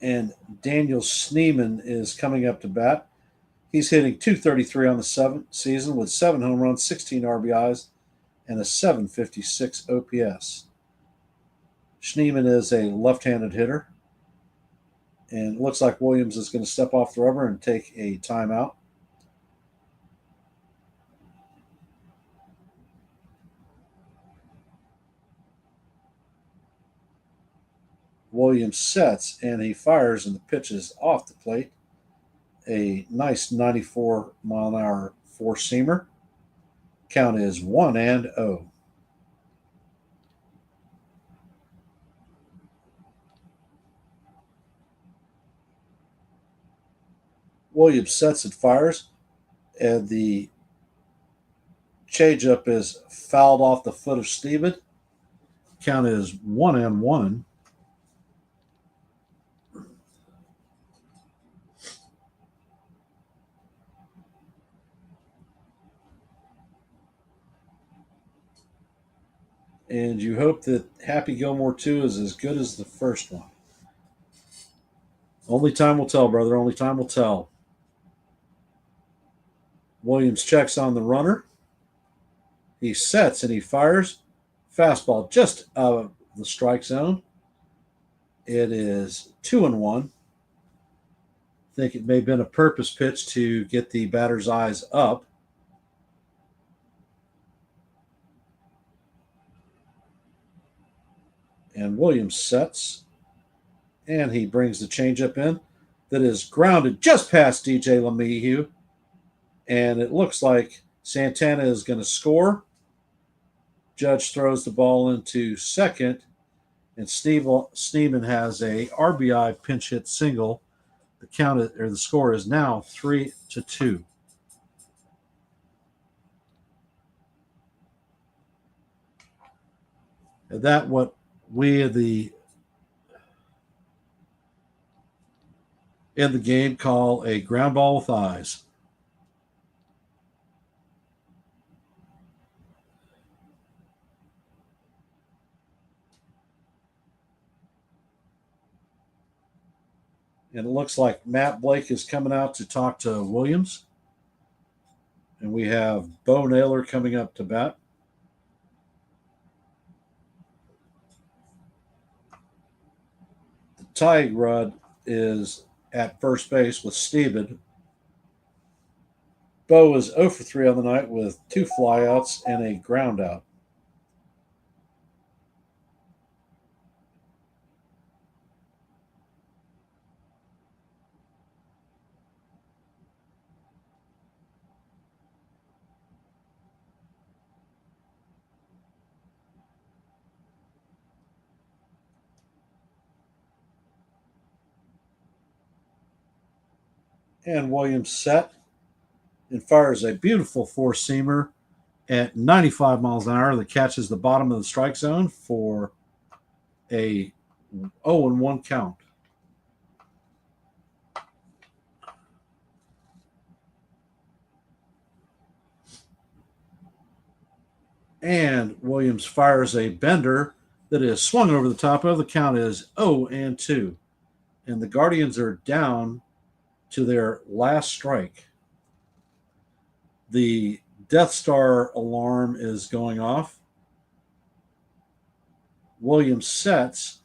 [SPEAKER 1] And Daniel Sneedman is coming up to bat. He's hitting .233 on the season with 7 home runs, 16 RBIs, and a .756 OPS. Schneeman is a left-handed hitter. And it looks like Williams is going to step off the rubber and take a timeout. Williams sets and he fires, and the pitch is off the plate. A nice 94-mile-an-hour four-seamer. Count is 1-0. Williams sets and fires, and the changeup is fouled off the foot of Steven. Count is 1-1. and you hope that Happy Gilmore 2 is as good as the first one. Only time will tell, brother. Only time will tell. Williams checks on the runner. He sets and he fires. Fastball just out of the strike zone. It is 2-1. I think it may have been a purpose pitch to get the batter's eyes up. And Williams sets. And he brings the changeup in. That is grounded just past DJ LeMahieu. And it looks like Santana is going to score. Judge throws the ball into second. And Sneeman has a RBI pinch hit single. The score is now 3-2. And that what we in the game call a ground ball with eyes. And it looks like Matt Blake is coming out to talk to Williams. And we have Bo Naylor coming up to bat. The tying run is at first base with Steven. Bo is 0 for 3 on the night with 2 flyouts and a ground out. And Williams set and fires a beautiful four-seamer at 95 miles an hour that catches the bottom of the strike zone for a 0-1 count. And Williams fires a bender that is swung over the top of. The count is 0-2. And the Guardians are down to their last strike. The Death Star alarm is going off. Williams sets.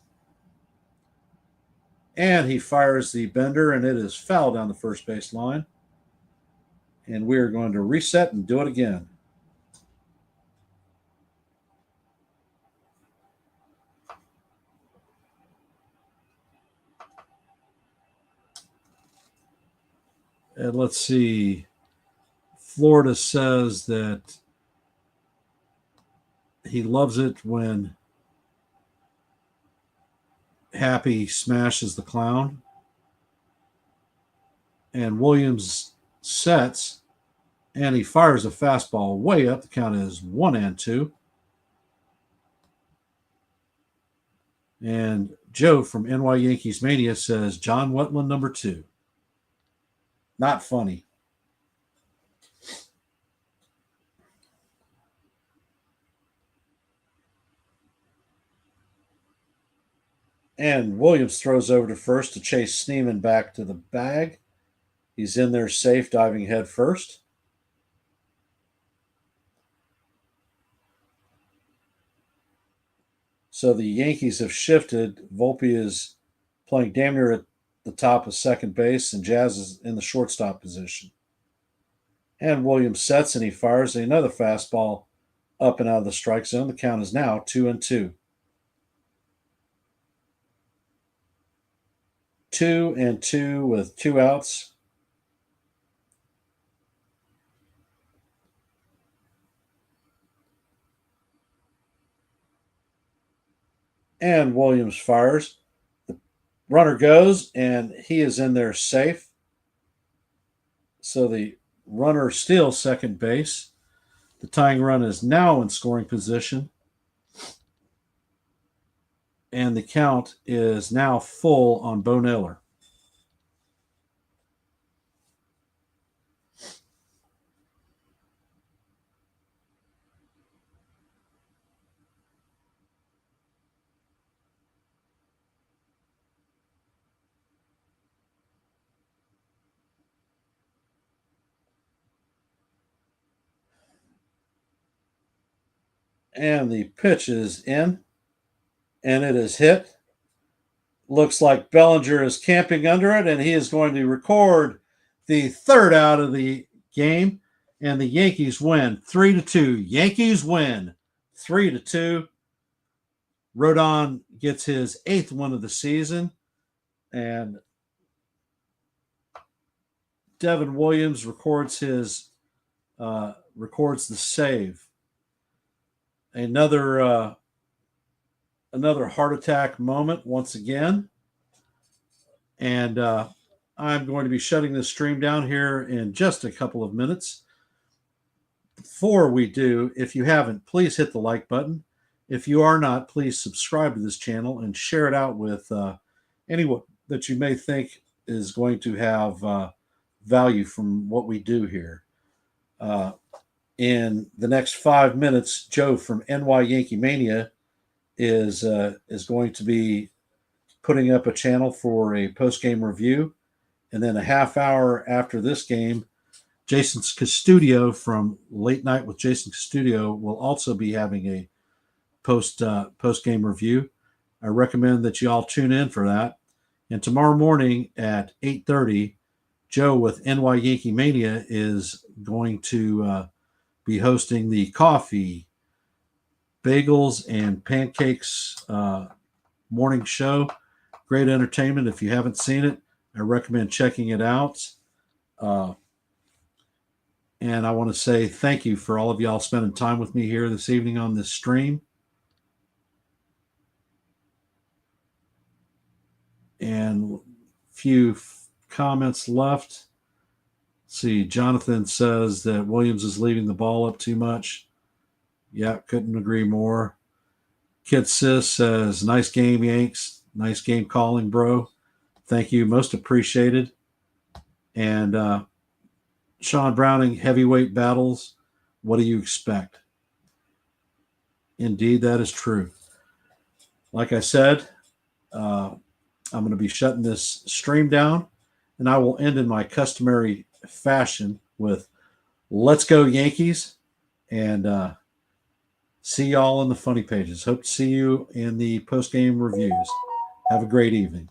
[SPEAKER 1] And he fires the bender, and it is foul down the first base line. And we are going to reset and do it again. And let's see. Florida says that he loves it when Happy smashes the clown. And Williams sets, and he fires a fastball way up. The count is 1-2. And Joe from NY Yankees Mania says John Wetland number 2. Not funny. And Williams throws over to first to chase Sneeman back to the bag. He's in there safe, diving head first. So the Yankees have shifted. Volpe is playing damn near at the top of second base, and Jazz is in the shortstop position. And Williams sets, and he fires another fastball up and out of the strike zone. The count is now 2-2. 2-2 with 2 outs. And Williams fires. The runner goes, and he is in there safe. So the runner steals second base. The tying run is now in scoring position. And the count is now full on Bo Naylor. And the pitch is in, and it is hit. Looks like Bellinger is camping under it, and he is going to record the third out of the game. And the Yankees win 3-2. Yankees win 3-2. Rodon gets his 8th win of the season, and Devin Williams records the save. Another heart attack moment once again, and I'm going to be shutting this stream down here in just a couple of minutes. Before we do, if you haven't, please hit the like button. If you are not, please subscribe to this channel and share it out with anyone that you may think is going to have value from what we do here. In the next 5 minutes, Joe from NY Yankee Mania is going to be putting up a channel for a post-game review. And then a half hour after this game, Jason Custodio from Late Night with Jason Custodio will also be having a post-game review. I recommend that you all tune in for that. And tomorrow morning at 8:30, Joe with NY Yankee Mania is going to be hosting the coffee, bagels, and pancakes morning show. Great entertainment. If you haven't seen it, I recommend checking it out. And I want to say thank you for all of y'all spending time with me here this evening on this stream. And a few comments left. Let's see, Jonathan says that Williams is leaving the ball up too much. Yeah, couldn't agree more. Kid Sis says, nice game, Yanks. Nice game calling, bro. Thank you. Most appreciated. And Sean Browning, heavyweight battles. What do you expect? Indeed, that is true. Like I said, I'm going to be shutting this stream down, and I will end in my customary fashion with "Let's go Yankees," and see y'all in the funny pages. Hope to see you in the post-game reviews. Have a great evening.